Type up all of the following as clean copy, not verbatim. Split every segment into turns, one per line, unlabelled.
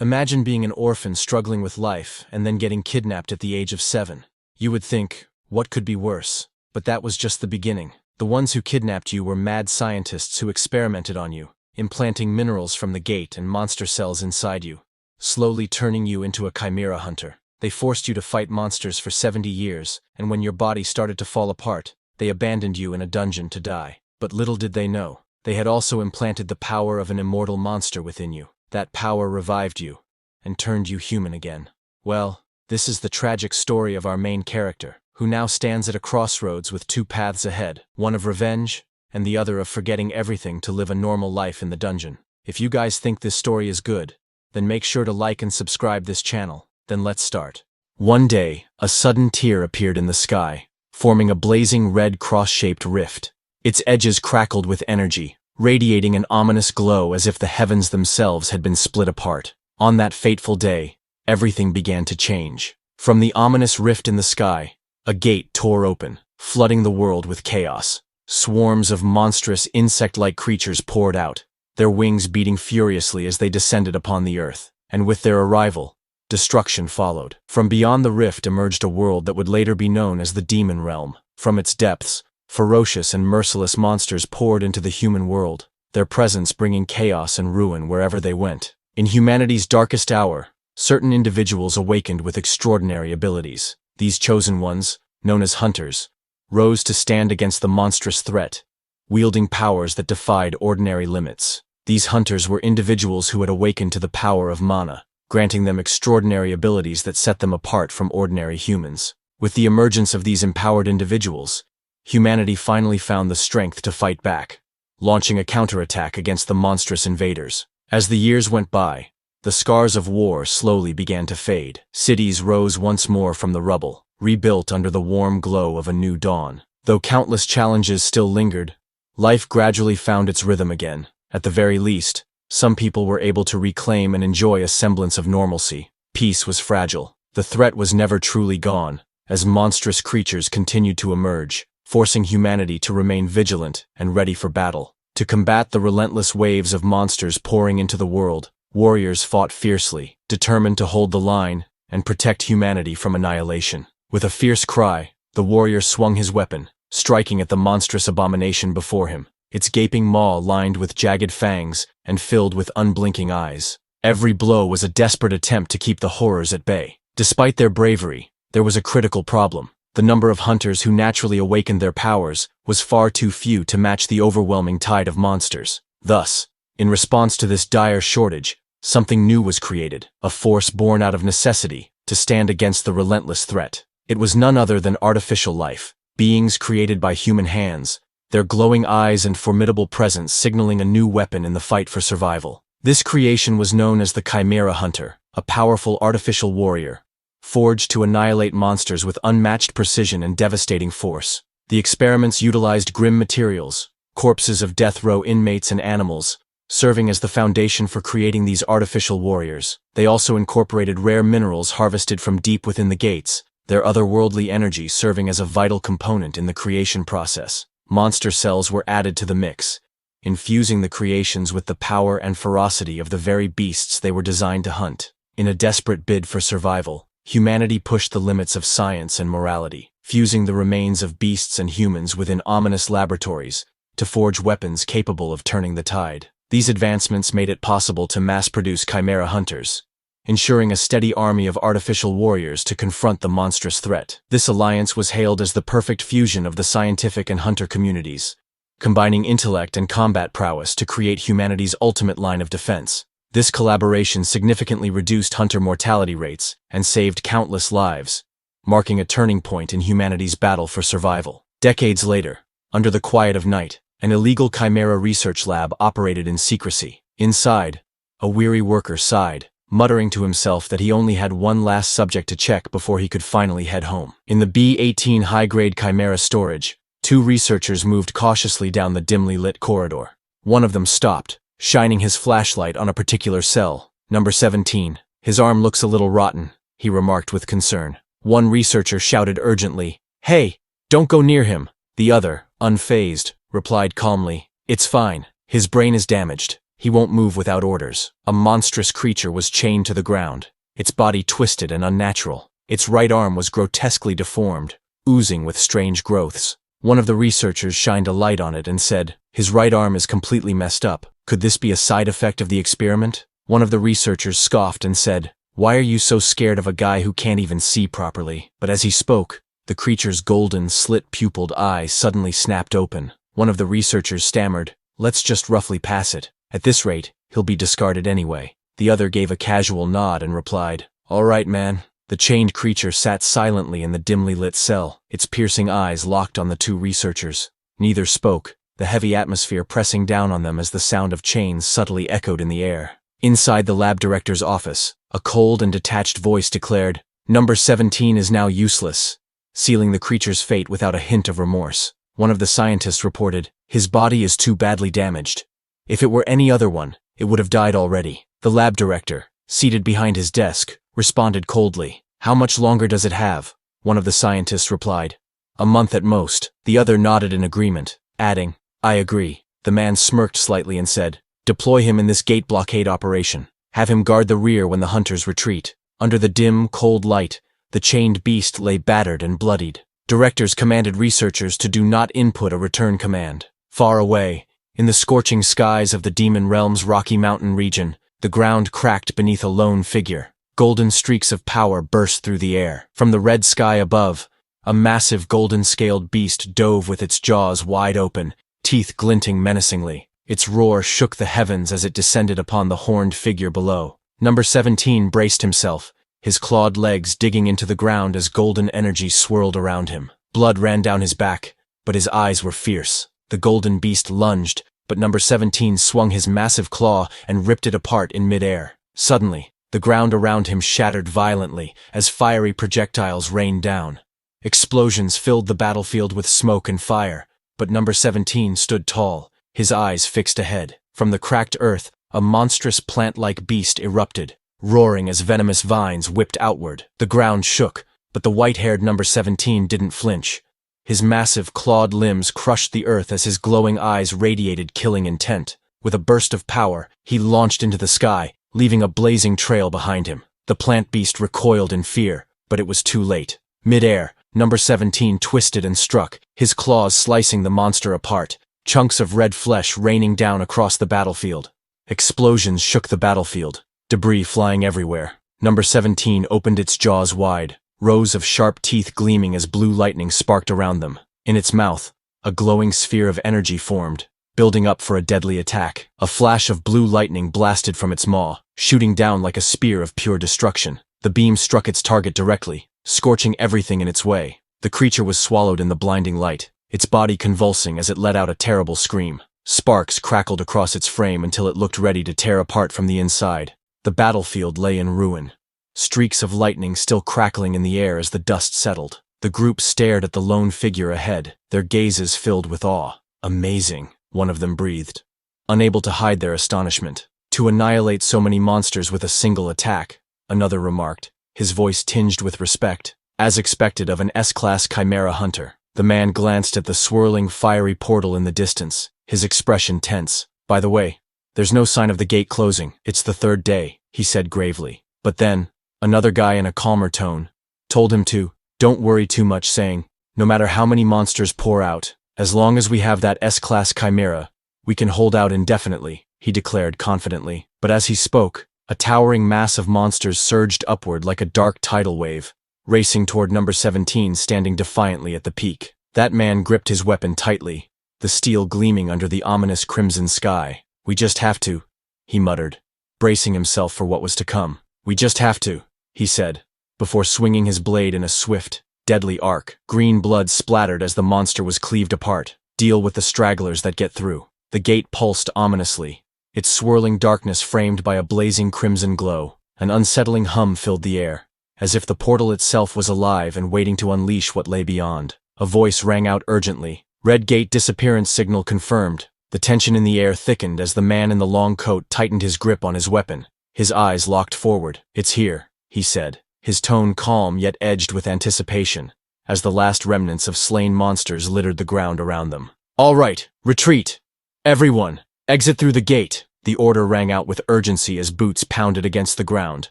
Imagine being an orphan struggling with life and then getting kidnapped at the age of 7. You would think, what could be worse? But that was just the beginning. The ones who kidnapped you were mad scientists who experimented on you, implanting minerals from the gate and monster cells inside you, slowly turning you into a chimera hunter. They forced you to fight monsters for 70 years, and when your body started to fall apart, they abandoned you in a dungeon to die. But little did they know, they had also implanted the power of an immortal monster within you. That power revived you and turned you human again. Well, this is the tragic story of our main character, who now stands at a crossroads with two paths ahead, one of revenge and the other of forgetting everything to live a normal life in the dungeon. If you guys think this story is good, then make sure to like and subscribe this channel. Then let's start. One day, a sudden tear appeared in the sky, forming a blazing red cross-shaped rift. Its edges crackled with energy, radiating an ominous glow as if the heavens themselves had been split apart. On that fateful day, everything began to change. From the ominous rift in the sky, a gate tore open, flooding the world with chaos. Swarms of monstrous insect-like creatures poured out, their wings beating furiously as they descended upon the earth. And with their arrival, destruction followed. From beyond the rift emerged a world that would later be known as the Demon Realm. From its depths, ferocious and merciless monsters poured into the human world, their presence bringing chaos and ruin wherever they went. In humanity's darkest hour, certain individuals awakened with extraordinary abilities. These chosen ones, known as hunters, rose to stand against the monstrous threat, wielding powers that defied ordinary limits. These hunters were individuals who had awakened to the power of mana, granting them extraordinary abilities that set them apart from ordinary humans. With the emergence of these empowered individuals, humanity finally found the strength to fight back, launching a counterattack against the monstrous invaders. As the years went by, the scars of war slowly began to fade. Cities rose once more from the rubble, rebuilt under the warm glow of a new dawn. Though countless challenges still lingered, life gradually found its rhythm again. At the very least, some people were able to reclaim and enjoy a semblance of normalcy. Peace was fragile. The threat was never truly gone, as monstrous creatures continued to emerge, forcing humanity to remain vigilant and ready for battle. To combat the relentless waves of monsters pouring into the world, warriors fought fiercely, determined to hold the line and protect humanity from annihilation. With a fierce cry, the warrior swung his weapon, striking at the monstrous abomination before him, its gaping maw lined with jagged fangs and filled with unblinking eyes. Every blow was a desperate attempt to keep the horrors at bay. Despite their bravery, there was a critical problem. The number of hunters who naturally awakened their powers was far too few to match the overwhelming tide of monsters. Thus, in response to this dire shortage, something new was created, a force born out of necessity to stand against the relentless threat. It was none other than artificial life, beings created by human hands, their glowing eyes and formidable presence signaling a new weapon in the fight for survival. This creation was known as the Chimera Hunter, a powerful artificial warrior, forged to annihilate monsters with unmatched precision and devastating force. The experiments utilized grim materials, corpses of death row inmates and animals, serving as the foundation for creating these artificial warriors. They also incorporated rare minerals harvested from deep within the gates, their otherworldly energy serving as a vital component in the creation process. Monster cells were added to the mix, infusing the creations with the power and ferocity of the very beasts they were designed to hunt. In a desperate bid for survival, humanity pushed the limits of science and morality, fusing the remains of beasts and humans within ominous laboratories to forge weapons capable of turning the tide. These advancements made it possible to mass-produce chimera hunters, ensuring a steady army of artificial warriors to confront the monstrous threat. This alliance was hailed as the perfect fusion of the scientific and hunter communities, combining intellect and combat prowess to create humanity's ultimate line of defense. This collaboration significantly reduced hunter mortality rates and saved countless lives, marking a turning point in humanity's battle for survival. Decades later, under the quiet of night, an illegal chimera research lab operated in secrecy. Inside, a weary worker sighed, muttering to himself that he only had one last subject to check before he could finally head home. In the B-18 high-grade chimera storage, two researchers moved cautiously down the dimly lit corridor. One of them stopped, shining his flashlight on a particular cell. Number 17. His arm looks a little rotten, he remarked with concern. One researcher shouted urgently, "Hey, don't go near him." The other, unfazed, replied calmly, "It's fine. His brain is damaged. He won't move without orders. A monstrous creature was chained to the ground, its body twisted and unnatural. Its right arm was grotesquely deformed, oozing with strange growths. One of the researchers shined a light on it and said, "His right arm is completely messed up. Could this be a side effect of the experiment?" One of the researchers scoffed and said, "Why are you so scared of a guy who can't even see properly?" But as he spoke, the creature's golden, slit-pupiled eyes suddenly snapped open. One of the researchers stammered, "Let's just roughly pass it. At this rate, he'll be discarded anyway." The other gave a casual nod and replied, "All right, man." The chained creature sat silently in the dimly lit cell, its piercing eyes locked on the two researchers. Neither spoke, the heavy atmosphere pressing down on them as the sound of chains subtly echoed in the air. Inside the lab director's office, a cold and detached voice declared, "Number 17 is now useless," sealing the creature's fate without a hint of remorse. One of the scientists reported, "His body is too badly damaged. If it were any other one, it would have died already." The lab director, seated behind his desk, responded coldly, "How much longer does it have?" One of the scientists replied, "A month at most." The other nodded in agreement, adding, "I agree." The man smirked slightly and said, "Deploy him in this gate blockade operation. Have him guard the rear when the hunters retreat." Under the dim, cold light, the chained beast lay battered and bloodied. Directors commanded researchers to do not input a return command. Far away, in the scorching skies of the Demon Realm's Rocky Mountain region, the ground cracked beneath a lone figure. Golden streaks of power burst through the air. From the red sky above, a massive golden-scaled beast dove with its jaws wide open, teeth glinting menacingly. Its roar shook the heavens as it descended upon the horned figure below. Number 17 braced himself, his clawed legs digging into the ground as golden energy swirled around him. Blood ran down his back, but his eyes were fierce. The golden beast lunged, but Number 17 swung his massive claw and ripped it apart in midair. Suddenly, the ground around him shattered violently as fiery projectiles rained down. Explosions filled the battlefield with smoke and fire, but Number 17 stood tall, his eyes fixed ahead. From the cracked earth, a monstrous plant-like beast erupted, roaring as venomous vines whipped outward. The ground shook, but the white-haired Number 17 didn't flinch. His massive, clawed limbs crushed the earth as his glowing eyes radiated killing intent. With a burst of power, he launched into the sky, leaving a blazing trail behind him. The plant beast recoiled in fear, but it was too late. Mid-air, Number 17 twisted and struck, his claws slicing the monster apart, chunks of red flesh raining down across the battlefield. Explosions shook the battlefield, debris flying everywhere. Number 17 opened its jaws wide, rows of sharp teeth gleaming as blue lightning sparked around them. In its mouth, a glowing sphere of energy formed, building up for a deadly attack. A flash of blue lightning blasted from its maw, shooting down like a spear of pure destruction. The beam struck its target directly, scorching everything in its way. The creature was swallowed in the blinding light, its body convulsing as it let out a terrible scream. Sparks crackled across its frame until it looked ready to tear apart from the inside. The battlefield lay in ruin, streaks of lightning still crackling in the air as the dust settled. The group stared at the lone figure ahead, their gazes filled with awe. "Amazing," one of them breathed, unable to hide their astonishment. "To annihilate so many monsters with a single attack," another remarked, his voice tinged with respect, as expected of an S-class chimera hunter. The man glanced at the swirling, fiery portal in the distance, his expression tense. "By the way, there's no sign of the gate closing. It's the third day," he said gravely. But then, another guy in a calmer tone told him to don't worry too much, saying, "No matter how many monsters pour out, as long as we have that S-class chimera, we can hold out indefinitely," he declared confidently. But as he spoke, a towering mass of monsters surged upward like a dark tidal wave, racing toward Number 17 standing defiantly at the peak. That man gripped his weapon tightly, the steel gleaming under the ominous crimson sky. "We just have to," he muttered, bracing himself for what was to come. "We just have to," he said, before swinging his blade in a swift, deadly arc. Green blood splattered as the monster was cleaved apart. "Deal with the stragglers that get through." The gate pulsed ominously, its swirling darkness framed by a blazing crimson glow. An unsettling hum filled the air, as if the portal itself was alive and waiting to unleash what lay beyond. A voice rang out urgently. "Red gate disappearance signal confirmed." The tension in the air thickened as the man in the long coat tightened his grip on his weapon. His eyes locked forward. "It's here," he said, his tone calm yet edged with anticipation, as the last remnants of slain monsters littered the ground around them. "All right, retreat! Everyone, exit through the gate!" The order rang out with urgency as boots pounded against the ground,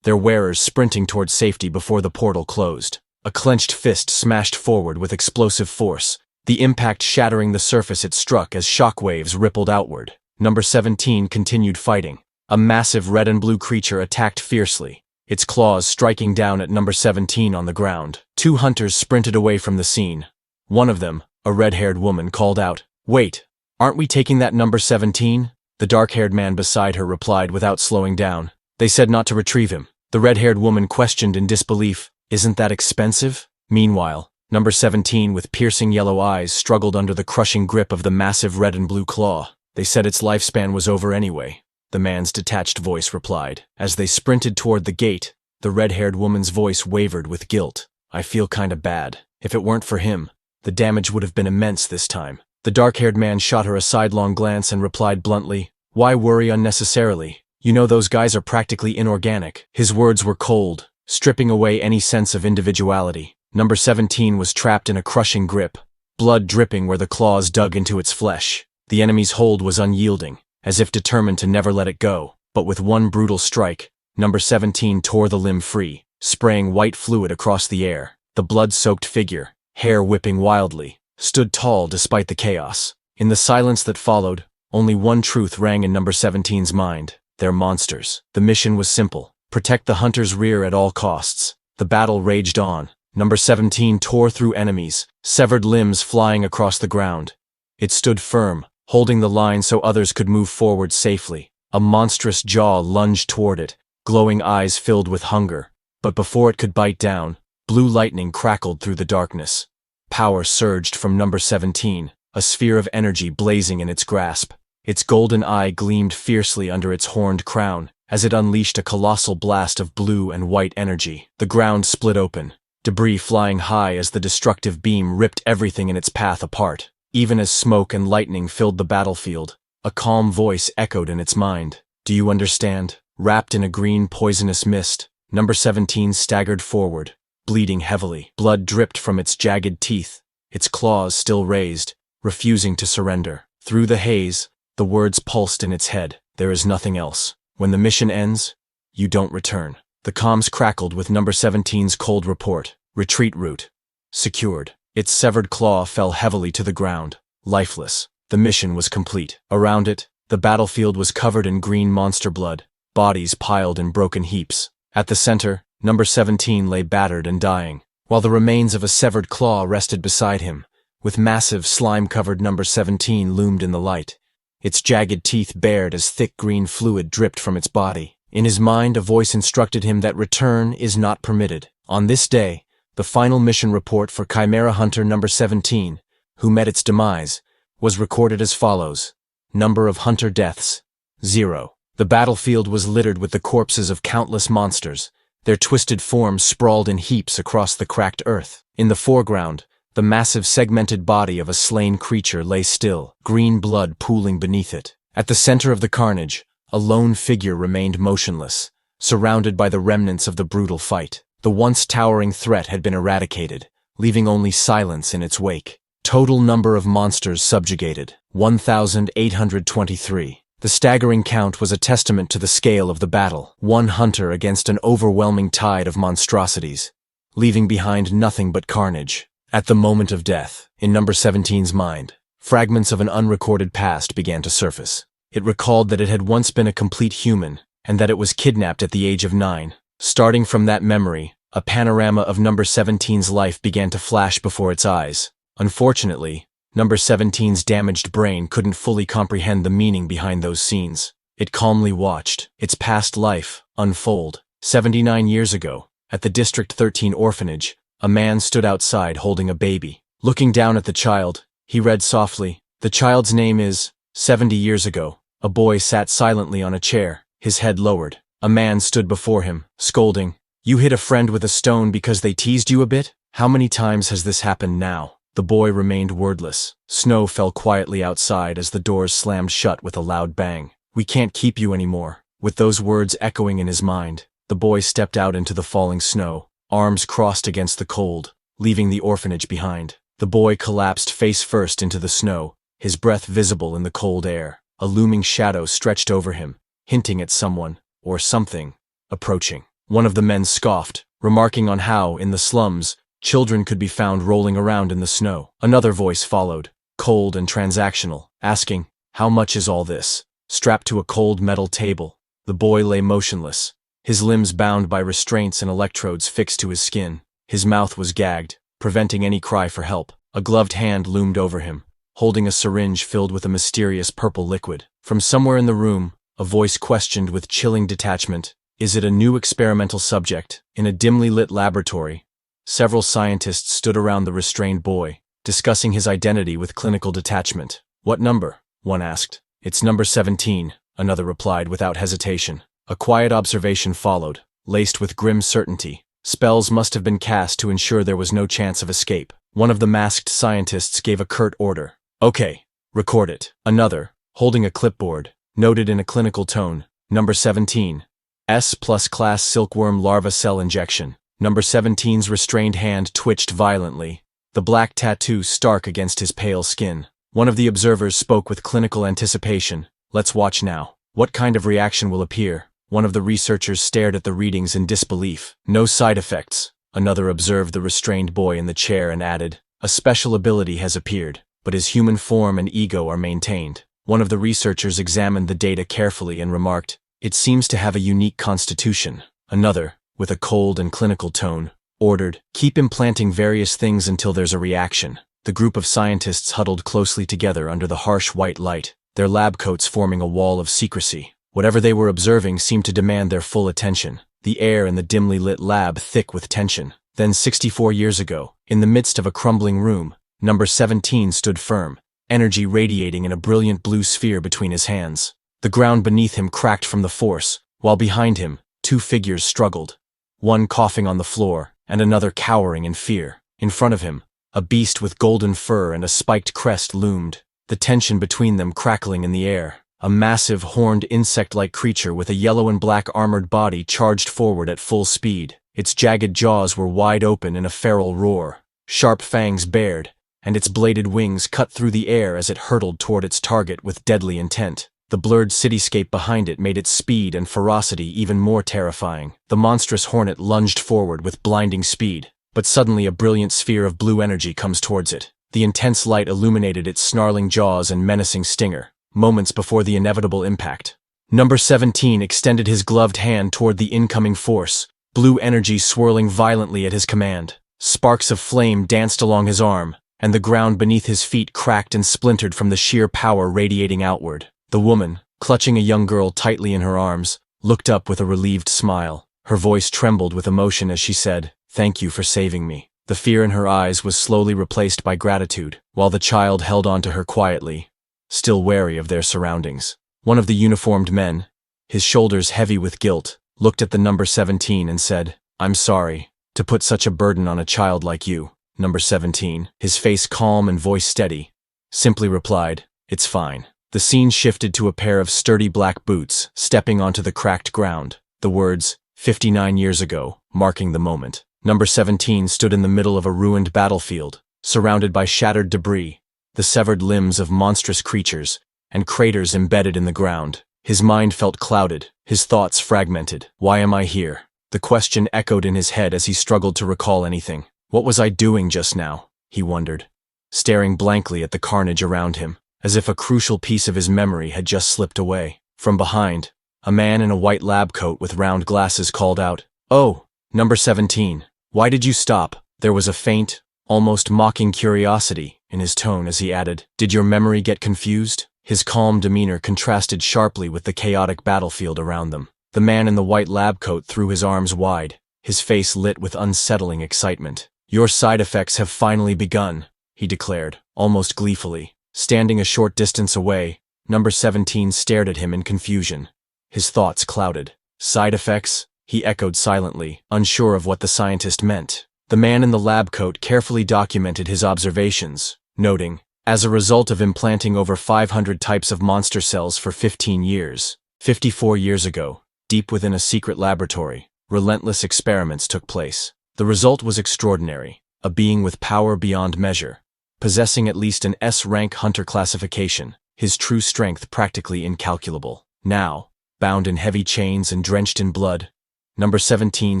their wearers sprinting toward safety before the portal closed. A clenched fist smashed forward with explosive force, the impact shattering the surface it struck as shockwaves rippled outward. Number 17 continued fighting. A massive red and blue creature attacked fiercely, its claws striking down at number 17 on the ground. Two hunters sprinted away from the scene. One of them, a red-haired woman, called out, "Wait, aren't we taking that number 17? The dark-haired man beside her replied without slowing down, "They said not to retrieve him." The red-haired woman questioned in disbelief, "Isn't that expensive?" Meanwhile, number 17 with piercing yellow eyes struggled under the crushing grip of the massive red and blue claw. "They said its lifespan was over anyway," the man's detached voice replied. As they sprinted toward the gate, the red-haired woman's voice wavered with guilt. "I feel kinda bad. If it weren't for him, the damage would have been immense this time." The dark-haired man shot her a sidelong glance and replied bluntly, "Why worry unnecessarily? You know those guys are practically inorganic." His words were cold, stripping away any sense of individuality. Number 17 was trapped in a crushing grip, blood dripping where the claws dug into its flesh. The enemy's hold was unyielding, as if determined to never let it go. But with one brutal strike, number 17 tore the limb free, spraying white fluid across the air. The blood-soaked figure, hair whipping wildly, stood tall despite the chaos. In the silence that followed, only one truth rang in number 17's mind: they're monsters. The mission was simple: protect the hunter's rear at all costs. The battle raged on. Number 17 tore through enemies, severed limbs flying across the ground. It stood firm, holding the line so others could move forward safely. A monstrous jaw lunged toward it, glowing eyes filled with hunger. But before it could bite down, blue lightning crackled through the darkness. Power surged from number 17, a sphere of energy blazing in its grasp. Its golden eye gleamed fiercely under its horned crown, as it unleashed a colossal blast of blue and white energy. The ground split open, debris flying high as the destructive beam ripped everything in its path apart. Even as smoke and lightning filled the battlefield, a calm voice echoed in its mind. "Do you understand?" Wrapped in a green poisonous mist, number 17 staggered forward, bleeding heavily. Blood dripped from its jagged teeth, its claws still raised, refusing to surrender. Through the haze, the words pulsed in its head: "There is nothing else. When the mission ends, you don't return." The comms crackled with number 17's cold report: "Retreat route secured." Its severed claw fell heavily to the ground, lifeless. The mission was complete. Around it, the battlefield was covered in green monster blood, bodies piled in broken heaps. At the center, number 17 lay battered and dying, while the remains of a severed claw rested beside him. With massive, slime-covered number 17 loomed in the light, its jagged teeth bared as thick green fluid dripped from its body. In his mind, a voice instructed him that return is not permitted. On this day, the final mission report for Chimera Hunter number 17, who met its demise, was recorded as follows: number of hunter deaths, 0. The battlefield was littered with the corpses of countless monsters, their twisted forms sprawled in heaps across the cracked earth. In the foreground, the massive segmented body of a slain creature lay still, green blood pooling beneath it. At the center of the carnage, a lone figure remained motionless, surrounded by the remnants of the brutal fight. The once towering threat had been eradicated, leaving only silence in its wake. Total number of monsters subjugated, 1,823. The staggering count was a testament to the scale of the battle. One hunter against an overwhelming tide of monstrosities, leaving behind nothing but carnage. At the moment of death, in number 17's mind, fragments of an unrecorded past began to surface. It recalled that it had once been a complete human, and that it was kidnapped at the age of 9. Starting from that memory, a panorama of number 17's life began to flash before its eyes. Unfortunately, number 17's damaged brain couldn't fully comprehend the meaning behind those scenes. It calmly watched its past life unfold. 79 years ago, at the District 13 orphanage, a man stood outside holding a baby. Looking down at the child, he read softly, "The child's name is..." 70 years ago, a boy sat silently on a chair, his head lowered. A man stood before him, scolding, "You hit a friend with a stone because they teased you a bit? How many times has this happened now?" The boy remained wordless. Snow fell quietly outside as the doors slammed shut with a loud bang. "We can't keep you anymore." With those words echoing in his mind, the boy stepped out into the falling snow, arms crossed against the cold, leaving the orphanage behind. The boy collapsed face first into the snow, his breath visible in the cold air. a looming shadow stretched over him, hinting at someone, or something, approaching. One of the men scoffed, remarking on how, in the slums, children could be found rolling around in the snow. Another voice followed, cold and transactional, asking, "How much is all this?" Strapped to a cold metal table, the boy lay motionless, his limbs bound by restraints and electrodes fixed to his skin. His mouth was gagged, preventing any cry for help. A gloved hand loomed over him, holding a syringe filled with a mysterious purple liquid. From somewhere in the room, a voice questioned with chilling detachment, "Is it a new experimental subject?" In a dimly lit laboratory, several scientists stood around the restrained boy, discussing his identity with clinical detachment. "What number?" one asked. "It's number 17, another replied without hesitation. A quiet observation followed, laced with grim certainty. Spells must have been cast to ensure there was no chance of escape. One of the masked scientists gave a curt order. "Okay, record it." Another, holding a clipboard, noted in a clinical tone, "Number 17. S plus class silkworm larva cell injection." Number 17's restrained hand twitched violently, the black tattoo stark against his pale skin. One of the observers spoke with clinical anticipation. "Let's watch now. What kind of reaction will appear?" One of the researchers stared at the readings in disbelief. "No side effects." Another observed the restrained boy in the chair and added, "A special ability has appeared, but his human form and ego are maintained." One of the researchers examined the data carefully and remarked, "It seems to have a unique constitution." Another, with a cold and clinical tone, ordered, "Keep implanting various things until there's a reaction." The group of scientists huddled closely together under the harsh white light, their lab coats forming a wall of secrecy. Whatever they were observing seemed to demand their full attention, the air in the dimly lit lab thick with tension. Then 64 years ago, in the midst of a crumbling room, number 17 stood firm, energy radiating in a brilliant blue sphere between his hands. The ground beneath him cracked from the force, while behind him, two figures struggled, one coughing on the floor, and another cowering in fear. In front of him, a beast with golden fur and a spiked crest loomed, the tension between them crackling in the air. A massive, horned insect-like creature with a yellow and black armored body charged forward at full speed. Its jagged jaws were wide open in a feral roar, sharp fangs bared, and its bladed wings cut through the air as it hurtled toward its target with deadly intent. The blurred cityscape behind it made its speed and ferocity even more terrifying. The monstrous hornet lunged forward with blinding speed, but suddenly a brilliant sphere of blue energy comes towards it. The intense light illuminated its snarling jaws and menacing stinger. Moments before the inevitable impact, number 17 extended his gloved hand toward the incoming force, blue energy swirling violently at his command. Sparks of flame danced along his arm, and the ground beneath his feet cracked and splintered from the sheer power radiating outward. The woman, clutching a young girl tightly in her arms, looked up with a relieved smile. Her voice trembled with emotion as she said, "Thank you for saving me." The fear in her eyes was slowly replaced by gratitude, while the child held on to her quietly, still wary of their surroundings. One of the uniformed men, his shoulders heavy with guilt, looked at the number 17 and said, "I'm sorry to put such a burden on a child like you." Number 17, his face calm and voice steady, simply replied, "It's fine." The scene shifted to a pair of sturdy black boots stepping onto the cracked ground, the words, 59 years ago, marking the moment. Number 17 stood in the middle of a ruined battlefield, surrounded by shattered debris, the severed limbs of monstrous creatures, and craters embedded in the ground. His mind felt clouded, his thoughts fragmented. Why am I here? The question echoed in his head as he struggled to recall anything. What was I doing just now? He wondered, staring blankly at the carnage around him, as if a crucial piece of his memory had just slipped away. From behind, a man in a white lab coat with round glasses called out, "Oh, number 17, why did you stop?" There was a faint, almost mocking curiosity in his tone as he added, "Did your memory get confused?" His calm demeanor contrasted sharply with the chaotic battlefield around them. The man in the white lab coat threw his arms wide, his face lit with unsettling excitement. "Your side effects have finally begun," he declared, almost gleefully. Standing a short distance away, number 17 stared at him in confusion. His thoughts clouded. "Side effects?" he echoed silently, unsure of what the scientist meant. The man in the lab coat carefully documented his observations, noting, "As a result of implanting over 500 types of monster cells for 15 years, 54 years ago, deep within a secret laboratory, relentless experiments took place. The result was extraordinary, a being with power beyond measure, possessing at least an S-rank hunter classification. his true strength practically incalculable. Now, bound in heavy chains and drenched in blood, Number 17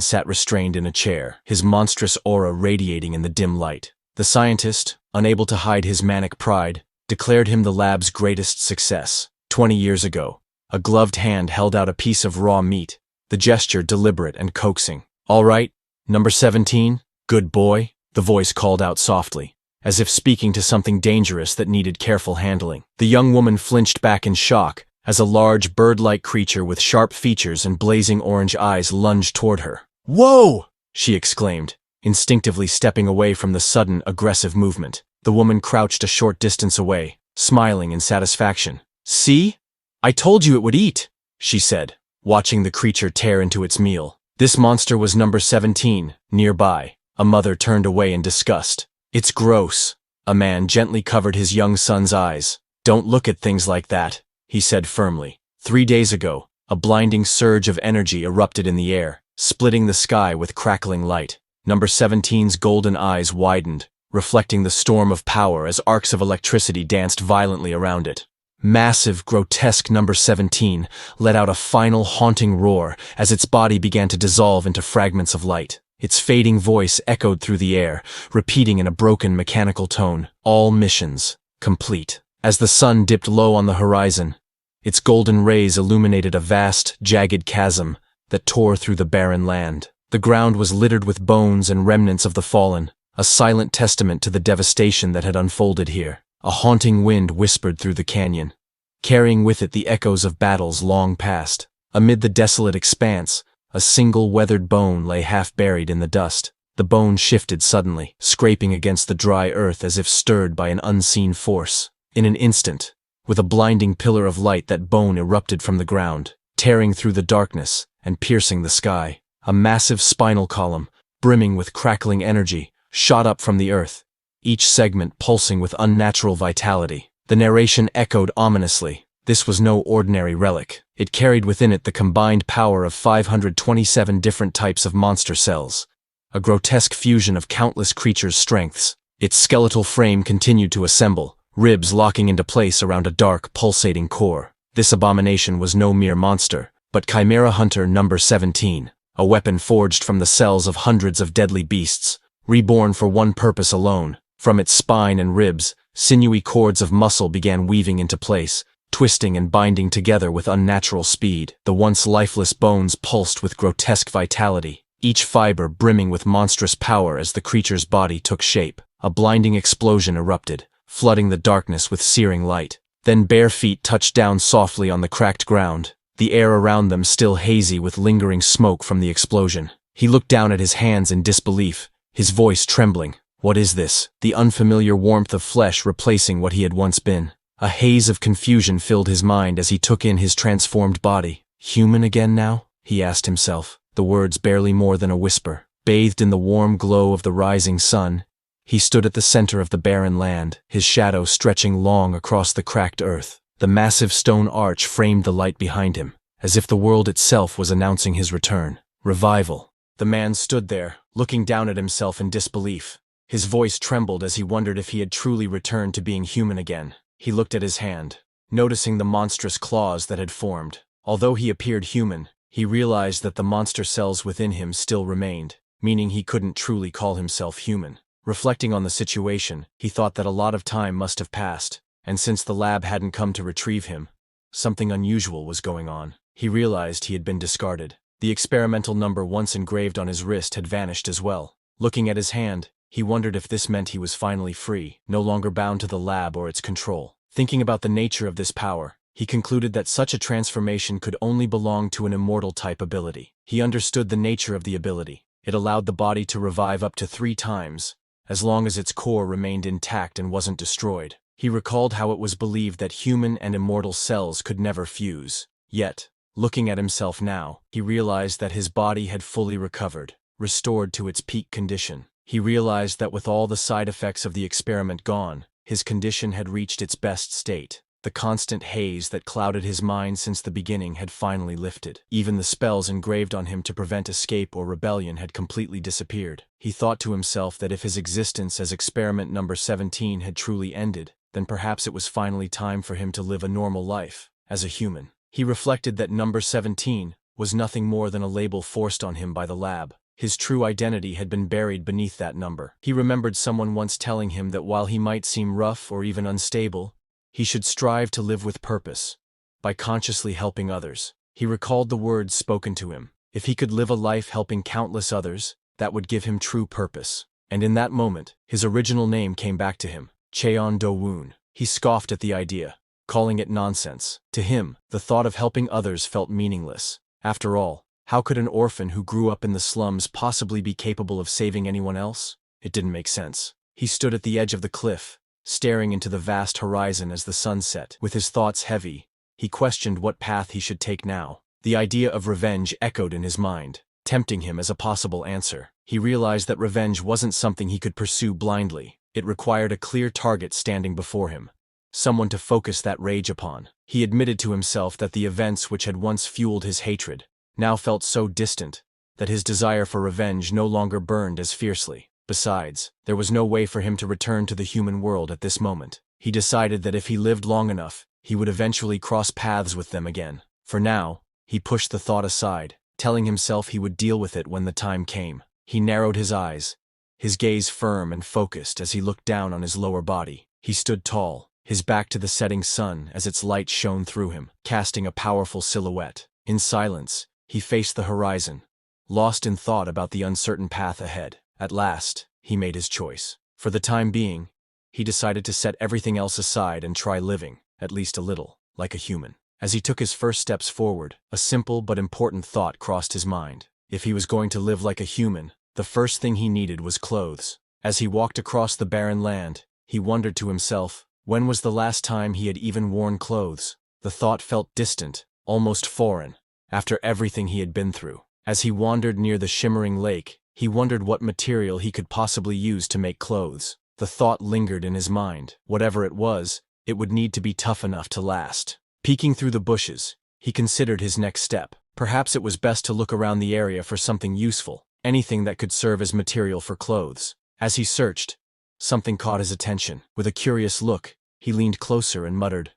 sat restrained in a chair, his monstrous aura radiating in the dim light. The scientist, unable to hide his manic pride, declared him the lab's greatest success. 20 years ago, a gloved hand held out a piece of raw meat, the gesture deliberate and coaxing. "All right, Number 17, good boy," the voice called out softly, as if speaking to something dangerous that needed careful handling. The young woman flinched back in shock as a large bird-like creature with sharp features and blazing orange eyes lunged toward her. "Whoa!" she exclaimed, instinctively stepping away from the sudden, aggressive movement. The woman crouched a short distance away, smiling in satisfaction. "See? I told you it would eat," she said, watching the creature tear into its meal. This monster was Number 17, nearby. A mother turned away in disgust. "It's gross." A man gently covered his young son's eyes. "Don't look at things like that," he said firmly. 3 days ago, a blinding surge of energy erupted in the air, splitting the sky with crackling light. Number 17's golden eyes widened, reflecting the storm of power as arcs of electricity danced violently around it. Massive, grotesque Number 17 let out a final haunting roar as its body began to dissolve into fragments of light. Its fading voice echoed through the air, repeating in a broken mechanical tone, "All missions complete." As the sun dipped low on the horizon, its golden rays illuminated a vast, jagged chasm that tore through the barren land. The ground was littered with bones and remnants of the fallen, a silent testament to the devastation that had unfolded here. A haunting wind whispered through the canyon, carrying with it the echoes of battles long past. Amid the desolate expanse, a single weathered bone lay half buried in the dust. The bone shifted suddenly, scraping against the dry earth as if stirred by an unseen force. In an instant, with a blinding pillar of light, that bone erupted from the ground, tearing through the darkness and piercing the sky. A massive spinal column, brimming with crackling energy, shot up from the earth, each segment pulsing with unnatural vitality. The narration echoed ominously. This was no ordinary relic. It carried within it the combined power of 527 different types of monster cells, a grotesque fusion of countless creatures' strengths. Its skeletal frame continued to assemble, ribs locking into place around a dark, pulsating core. This abomination was no mere monster, but Chimera Hunter Number 17, a weapon forged from the cells of hundreds of deadly beasts, reborn for one purpose alone. From its spine and ribs, sinewy cords of muscle began weaving into place, twisting and binding together with unnatural speed. The once lifeless bones pulsed with grotesque vitality, each fiber brimming with monstrous power as the creature's body took shape. A blinding explosion erupted, flooding the darkness with searing light. Then bare feet touched down softly on the cracked ground, the air around them still hazy with lingering smoke from the explosion. He looked down at his hands in disbelief, his voice trembling. What is this? The unfamiliar warmth of flesh replacing what he had once been. A haze of confusion filled his mind as he took in his transformed body. Human again now? He asked himself, the words barely more than a whisper. Bathed in the warm glow of the rising sun, he stood at the center of the barren land, his shadow stretching long across the cracked earth. The massive stone arch framed the light behind him, as if the world itself was announcing his return. Revival. The man stood there, looking down at himself in disbelief. His voice trembled as he wondered if he had truly returned to being human again. He looked at his hand, noticing the monstrous claws that had formed. Although he appeared human, he realized that the monster cells within him still remained, meaning he couldn't truly call himself human. Reflecting on the situation, he thought that a lot of time must have passed, and since the lab hadn't come to retrieve him, something unusual was going on. He realized he had been discarded. The experimental number once engraved on his wrist had vanished as well. Looking at his hand, he wondered if this meant he was finally free, no longer bound to the lab or its control. Thinking about the nature of this power, he concluded that such a transformation could only belong to an immortal-type ability. He understood the nature of the ability. It allowed the body to revive up to 3 times, as long as its core remained intact and wasn't destroyed. He recalled how it was believed that human and immortal cells could never fuse. Yet, looking at himself now, he realized that his body had fully recovered, restored to its peak condition. He realized that with all the side effects of the experiment gone, his condition had reached its best state. The constant haze that clouded his mind since the beginning had finally lifted. Even the spells engraved on him to prevent escape or rebellion had completely disappeared. He thought to himself that if his existence as experiment number 17 had truly ended, then perhaps it was finally time for him to live a normal life, as a human. He reflected that number 17 was nothing more than a label forced on him by the lab. His true identity had been buried beneath that number. He remembered someone once telling him that while he might seem rough or even unstable, he should strive to live with purpose, by consciously helping others. He recalled the words spoken to him. If he could live a life helping countless others, that would give him true purpose. And in that moment, his original name came back to him, Cheon Do-woon. He scoffed at the idea, calling it nonsense. To him, the thought of helping others felt meaningless. After all, how could an orphan who grew up in the slums possibly be capable of saving anyone else? It didn't make sense. He stood at the edge of the cliff, staring into the vast horizon as the sun set. With his thoughts heavy, he questioned what path he should take now. The idea of revenge echoed in his mind, tempting him as a possible answer. He realized that revenge wasn't something he could pursue blindly. It required a clear target standing before him, someone to focus that rage upon. He admitted to himself that the events which had once fueled his hatred now felt so distant that his desire for revenge no longer burned as fiercely. Besides, there was no way for him to return to the human world at this moment. He decided that if he lived long enough, he would eventually cross paths with them again. For now, he pushed the thought aside, telling himself he would deal with it when the time came. He narrowed his eyes, his gaze firm and focused as he looked down on his lower body. He stood tall, his back to the setting sun as its light shone through him, casting a powerful silhouette. In silence, he faced the horizon, lost in thought about the uncertain path ahead. At last, he made his choice. For the time being, he decided to set everything else aside and try living, at least a little, like a human. As he took his first steps forward, a simple but important thought crossed his mind. If he was going to live like a human, the first thing he needed was clothes. As he walked across the barren land, he wondered to himself, when was the last time he had even worn clothes? The thought felt distant, almost foreign, after everything he had been through. As he wandered near the shimmering lake, he wondered what material he could possibly use to make clothes. The thought lingered in his mind. Whatever it was, it would need to be tough enough to last. Peeking through the bushes, he considered his next step. Perhaps it was best to look around the area for something useful, anything that could serve as material for clothes. As he searched, something caught his attention. With a curious look, he leaned closer and muttered,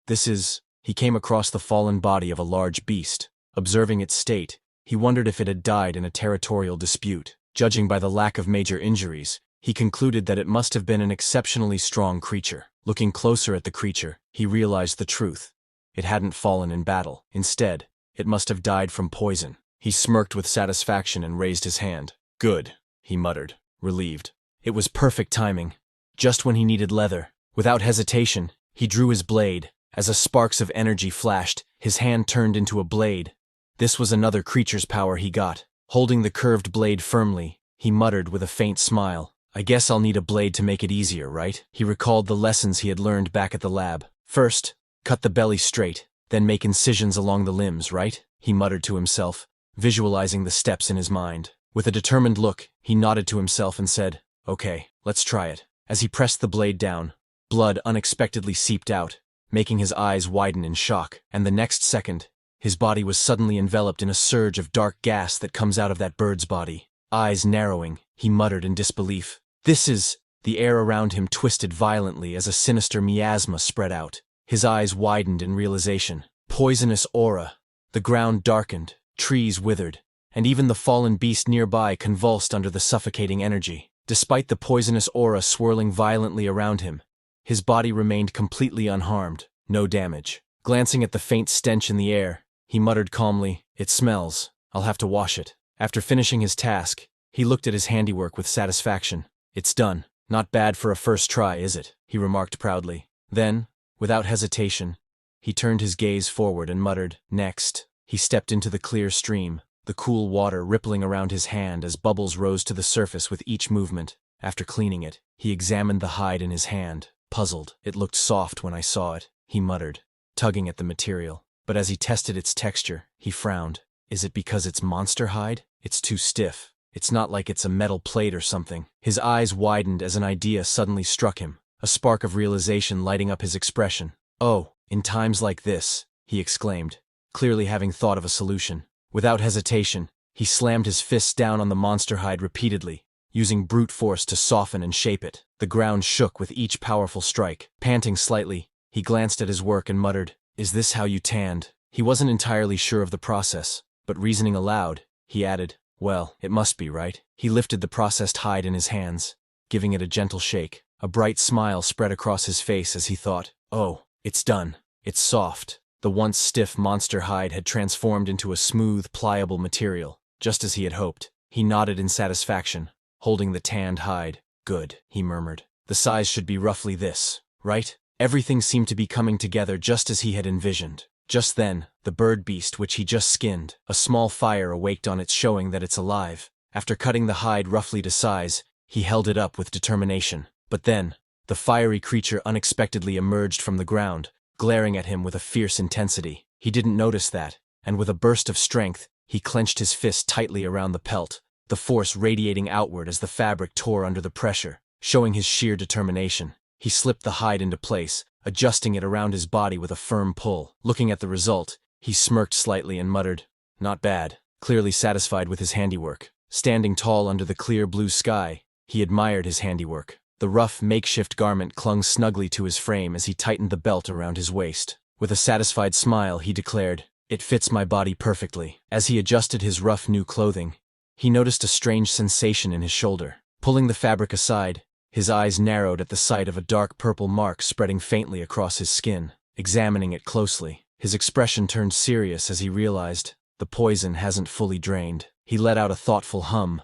This is... He came across the fallen body of a large beast. Observing its state, he wondered if it had died in a territorial dispute. Judging by the lack of major injuries, he concluded that it must have been an exceptionally strong creature. Looking closer at the creature, he realized the truth. It hadn't fallen in battle. Instead, it must have died from poison. He smirked with satisfaction and raised his hand. Good, he muttered, relieved. It was perfect timing, just when he needed leather. Without hesitation, he drew his blade. As sparks of energy flashed, his hand turned into a blade. This was another creature's power he got. Holding the curved blade firmly, he muttered with a faint smile, I guess I'll need a blade to make it easier, right? He recalled the lessons he had learned back at the lab. First, cut the belly straight, then make incisions along the limbs, right? He muttered to himself, visualizing the steps in his mind. With a determined look, he nodded to himself and said, Okay, let's try it. As he pressed the blade down, blood unexpectedly seeped out, making his eyes widen in shock, and the next second, his body was suddenly enveloped in a surge of dark gas that comes out of that bird's body. Eyes narrowing, he muttered in disbelief. This is... The air around him twisted violently as a sinister miasma spread out. His eyes widened in realization. Poisonous aura. The ground darkened, trees withered, and even the fallen beast nearby convulsed under the suffocating energy. Despite the poisonous aura swirling violently around him, his body remained completely unharmed, no damage. Glancing at the faint stench in the air, he muttered calmly, It smells. I'll have to wash it. After finishing his task, he looked at his handiwork with satisfaction. It's done. Not bad for a first try, is it? He remarked proudly. Then, without hesitation, he turned his gaze forward and muttered, Next. He stepped into the clear stream, the cool water rippling around his hand as bubbles rose to the surface with each movement. After cleaning it, he examined the hide in his hand. Puzzled. It looked soft when I saw it, he muttered, tugging at the material. But as he tested its texture, he frowned. Is it because it's monster hide? It's too stiff. It's not like it's a metal plate or something. His eyes widened as an idea suddenly struck him, a spark of realization lighting up his expression. Oh, in times like this, he exclaimed, clearly having thought of a solution. Without hesitation, he slammed his fists down on the monster hide repeatedly, using brute force to soften and shape it. The ground shook with each powerful strike. Panting slightly, he glanced at his work and muttered, "Is this how you tanned?" He wasn't entirely sure of the process, but reasoning aloud, he added, "Well, it must be, right?" He lifted the processed hide in his hands, giving it a gentle shake. A bright smile spread across his face as he thought, "Oh, it's done. It's soft." The once stiff monster hide had transformed into a smooth, pliable material, just as he had hoped. He nodded in satisfaction, holding the tanned hide. "Good," he murmured. "The size should be roughly this, right?" Everything seemed to be coming together just as he had envisioned. Just then, the bird beast which he just skinned, a small fire awaked on it, showing that it's alive. After cutting the hide roughly to size, he held it up with determination. But then, the fiery creature unexpectedly emerged from the ground, glaring at him with a fierce intensity. He didn't notice that, and with a burst of strength, he clenched his fist tightly around the pelt, the force radiating outward as the fabric tore under the pressure, showing his sheer determination. He slipped the hide into place, adjusting it around his body with a firm pull. Looking at the result, he smirked slightly and muttered, "Not bad," clearly satisfied with his handiwork. Standing tall under the clear blue sky, he admired his handiwork. The rough, makeshift garment clung snugly to his frame as he tightened the belt around his waist. With a satisfied smile, he declared, "It fits my body perfectly." As he adjusted his rough new clothing, he noticed a strange sensation in his shoulder. Pulling the fabric aside, his eyes narrowed at the sight of a dark purple mark spreading faintly across his skin. Examining it closely, his expression turned serious as he realized, the poison hasn't fully drained. He let out a thoughtful hum,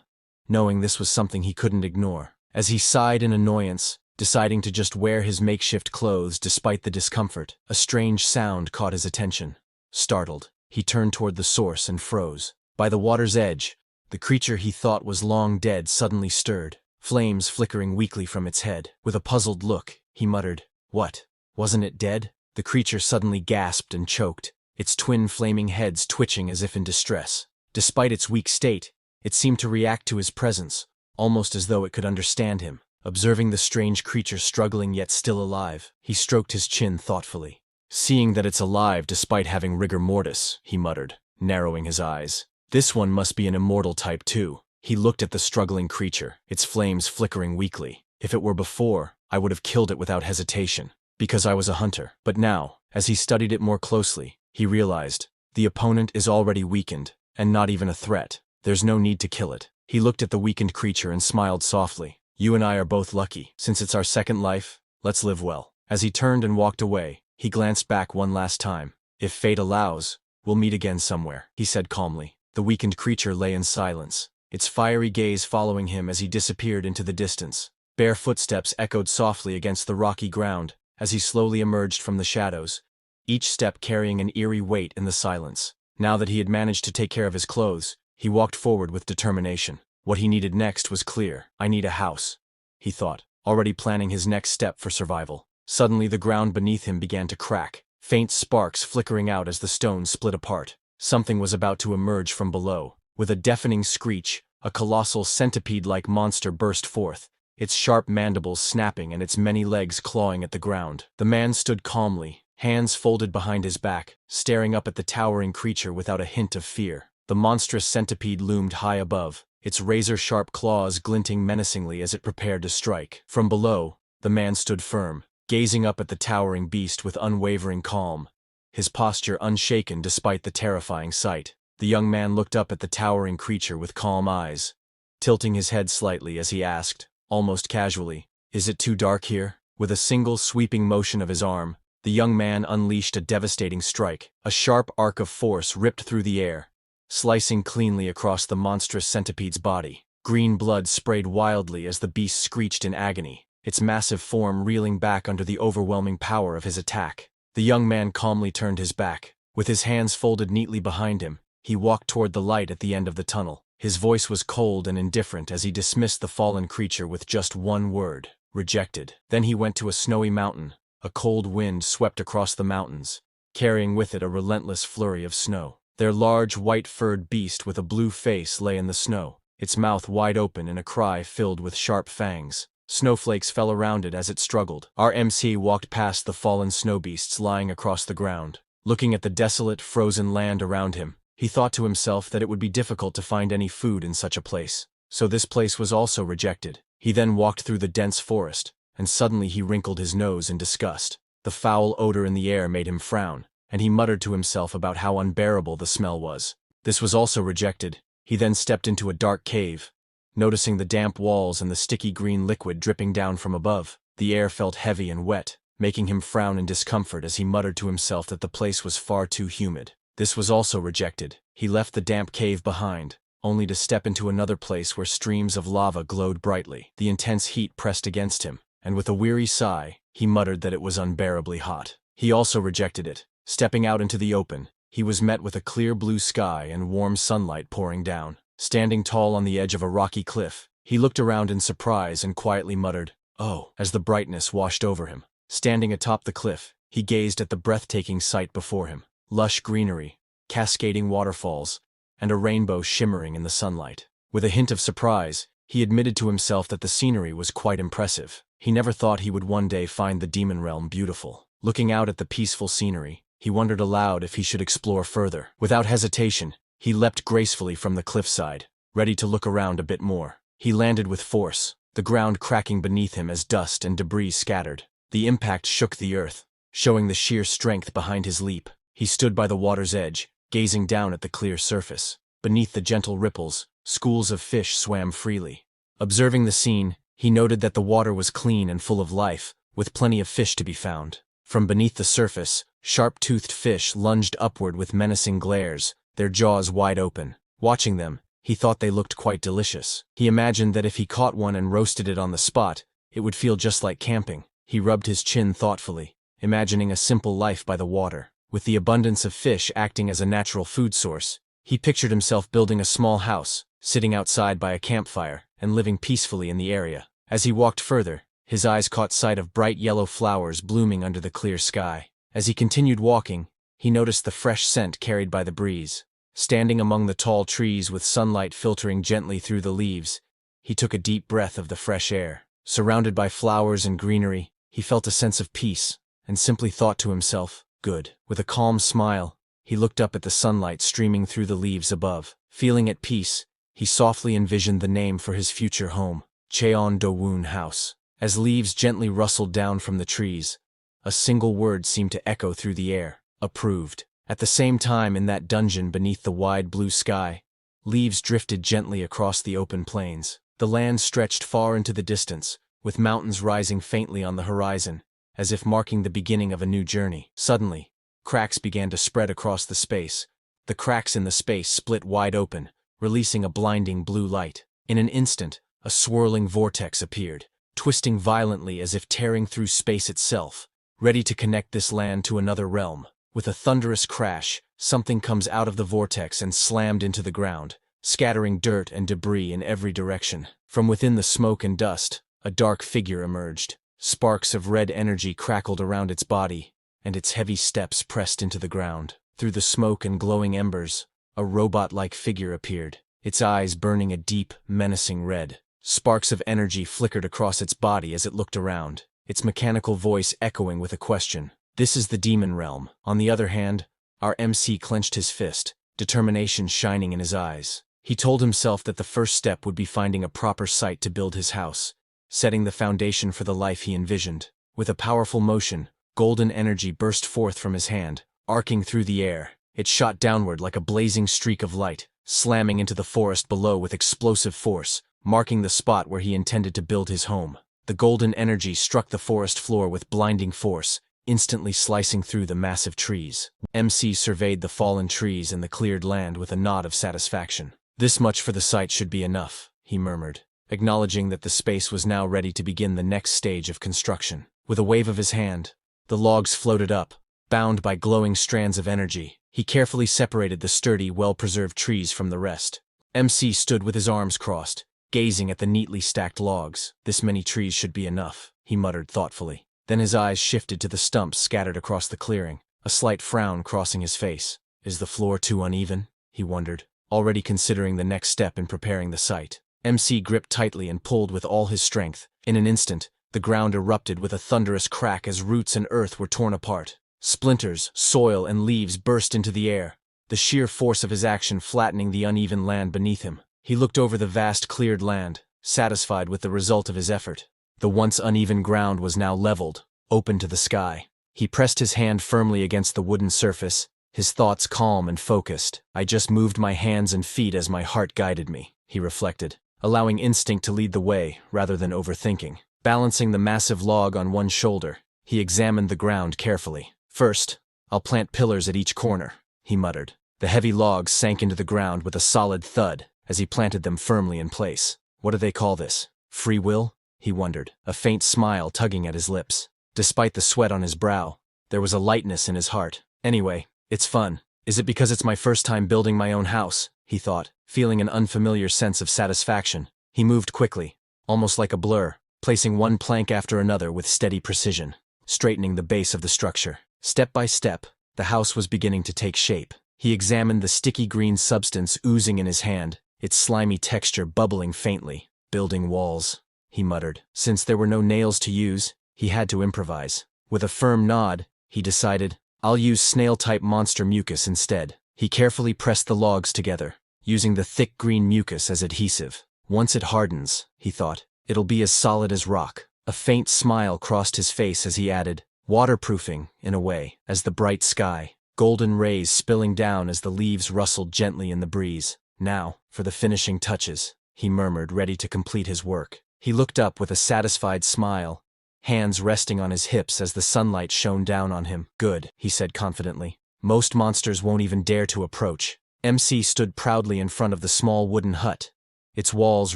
knowing this was something he couldn't ignore. As he sighed in annoyance, deciding to just wear his makeshift clothes despite the discomfort, a strange sound caught his attention. Startled, he turned toward the source and froze. By the water's edge, the creature he thought was long dead suddenly stirred, flames flickering weakly from its head. With a puzzled look, he muttered, "What? Wasn't it dead?" The creature suddenly gasped and choked, its twin flaming heads twitching as if in distress. Despite its weak state, it seemed to react to his presence, almost as though it could understand him. Observing the strange creature struggling yet still alive, he stroked his chin thoughtfully. "Seeing that it's alive despite having rigor mortis," he muttered, narrowing his eyes. "This one must be an immortal type too." He looked at the struggling creature, its flames flickering weakly. "If it were before, I would have killed it without hesitation, because I was a hunter. But now, as he studied it more closely, he realized, the opponent is already weakened, and not even a threat. There's no need to kill it." He looked at the weakened creature and smiled softly. "You and I are both lucky. Since it's our second life, let's live well." As he turned and walked away, he glanced back one last time. "If fate allows, we'll meet again somewhere," he said calmly. The weakened creature lay in silence, its fiery gaze following him as he disappeared into the distance. Bare footsteps echoed softly against the rocky ground as he slowly emerged from the shadows, each step carrying an eerie weight in the silence. Now that he had managed to take care of his clothes, he walked forward with determination. What he needed next was clear. "I need a house," he thought, already planning his next step for survival. Suddenly the ground beneath him began to crack, faint sparks flickering out as the stones split apart. Something was about to emerge from below. With a deafening screech, a colossal centipede-like monster burst forth, its sharp mandibles snapping and its many legs clawing at the ground. The man stood calmly, hands folded behind his back, staring up at the towering creature without a hint of fear. The monstrous centipede loomed high above, its razor-sharp claws glinting menacingly as it prepared to strike. From below, the man stood firm, gazing up at the towering beast with unwavering calm, his posture unshaken despite the terrifying sight. The young man looked up at the towering creature with calm eyes, tilting his head slightly as he asked, almost casually, "Is it too dark here?" With a single sweeping motion of his arm, the young man unleashed a devastating strike. A sharp arc of force ripped through the air, slicing cleanly across the monstrous centipede's body. Green blood sprayed wildly as the beast screeched in agony, its massive form reeling back under the overwhelming power of his attack. The young man calmly turned his back. With his hands folded neatly behind him, he walked toward the light at the end of the tunnel. His voice was cold and indifferent as he dismissed the fallen creature with just one word: rejected. Then he went to a snowy mountain. A cold wind swept across the mountains, carrying with it a relentless flurry of snow. Their large, white-furred beast with a blue face lay in the snow, its mouth wide open in a cry filled with sharp fangs. Snowflakes fell around it as it struggled. Our MC walked past the fallen snow beasts lying across the ground. Looking at the desolate, frozen land around him, he thought to himself that it would be difficult to find any food in such a place. So this place was also rejected. He then walked through the dense forest, and suddenly he wrinkled his nose in disgust. The foul odor in the air made him frown, and he muttered to himself about how unbearable the smell was. This was also rejected. He then stepped into a dark cave. Noticing the damp walls and the sticky green liquid dripping down from above, the air felt heavy and wet, making him frown in discomfort as he muttered to himself that the place was far too humid. This was also rejected. He left the damp cave behind, only to step into another place where streams of lava glowed brightly. The intense heat pressed against him, and with a weary sigh, he muttered that it was unbearably hot. He also rejected it. Stepping out into the open, he was met with a clear blue sky and warm sunlight pouring down. Standing tall on the edge of a rocky cliff, he looked around in surprise and quietly muttered, "Oh," as the brightness washed over him. Standing atop the cliff, he gazed at the breathtaking sight before him. Lush greenery, cascading waterfalls, and a rainbow shimmering in the sunlight. With a hint of surprise, he admitted to himself that the scenery was quite impressive. He never thought he would one day find the demon realm beautiful. Looking out at the peaceful scenery, he wondered aloud if he should explore further. Without hesitation, he leapt gracefully from the cliffside, ready to look around a bit more. He landed with force, the ground cracking beneath him as dust and debris scattered. The impact shook the earth, showing the sheer strength behind his leap. He stood by the water's edge, gazing down at the clear surface. Beneath the gentle ripples, schools of fish swam freely. Observing the scene, he noted that the water was clean and full of life, with plenty of fish to be found. From beneath the surface, sharp-toothed fish lunged upward with menacing glares, their jaws wide open. Watching them, he thought they looked quite delicious. He imagined that if he caught one and roasted it on the spot, it would feel just like camping. He rubbed his chin thoughtfully, imagining a simple life by the water. With the abundance of fish acting as a natural food source, he pictured himself building a small house, sitting outside by a campfire, and living peacefully in the area. As he walked further, his eyes caught sight of bright yellow flowers blooming under the clear sky. As he continued walking, he noticed the fresh scent carried by the breeze. Standing among the tall trees with sunlight filtering gently through the leaves, he took a deep breath of the fresh air. Surrounded by flowers and greenery, he felt a sense of peace, and simply thought to himself, "Good." With a calm smile, he looked up at the sunlight streaming through the leaves above. Feeling at peace, he softly envisioned the name for his future home, Cheon Do-woon House. As leaves gently rustled down from the trees, a single word seemed to echo through the air: approved. At the same time, in that dungeon beneath the wide blue sky, leaves drifted gently across the open plains. The land stretched far into the distance, with mountains rising faintly on the horizon, as if marking the beginning of a new journey. Suddenly, cracks began to spread across the space. The cracks in the space split wide open, releasing a blinding blue light. In an instant, a swirling vortex appeared, twisting violently as if tearing through space itself, ready to connect this land to another realm. With a thunderous crash, something comes out of the vortex and slammed into the ground, scattering dirt and debris in every direction. From within the smoke and dust, a dark figure emerged. Sparks of red energy crackled around its body, and its heavy steps pressed into the ground. Through the smoke and glowing embers, a robot-like figure appeared, its eyes burning a deep, menacing red. Sparks of energy flickered across its body as it looked around, its mechanical voice echoing with a question. "This is the demon realm." On the other hand, our MC clenched his fist, determination shining in his eyes. He told himself that the first step would be finding a proper site to build his house, setting the foundation for the life he envisioned. With a powerful motion, golden energy burst forth from his hand, arcing through the air. It shot downward like a blazing streak of light, slamming into the forest below with explosive force, marking the spot where he intended to build his home. The golden energy struck the forest floor with blinding force, instantly slicing through the massive trees. MC surveyed the fallen trees and the cleared land with a nod of satisfaction. "This much for the site should be enough," he murmured, acknowledging that the space was now ready to begin the next stage of construction. With a wave of his hand, the logs floated up, bound by glowing strands of energy. He carefully separated the sturdy, well-preserved trees from the rest. MC stood with his arms crossed, gazing at the neatly stacked logs. "This many trees should be enough," he muttered thoughtfully. Then his eyes shifted to the stumps scattered across the clearing, a slight frown crossing his face. "Is the floor too uneven?" he wondered, already considering the next step in preparing the site. MC gripped tightly and pulled with all his strength. In an instant, the ground erupted with a thunderous crack as roots and earth were torn apart. Splinters, soil, and leaves burst into the air, the sheer force of his action flattening the uneven land beneath him. He looked over the vast cleared land, satisfied with the result of his effort. The once uneven ground was now leveled, open to the sky. He pressed his hand firmly against the wooden surface, his thoughts calm and focused. I just moved my hands and feet as my heart guided me, he reflected, allowing instinct to lead the way rather than overthinking. Balancing the massive log on one shoulder, he examined the ground carefully. First, I'll plant pillars at each corner, he muttered. The heavy logs sank into the ground with a solid thud as he planted them firmly in place. What do they call this? Free will? He wondered, a faint smile tugging at his lips. Despite the sweat on his brow, there was a lightness in his heart. Anyway, it's fun. Is it because it's my first time building my own house? He thought, feeling an unfamiliar sense of satisfaction. He moved quickly, almost like a blur, placing one plank after another with steady precision, straightening the base of the structure. Step by step, the house was beginning to take shape. He examined the sticky green substance oozing in his hand, its slimy texture bubbling faintly. Building walls, he muttered. Since there were no nails to use, he had to improvise. With a firm nod, he decided, I'll use snail-type monster mucus instead. He carefully pressed the logs together, using the thick green mucus as adhesive. Once it hardens, he thought, it'll be as solid as rock. A faint smile crossed his face as he added, waterproofing, in a way, as the bright sky, golden rays spilling down as the leaves rustled gently in the breeze. Now, for the finishing touches, he murmured, ready to complete his work. He looked up with a satisfied smile, hands resting on his hips as the sunlight shone down on him. Good, he said confidently. Most monsters won't even dare to approach. MC stood proudly in front of the small wooden hut, its walls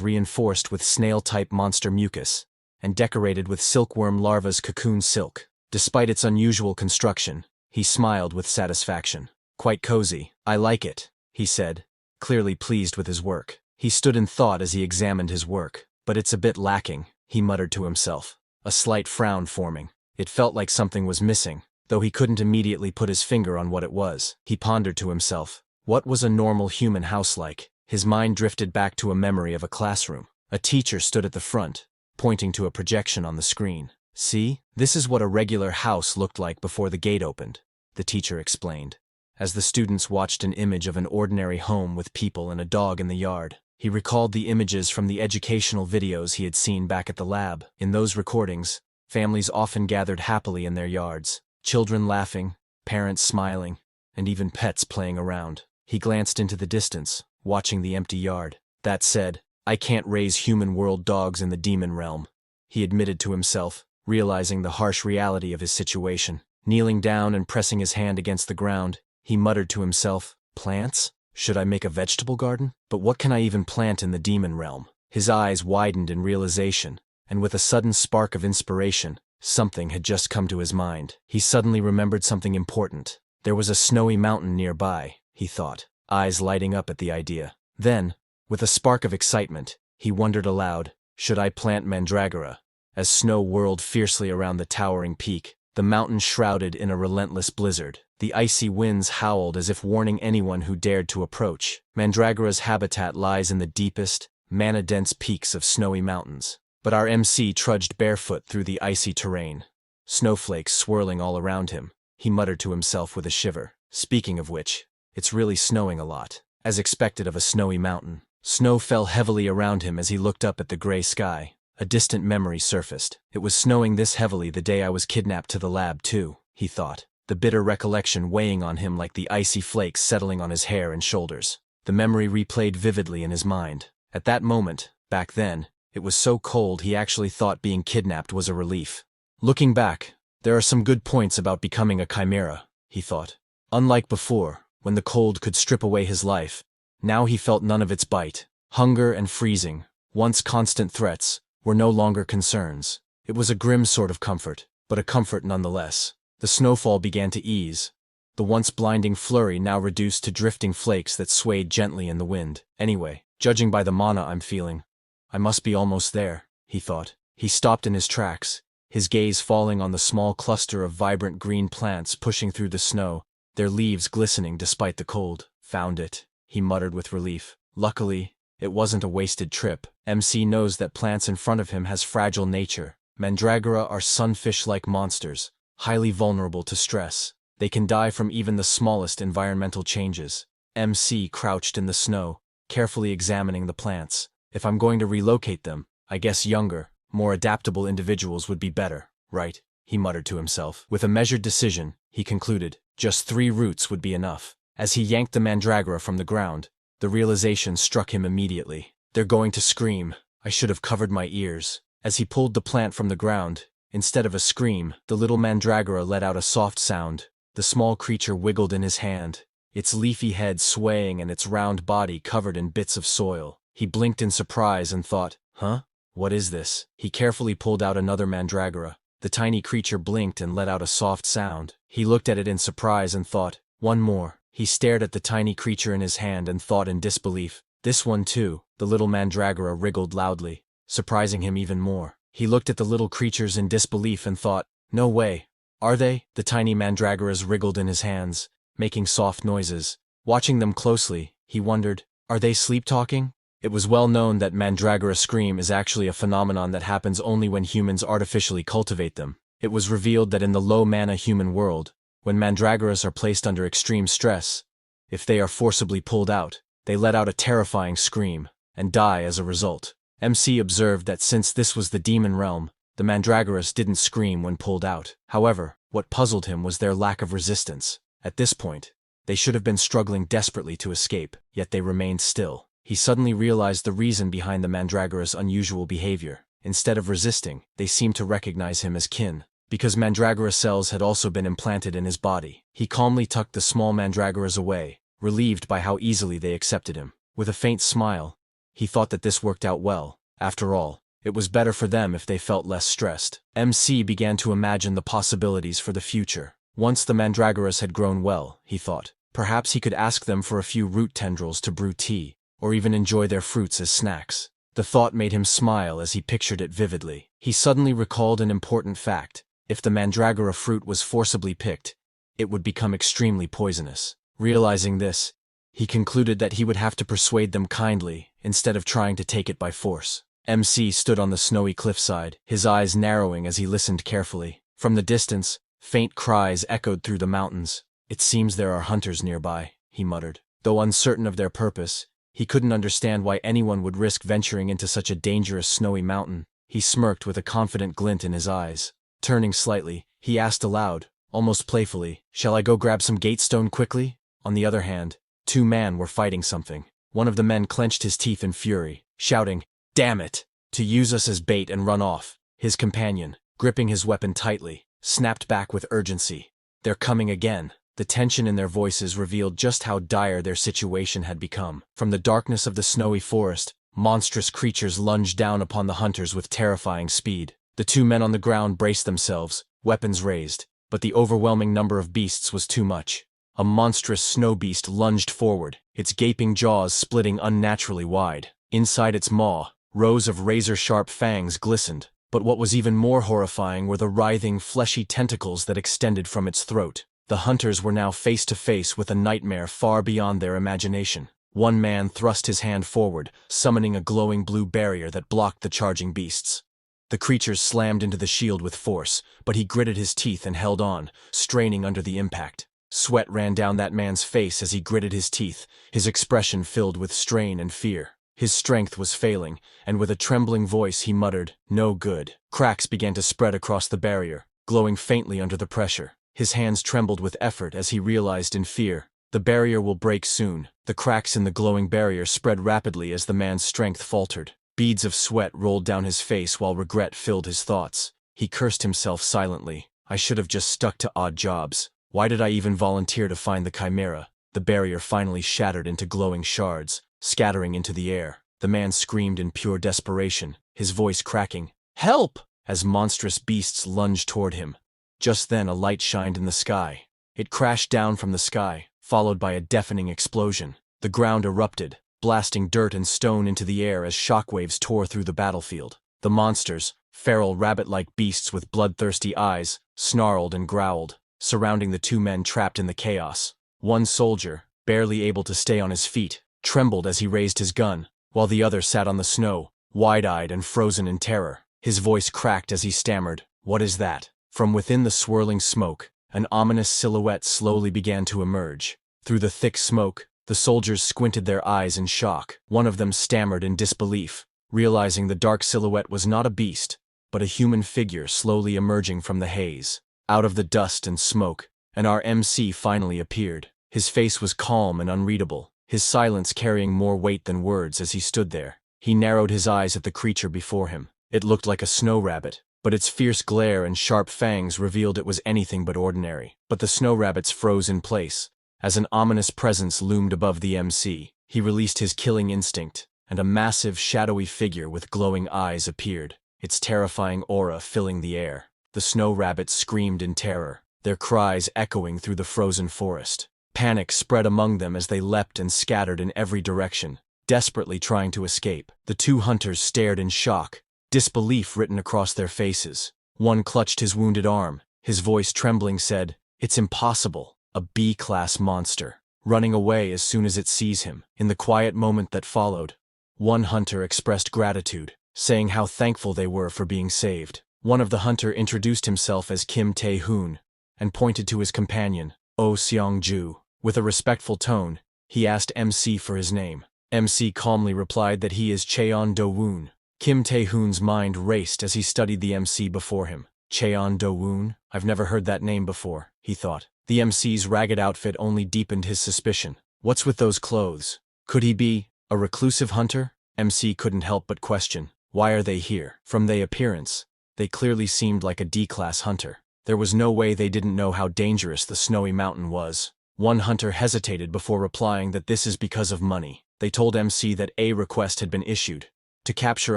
reinforced with snail-type monster mucus, and decorated with silkworm larva's cocoon silk. Despite its unusual construction, he smiled with satisfaction. Quite cozy. I like it, he said, clearly pleased with his work. He stood in thought as he examined his work. But it's a bit lacking, he muttered to himself, a slight frown forming. It felt like something was missing, though he couldn't immediately put his finger on what it was. He pondered to himself, what was a normal human house like? His mind drifted back to a memory of a classroom. A teacher stood at the front, pointing to a projection on the screen. See, this is what a regular house looked like before the gate opened, the teacher explained, as the students watched an image of an ordinary home with people and a dog in the yard. He recalled the images from the educational videos he had seen back at the lab. In those recordings, families often gathered happily in their yards, children laughing, parents smiling, and even pets playing around. He glanced into the distance, watching the empty yard. That said, I can't raise human world dogs in the demon realm, he admitted to himself, realizing the harsh reality of his situation. Kneeling down and pressing his hand against the ground, he muttered to himself, plants? Should I make a vegetable garden? But what can I even plant in the demon realm? His eyes widened in realization, and with a sudden spark of inspiration, something had just come to his mind. He suddenly remembered something important. There was a snowy mountain nearby, he thought, eyes lighting up at the idea. Then, with a spark of excitement, he wondered aloud, should I plant mandragora? As snow whirled fiercely around the towering peak, the mountain shrouded in a relentless blizzard. The icy winds howled as if warning anyone who dared to approach. Mandragora's habitat lies in the deepest, mana-dense peaks of snowy mountains. But our MC trudged barefoot through the icy terrain, snowflakes swirling all around him. He muttered to himself with a shiver. Speaking of which, it's really snowing a lot. As expected of a snowy mountain, snow fell heavily around him as he looked up at the gray sky. A distant memory surfaced. It was snowing this heavily the day I was kidnapped to the lab too, he thought, the bitter recollection weighing on him like the icy flakes settling on his hair and shoulders. The memory replayed vividly in his mind. At that moment, back then, it was so cold he actually thought being kidnapped was a relief. Looking back, there are some good points about becoming a chimera, he thought. Unlike before, when the cold could strip away his life, now he felt none of its bite. Hunger and freezing, once constant threats, were no longer concerns. It was a grim sort of comfort, but a comfort nonetheless. The snowfall began to ease, the once blinding flurry now reduced to drifting flakes that swayed gently in the wind. Anyway, judging by the mana I'm feeling, I must be almost there, he thought. He stopped in his tracks, his gaze falling on the small cluster of vibrant green plants pushing through the snow, their leaves glistening despite the cold. Found it, he muttered with relief. Luckily, it wasn't a wasted trip. MC knows that plants in front of him has fragile nature. Mandragora are sunfish-like monsters, highly vulnerable to stress. They can die from even the smallest environmental changes. MC crouched in the snow, carefully examining the plants. If I'm going to relocate them, I guess younger, more adaptable individuals would be better, right? He muttered to himself. With a measured decision, he concluded, just 3 roots would be enough. As he yanked the mandragora from the ground, the realization struck him immediately. They're going to scream. I should have covered my ears. As he pulled the plant from the ground, instead of a scream, the little mandragora let out a soft sound. The small creature wiggled in his hand, its leafy head swaying and its round body covered in bits of soil. He blinked in surprise and thought, huh? What is this? He carefully pulled out another mandragora. The tiny creature blinked and let out a soft sound. He looked at it in surprise and thought, one more. He stared at the tiny creature in his hand and thought in disbelief, this one too. The little mandragora wriggled loudly, surprising him even more. He looked at the little creatures in disbelief and thought, no way. Are they? The tiny mandragoras wriggled in his hands, making soft noises. Watching them closely, he wondered, are they sleep-talking? It was well known that mandragora scream is actually a phenomenon that happens only when humans artificially cultivate them. It was revealed that in the low-mana human world, when mandragoras are placed under extreme stress, if they are forcibly pulled out, they let out a terrifying scream, and die as a result. MC observed that since this was the demon realm, the mandragoras didn't scream when pulled out. However, what puzzled him was their lack of resistance. At this point, they should have been struggling desperately to escape, yet they remained still. He suddenly realized the reason behind the mandragora's unusual behavior. Instead of resisting, they seemed to recognize him as kin. Because mandragora cells had also been implanted in his body, he calmly tucked the small mandragoras away, relieved by how easily they accepted him. With a faint smile, he thought that this worked out well. After all, it was better for them if they felt less stressed. MC began to imagine the possibilities for the future. Once the mandragoras had grown well, he thought, perhaps he could ask them for a few root tendrils to brew tea, or even enjoy their fruits as snacks. The thought made him smile as he pictured it vividly. He suddenly recalled an important fact. If the mandragora fruit was forcibly picked, it would become extremely poisonous. Realizing this, he concluded that he would have to persuade them kindly instead of trying to take it by force. MC stood on the snowy cliffside, his eyes narrowing as he listened carefully. From the distance, faint cries echoed through the mountains. It seems there are hunters nearby, he muttered. Though uncertain of their purpose, he couldn't understand why anyone would risk venturing into such a dangerous snowy mountain. He smirked with a confident glint in his eyes. Turning slightly, he asked aloud, almost playfully, shall I go grab some gatestone quickly? On the other hand, 2 men were fighting something. One of the men clenched his teeth in fury, shouting, damn it, to use us as bait and run off. His companion, gripping his weapon tightly, snapped back with urgency. They're coming again. The tension in their voices revealed just how dire their situation had become. From the darkness of the snowy forest, monstrous creatures lunged down upon the hunters with terrifying speed. The 2 men on the ground braced themselves, weapons raised, but the overwhelming number of beasts was too much. A monstrous snow beast lunged forward, its gaping jaws splitting unnaturally wide. Inside its maw, rows of razor-sharp fangs glistened, but what was even more horrifying were the writhing, fleshy tentacles that extended from its throat. The hunters were now face to face with a nightmare far beyond their imagination. One man thrust his hand forward, summoning a glowing blue barrier that blocked the charging beasts. The creatures slammed into the shield with force, but he gritted his teeth and held on, straining under the impact. Sweat ran down that man's face as he gritted his teeth, his expression filled with strain and fear. His strength was failing, and with a trembling voice he muttered, no good. Cracks began to spread across the barrier, glowing faintly under the pressure. His hands trembled with effort as he realized in fear, the barrier will break soon. The cracks in the glowing barrier spread rapidly as the man's strength faltered. Beads of sweat rolled down his face while regret filled his thoughts. He cursed himself silently. I should have just stuck to odd jobs. Why did I even volunteer to find the chimera? The barrier finally shattered into glowing shards, scattering into the air. The man screamed in pure desperation, his voice cracking, help! As monstrous beasts lunged toward him. Just then a light shined in the sky. It crashed down from the sky, followed by a deafening explosion. The ground erupted, blasting dirt and stone into the air as shockwaves tore through the battlefield. The monsters, feral rabbit-like beasts with bloodthirsty eyes, snarled and growled, surrounding the 2 men trapped in the chaos. One soldier, barely able to stay on his feet, trembled as he raised his gun, while the other sat on the snow, wide-eyed and frozen in terror. His voice cracked as he stammered, what is that? From within the swirling smoke, an ominous silhouette slowly began to emerge. Through the thick smoke, The soldiers squinted their eyes in shock. One of them stammered in disbelief, realizing the dark silhouette was not a beast, but a human figure slowly emerging from the haze. Out of the dust and smoke, and our MC finally appeared. His face was calm and unreadable, his silence carrying more weight than words as he stood there. He narrowed his eyes at the creature before him. It looked like a snow rabbit, but its fierce glare and sharp fangs revealed it was anything but ordinary. But the snow rabbits froze in place, as an ominous presence loomed above the MC. He released his killing instinct, and a massive, shadowy figure with glowing eyes appeared, its terrifying aura filling the air. The snow rabbits screamed in terror, their cries echoing through the frozen forest. Panic spread among them as they leapt and scattered in every direction, desperately trying to escape. The two hunters stared in shock, disbelief written across their faces. One clutched his wounded arm, his voice trembling said, "It's impossible, a B-class monster, running away as soon as it sees him." In the quiet moment that followed, one hunter expressed gratitude, saying how thankful they were for being saved. One of the hunter introduced himself as Kim Tae-hoon, and pointed to his companion, Oh Seong-ju. With a respectful tone, he asked MC for his name. MC calmly replied that he is Cheon-do-woon. Kim Tae-hoon's mind raced as he studied the MC before him. Cheon-do-woon? I've never heard that name before, he thought. The MC's ragged outfit only deepened his suspicion. What's with those clothes? Could he be a reclusive hunter? MC couldn't help but question. Why are they here? From their appearance, they clearly seemed like a D-class hunter. There was no way they didn't know how dangerous the snowy mountain was. One hunter hesitated before replying that this is because of money. They told MC that a request had been issued to capture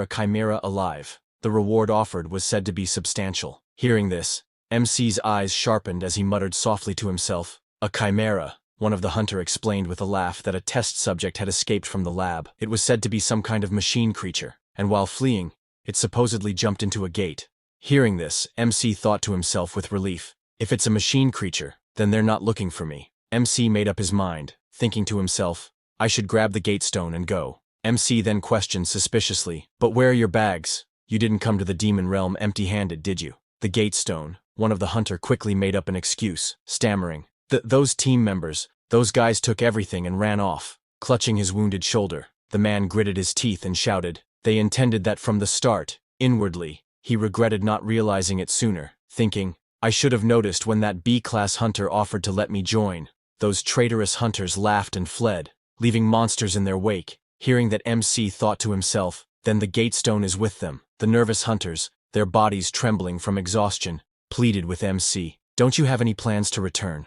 a chimera alive. The reward offered was said to be substantial. Hearing this, MC's eyes sharpened as he muttered softly to himself. A chimera, one of the hunter explained with a laugh that a test subject had escaped from the lab. It was said to be some kind of machine creature, and while fleeing, it supposedly jumped into a gate. Hearing this, MC thought to himself with relief, if it's a machine creature, then they're not looking for me. MC made up his mind, thinking to himself, I should grab the gate stone and go. MC then questioned suspiciously, but where are your bags? You didn't come to the demon realm empty-handed, did you? The gate stone, one of the hunter quickly made up an excuse, stammering. Those team members, those guys took everything and ran off. Clutching his wounded shoulder, the man gritted his teeth and shouted, they intended that from the start. Inwardly, he regretted not realizing it sooner, thinking, I should have noticed when that B-class hunter offered to let me join. Those traitorous hunters laughed and fled, leaving monsters in their wake. Hearing that MC thought to himself, then the gate stone is with them. The nervous hunters, their bodies trembling from exhaustion, pleaded with MC, don't you have any plans to return?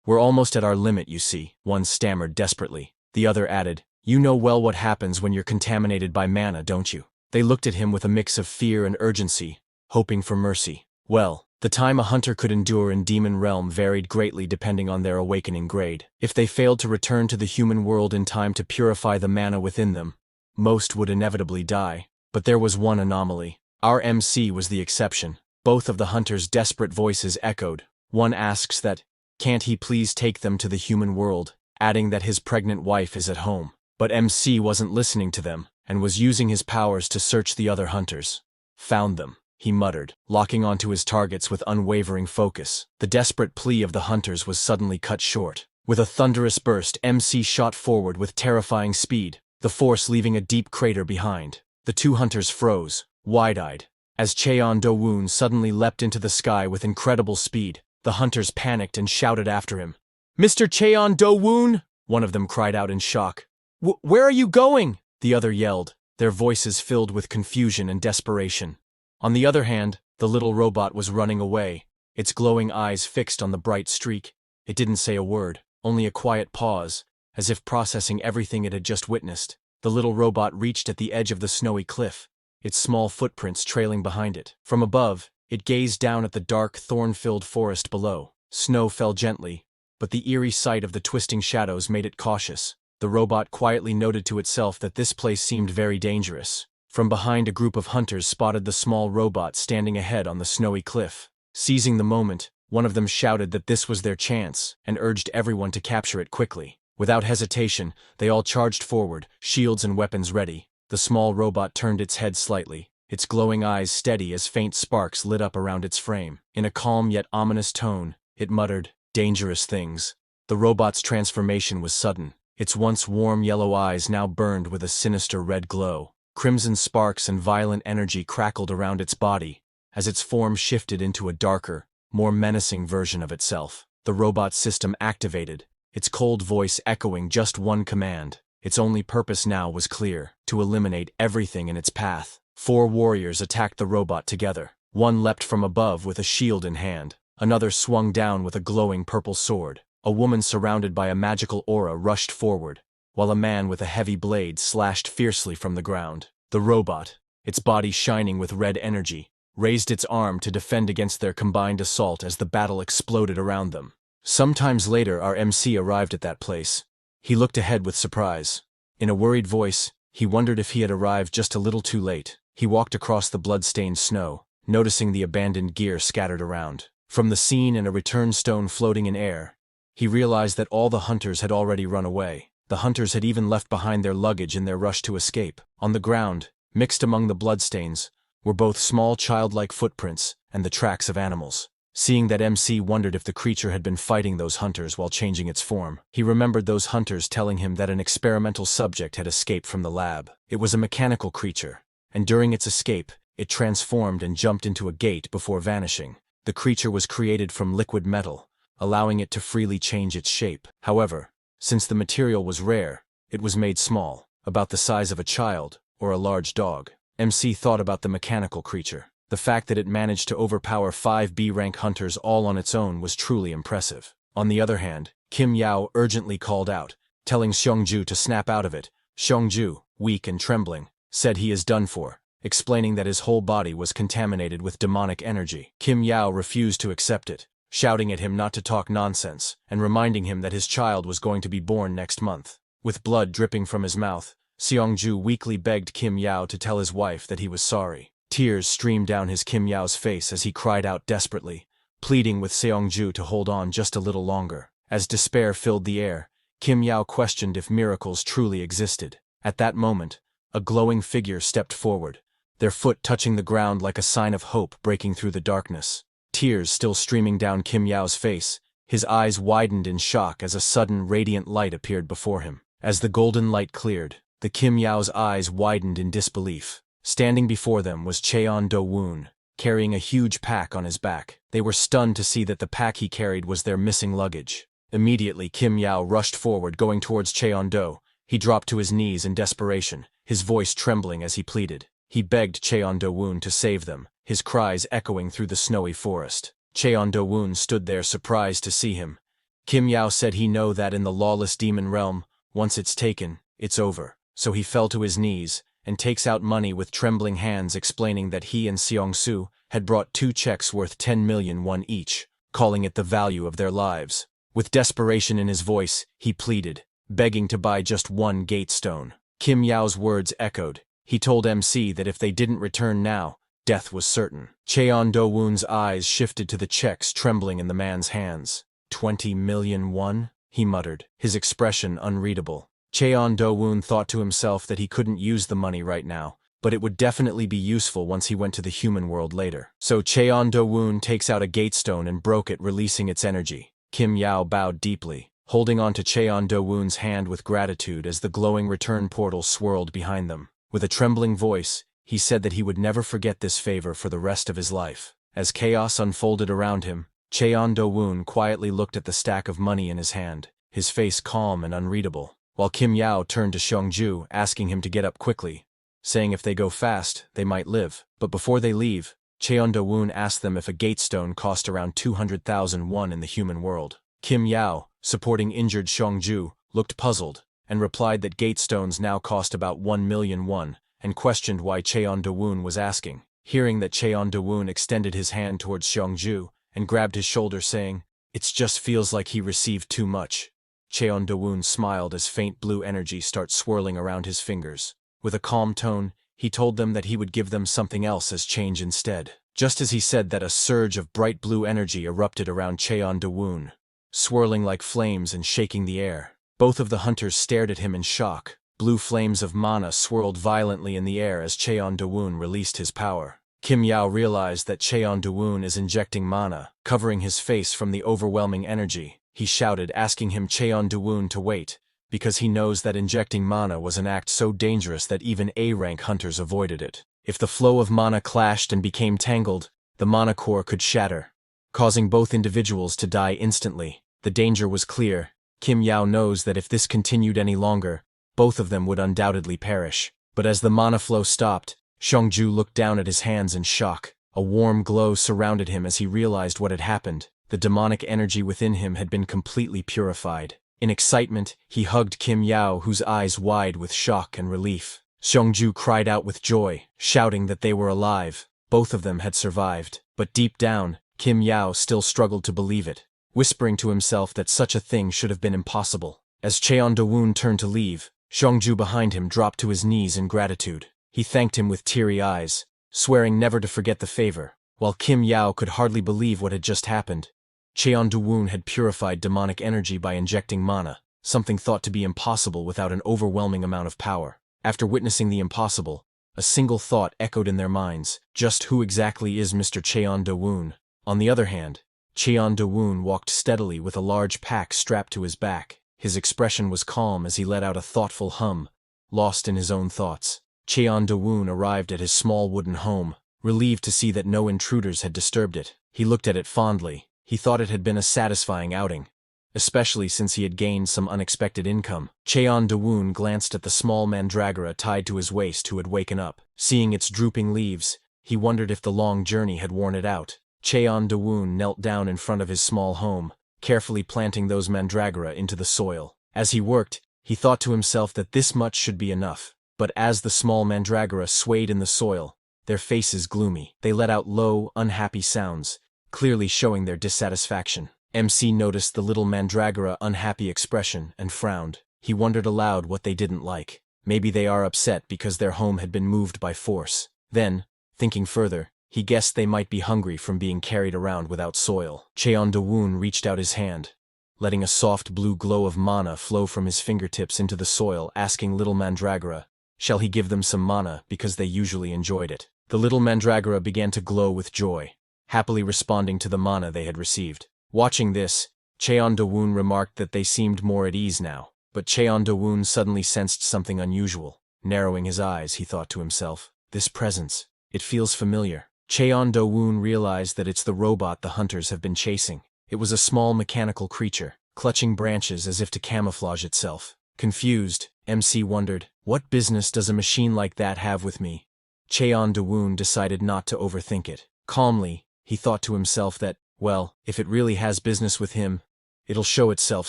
We're almost at our limit, you see, one stammered desperately. The other added, you know well what happens when you're contaminated by mana, don't you? They looked at him with a mix of fear and urgency, hoping for mercy. Well, the time a hunter could endure in Demon Realm varied greatly depending on their awakening grade. If they failed to return to the human world in time to purify the mana within them, most would inevitably die. But there was one anomaly. Our MC was the exception. Both of the hunters' desperate voices echoed. One asks that, can't he please take them to the human world, adding that his pregnant wife is at home. But MC wasn't listening to them, and was using his powers to search the other hunters. Found them, he muttered, locking onto his targets with unwavering focus. The desperate plea of the hunters was suddenly cut short. With a thunderous burst, MC shot forward with terrifying speed, the force leaving a deep crater behind. The two hunters froze, wide-eyed, as Cheon-do-woon suddenly leapt into the sky with incredible speed. The hunters panicked and shouted after him. Mr. Cheon-do-woon! One of them cried out in shock. Where are you going? The other yelled, their voices filled with confusion and desperation. On the other hand, the little robot was running away, its glowing eyes fixed on the bright streak. It didn't say a word, only a quiet pause, as if processing everything it had just witnessed. The little robot reached at the edge of the snowy cliff, its small footprints trailing behind it. From above, it gazed down at the dark, thorn-filled forest below. Snow fell gently, but the eerie sight of the twisting shadows made it cautious. The robot quietly noted to itself that this place seemed very dangerous. From behind, a group of hunters spotted the small robot standing ahead on the snowy cliff. Seizing the moment, one of them shouted that this was their chance, and urged everyone to capture it quickly. Without hesitation, they all charged forward, shields and weapons ready. The small robot turned its head slightly, its glowing eyes steady as faint sparks lit up around its frame. In a calm yet ominous tone, it muttered, dangerous things. The robot's transformation was sudden. Its once warm yellow eyes now burned with a sinister red glow. Crimson sparks and violent energy crackled around its body as its form shifted into a darker, more menacing version of itself. The robot system activated, its cold voice echoing just one command. Its only purpose now was clear: to eliminate everything in its path. 4 warriors attacked the robot together. One leapt from above with a shield in hand. Another swung down with a glowing purple sword. A woman surrounded by a magical aura rushed forward, while a man with a heavy blade slashed fiercely from the ground. The robot, its body shining with red energy, raised its arm to defend against their combined assault as the battle exploded around them. Sometimes later, our MC arrived at that place. He looked ahead with surprise. In a worried voice, he wondered if he had arrived just a little too late. He walked across the blood-stained snow, noticing the abandoned gear scattered around. From the scene and a return stone floating in air, he realized that all the hunters had already run away. The hunters had even left behind their luggage in their rush to escape. On the ground, mixed among the bloodstains, were both small childlike footprints and the tracks of animals. Seeing that, MC wondered if the creature had been fighting those hunters while changing its form. He remembered those hunters telling him that an experimental subject had escaped from the lab. It was a mechanical creature, and during its escape, it transformed and jumped into a gate before vanishing. The creature was created from liquid metal, allowing it to freely change its shape. However, since the material was rare, it was made small, about the size of a child or a large dog. MC thought about the mechanical creature. The fact that it managed to overpower 5 B-rank hunters all on its own was truly impressive. On the other hand, Kim Yao urgently called out, telling Xiongju to snap out of it. Xiongju, weak and trembling, said he is done for, explaining that his whole body was contaminated with demonic energy. Kim Yao refused to accept it, shouting at him not to talk nonsense, and reminding him that his child was going to be born next month. With blood dripping from his mouth, Xiongju weakly begged Kim Yao to tell his wife that he was sorry. Tears streamed down his Kim Yao's face as he cried out desperately, pleading with Xiongju to hold on just a little longer. As despair filled the air, Kim Yao questioned if miracles truly existed. At that moment, a glowing figure stepped forward, their foot touching the ground like a sign of hope breaking through the darkness. Tears still streaming down Kim Yao's face, his eyes widened in shock as a sudden radiant light appeared before him. As the golden light cleared, the Kim Yao's eyes widened in disbelief. Standing before them was Cheon Do-woon, carrying a huge pack on his back. They were stunned to see that the pack he carried was their missing luggage. Immediately, Kim Yao rushed forward, going towards Cheon Do. He dropped to his knees in desperation, his voice trembling as he pleaded. He begged Cheon Do-woon to save them, his cries echoing through the snowy forest. Cheon Do-woon stood there surprised to see him. Kim Yao said he knew that in the lawless demon realm, once it's taken, it's over. So he fell to his knees, and takes out money with trembling hands, explaining that he and Seong-su had brought 2 checks worth 10 million won each, calling it the value of their lives. With desperation in his voice, he pleaded, begging to buy just 1 gate stone. Kim Yao's words echoed. He told MC that if they didn't return now, death was certain. Cheon Do-woon's eyes shifted to the checks trembling in the man's hands. 20 million won? He muttered, his expression unreadable. Cheon Do-woon thought to himself that he couldn't use the money right now, but it would definitely be useful once he went to the human world later. So Cheon Do-woon takes out a gate stone and broke it, releasing its energy. Kim Yao bowed deeply, holding on to Cheon Do-woon's hand with gratitude as the glowing return portal swirled behind them. With a trembling voice, he said that he would never forget this favor for the rest of his life. As chaos unfolded around him, Cheon Do-woon quietly looked at the stack of money in his hand, his face calm and unreadable, while Kim Yao turned to Xiongju, asking him to get up quickly, saying if they go fast, they might live. But before they leave, Cheon Do-woon asked them if a gate stone cost around 200,000 won in the human world. Kim Yao, supporting injured Xiongju, looked puzzled, and replied that gate stones now cost about 1 million won, and questioned why Cheon Do-woon was asking. Hearing that, Cheon Do-woon extended his hand towards Xiongju, and grabbed his shoulder, saying, "It just feels like he received too much." Cheon Do-woon smiled as faint blue energy started swirling around his fingers. With a calm tone, he told them that he would give them something else as change instead. Just as he said that, a surge of bright blue energy erupted around Cheon Do-woon, swirling like flames and shaking the air. Both of the hunters stared at him in shock. Blue flames of mana swirled violently in the air as Cheon Do-woon released his power. Kim Yao realized that Cheon Do-woon is injecting mana, covering his face from the overwhelming energy. He shouted, asking him Cheon Do-woon to wait, because he knows that injecting mana was an act so dangerous that even A-rank hunters avoided it. If the flow of mana clashed and became tangled, the mana core could shatter, causing both individuals to die instantly. The danger was clear. Kim Yao knows that if this continued any longer, both of them would undoubtedly perish. But as the mana flow stopped, Xiongju looked down at his hands in shock. A warm glow surrounded him as he realized what had happened. The demonic energy within him had been completely purified. In excitement, he hugged Kim Yao, whose eyes wide with shock and relief. Xiongju cried out with joy, shouting that they were alive. Both of them had survived. But deep down, Kim Yao still struggled to believe it, whispering to himself that such a thing should have been impossible. As Cheon Do-woon turned to leave, Xiongju behind him dropped to his knees in gratitude. He thanked him with teary eyes, swearing never to forget the favor. While Kim Yao could hardly believe what had just happened, Cheon Do-woon had purified demonic energy by injecting mana, something thought to be impossible without an overwhelming amount of power. After witnessing the impossible, a single thought echoed in their minds: just who exactly is Mr. Cheon Do-woon? On the other hand, Cheon Do-woon walked steadily with a large pack strapped to his back. His expression was calm as he let out a thoughtful hum, lost in his own thoughts. Cheon Do-woon arrived at his small wooden home, relieved to see that no intruders had disturbed it. He looked at it fondly. He thought it had been a satisfying outing, especially since he had gained some unexpected income. Cheon Do-woon glanced at the small mandragora tied to his waist who had waken up. Seeing its drooping leaves, he wondered if the long journey had worn it out. Cheon Do-woon knelt down in front of his small home, carefully planting those mandragora into the soil. As he worked, he thought to himself that this much should be enough. But as the small mandragora swayed in the soil, their faces gloomy. They let out low, unhappy sounds, clearly showing their dissatisfaction. MC noticed the little mandragora unhappy expression and frowned. He wondered aloud what they didn't like. Maybe they are upset because their home had been moved by force. Then, thinking further, he guessed they might be hungry from being carried around without soil. Cheon Do-woon reached out his hand, letting a soft blue glow of mana flow from his fingertips into the soil, asking little mandragora, shall he give them some mana because they usually enjoyed it. The little mandragora began to glow with joy, happily responding to the mana they had received. Watching this, Cheon Do-woon remarked that they seemed more at ease now. But Cheon Do-woon suddenly sensed something unusual. Narrowing his eyes, he thought to himself, this presence, it feels familiar. Cheon Do-woon realized that it's the robot the hunters have been chasing. It was a small mechanical creature, clutching branches as if to camouflage itself. Confused, MC wondered, what business does a machine like that have with me? Cheon Do-woon decided not to overthink it. Calmly, he thought to himself that, well, if it really has business with him, it'll show itself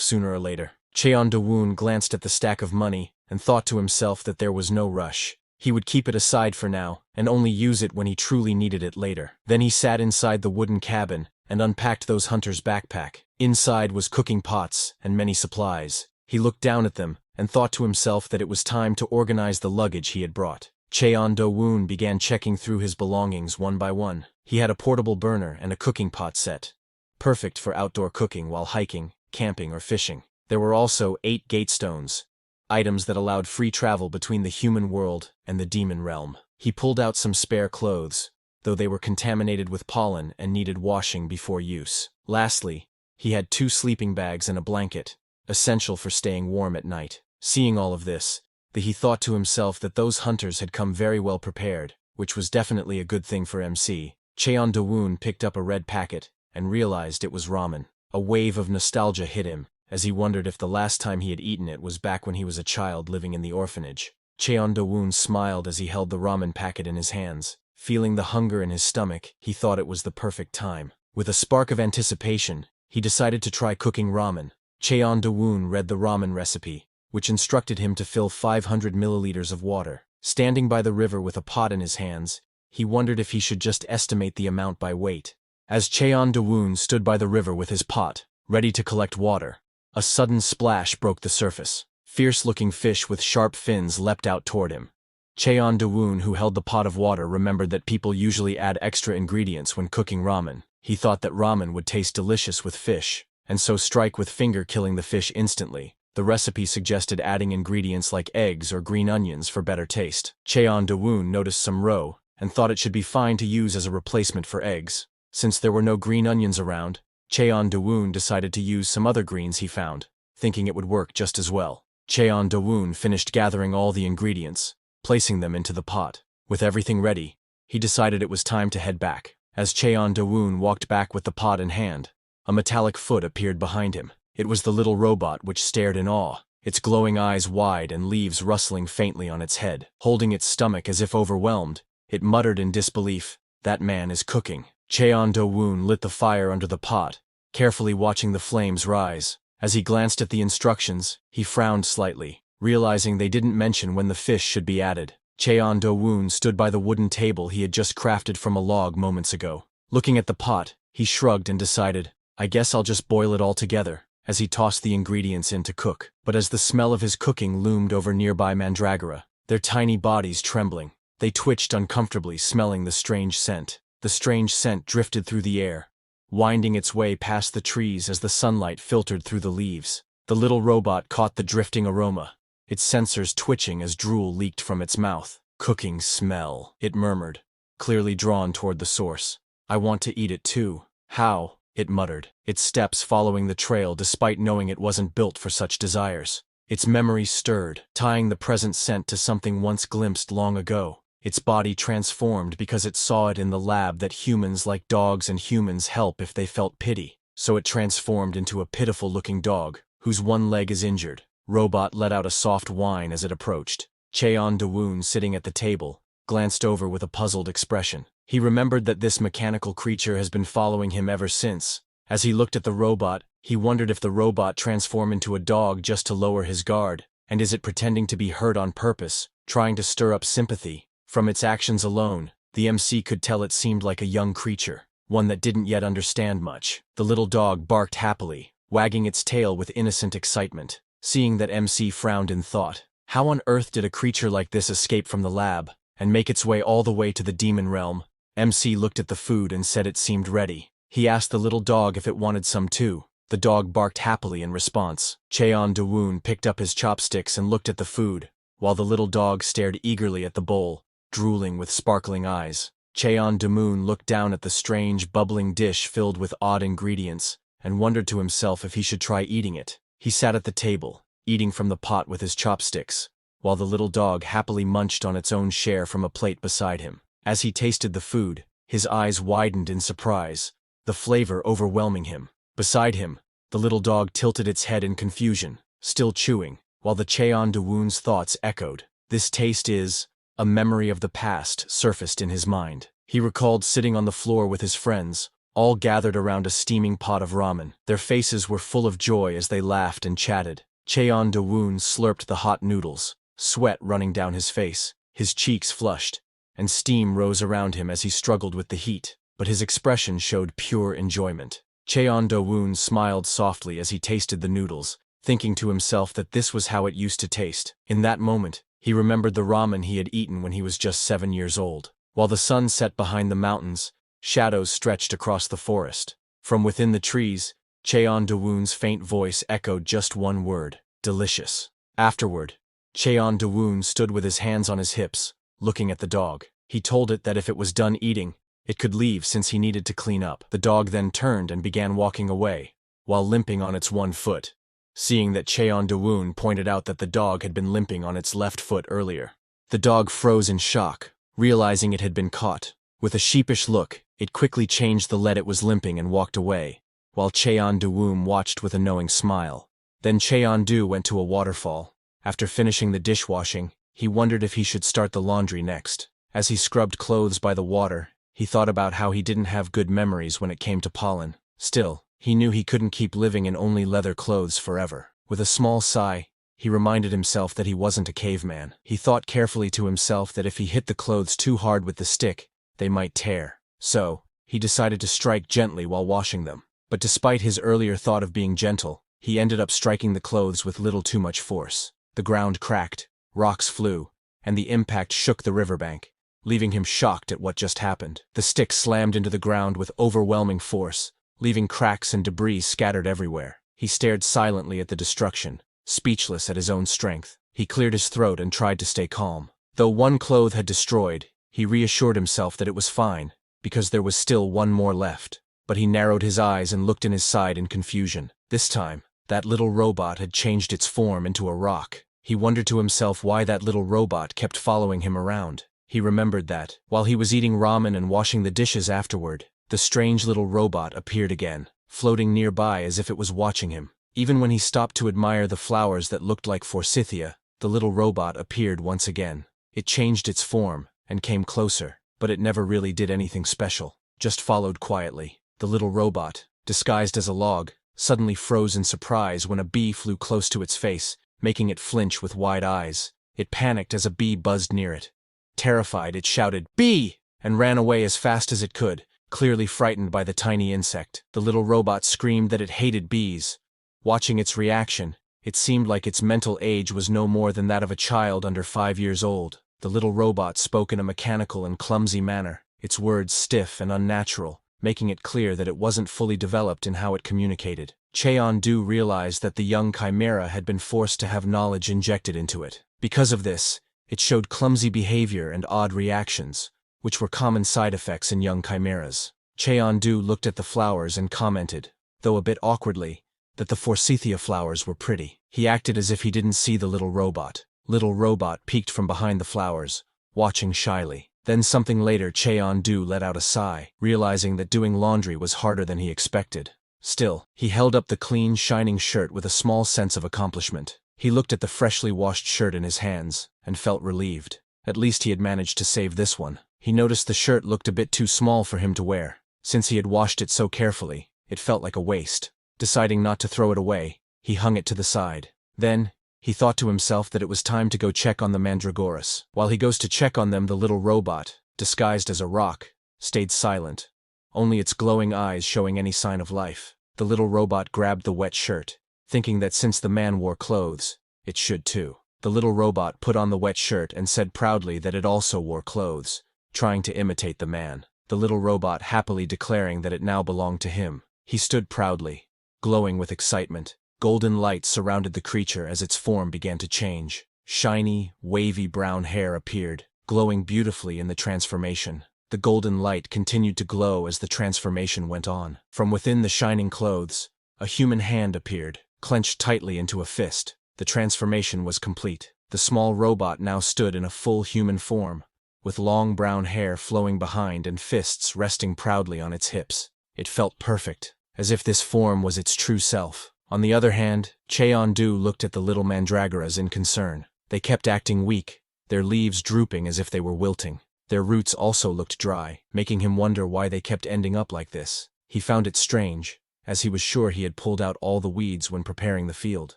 sooner or later. Cheon Do-woon glanced at the stack of money and thought to himself that there was no rush. He would keep it aside for now and only use it when he truly needed it later. Then he sat inside the wooden cabin and unpacked those hunters' backpack. Inside was cooking pots and many supplies. He looked down at them and thought to himself that it was time to organize the luggage he had brought. Cheon Do-woon began checking through his belongings one by one. He had a portable burner and a cooking pot set, perfect for outdoor cooking while hiking, camping, or fishing. There were also 8 gate stones, items that allowed free travel between the human world and the demon realm. He pulled out some spare clothes, though they were contaminated with pollen and needed washing before use. Lastly, he had 2 sleeping bags and a blanket, essential for staying warm at night. Seeing all of this, he thought to himself that those hunters had come very well prepared, which was definitely a good thing for MC. Cheon Do-woon picked up a red packet and realized it was ramen. A wave of nostalgia hit him, as he wondered if the last time he had eaten it was back when he was a child living in the orphanage. Cheon Do-woon smiled as he held the ramen packet in his hands. Feeling the hunger in his stomach, he thought it was the perfect time. With a spark of anticipation, he decided to try cooking ramen. Cheon Do-woon read the ramen recipe, which instructed him to fill 500 milliliters of water. Standing by the river with a pot in his hands, he wondered if he should just estimate the amount by weight. As Cheon Do-woon stood by the river with his pot, ready to collect water, a sudden splash broke the surface. Fierce-looking fish with sharp fins leapt out toward him. Cheon Do-woon, who held the pot of water, remembered that people usually add extra ingredients when cooking ramen. He thought that ramen would taste delicious with fish, and so strike with finger, killing the fish instantly. The recipe suggested adding ingredients like eggs or green onions for better taste. Cheon Do-woon noticed some roe and thought it should be fine to use as a replacement for eggs. Since there were no green onions around, Cheon Do-woon decided to use some other greens he found, thinking it would work just as well. Cheon Do-woon finished gathering all the ingredients, placing them into the pot. With everything ready, he decided it was time to head back. As Cheon Do-woon walked back with the pot in hand, a metallic foot appeared behind him. It was the little robot which stared in awe, its glowing eyes wide and leaves rustling faintly on its head. Holding its stomach as if overwhelmed, it muttered in disbelief, "That man is cooking." Cheon Do-woon lit the fire under the pot, carefully watching the flames rise. As he glanced at the instructions, he frowned slightly, realizing they didn't mention when the fish should be added. Cheon Do-woon stood by the wooden table he had just crafted from a log moments ago. Looking at the pot, he shrugged and decided, "I guess I'll just boil it all together," as he tossed the ingredients in to cook. But as the smell of his cooking loomed over nearby mandragora, their tiny bodies trembling, they twitched uncomfortably, smelling the strange scent. The strange scent drifted through the air, winding its way past the trees as the sunlight filtered through the leaves. The little robot caught the drifting aroma, its sensors twitching as drool leaked from its mouth. "Cooking smell," it murmured, clearly drawn toward the source. "I want to eat it too." "How?" it muttered, its steps following the trail despite knowing it wasn't built for such desires. Its memory stirred, tying the present scent to something once glimpsed long ago. Its body transformed because it saw it in the lab that humans like dogs and humans help if they felt pity. So it transformed into a pitiful-looking dog, whose one leg is injured. Robot let out a soft whine as it approached. Cheon Do-woon, sitting at the table, glanced over with a puzzled expression. He remembered that this mechanical creature has been following him ever since. As he looked at the robot, he wondered if the robot transformed into a dog just to lower his guard, and is it pretending to be hurt on purpose, trying to stir up sympathy? From its actions alone, the MC could tell it seemed like a young creature, one that didn't yet understand much. The little dog barked happily, wagging its tail with innocent excitement. Seeing that MC frowned in thought. How on earth did a creature like this escape from the lab, and make its way all the way to the demon realm? MC looked at the food and said it seemed ready. He asked the little dog if it wanted some too. The dog barked happily in response. Cheon Do-woon picked up his chopsticks and looked at the food, while the little dog stared eagerly at the bowl, drooling with sparkling eyes. Cheon Do-woon looked down at the strange, bubbling dish filled with odd ingredients, and wondered to himself if he should try eating it. He sat at the table, eating from the pot with his chopsticks, while the little dog happily munched on its own share from a plate beside him. As he tasted the food, his eyes widened in surprise, the flavor overwhelming him. Beside him, the little dog tilted its head in confusion, still chewing, while the Cheon Do-woon's thoughts echoed. This taste is... A memory of the past surfaced in his mind. He recalled sitting on the floor with his friends, all gathered around a steaming pot of ramen. Their faces were full of joy as they laughed and chatted. Cheon Do-woon slurped the hot noodles, sweat running down his face, his cheeks flushed, and steam rose around him as he struggled with the heat, but his expression showed pure enjoyment. Cheon Do-woon smiled softly as he tasted the noodles, thinking to himself that this was how it used to taste. In that moment, he remembered the ramen he had eaten when he was just 7 years old. While the sun set behind the mountains, shadows stretched across the forest. From within the trees, Cheon Do-woon's faint voice echoed just one word: delicious. Afterward, Cheon Do-woon stood with his hands on his hips, looking at the dog. He told it that if it was done eating, it could leave since he needed to clean up. The dog then turned and began walking away, while limping on its one foot. Seeing that Cheon Do-woon pointed out that the dog had been limping on its left foot earlier. The dog froze in shock, realizing it had been caught. With a sheepish look, it quickly changed the lead it was limping and walked away, while Cheon Do-woon watched with a knowing smile. Then Cheon Do went to a waterfall. After finishing the dishwashing, he wondered if he should start the laundry next. As he scrubbed clothes by the water, he thought about how he didn't have good memories when it came to pollen. Still, he knew he couldn't keep living in only leather clothes forever. With a small sigh, he reminded himself that he wasn't a caveman. He thought carefully to himself that if he hit the clothes too hard with the stick, they might tear. So, he decided to strike gently while washing them. But despite his earlier thought of being gentle, he ended up striking the clothes with little too much force. The ground cracked, rocks flew, and the impact shook the riverbank, leaving him shocked at what just happened. The stick slammed into the ground with overwhelming force, leaving cracks and debris scattered everywhere. He stared silently at the destruction, speechless at his own strength. He cleared his throat and tried to stay calm. Though one cloth had destroyed, he reassured himself that it was fine, because there was still one more left. But he narrowed his eyes and looked in his side in confusion. This time, That little robot had changed its form into a rock. He wondered to himself why that little robot kept following him around. He remembered that, while he was eating ramen and washing the dishes afterward, the strange little robot appeared again, floating nearby as if it was watching him. Even when he stopped to admire the flowers that looked like forsythia, the little robot appeared once again. It changed its form and came closer, but it never really did anything special, just followed quietly. The little robot, disguised as a log, suddenly froze in surprise when a bee flew close to its face, making it flinch with wide eyes. It panicked as a bee buzzed near it. Terrified, it shouted, "Bee!" and ran away as fast as it could, clearly frightened by the tiny insect. The little robot screamed that it hated bees. Watching its reaction, it seemed like its mental age was no more than that of a child under 5 years old. The little robot spoke in a mechanical and clumsy manner, its words stiff and unnatural, making it clear that it wasn't fully developed in how it communicated. Cheon-du realized that the young chimera had been forced to have knowledge injected into it. Because of this, it showed clumsy behavior and odd reactions, which were common side effects in young chimeras. Cheon-du looked at the flowers and commented, though a bit awkwardly, that the forsythia flowers were pretty. He acted as if he didn't see the little robot. Little robot peeked from behind the flowers, watching shyly. Then something later Cheon-du let out a sigh, realizing that doing laundry was harder than he expected. Still, he held up the clean, shining shirt with a small sense of accomplishment. He looked at the freshly washed shirt in his hands, and felt relieved. At least he had managed to save this one. He noticed the shirt looked a bit too small for him to wear. Since he had washed it so carefully, it felt like a waste. Deciding not to throw it away, he hung it to the side. Then, he thought to himself that it was time to go check on the mandragoras. While he goes to check on them, the little robot, disguised as a rock, stayed silent, only its glowing eyes showing any sign of life. The little robot grabbed the wet shirt, thinking that since the man wore clothes, it should too. The little robot put on the wet shirt and said proudly that it also wore clothes, trying to imitate the man. The little robot happily declaring that it now belonged to him. He stood proudly, glowing with excitement. Golden light surrounded the creature as its form began to change. Shiny, wavy brown hair appeared, glowing beautifully in the transformation. The golden light continued to glow as the transformation went on. From within the shining clothes, a human hand appeared, clenched tightly into a fist. The transformation was complete. The small robot now stood in a full human form, with long brown hair flowing behind and fists resting proudly on its hips. It felt perfect, as if this form was its true self. On the other hand, Cheon-du looked at the little mandragoras in concern. They kept acting weak, their leaves drooping as if they were wilting. Their roots also looked dry, making him wonder why they kept ending up like this. He found it strange, as he was sure he had pulled out all the weeds when preparing the field.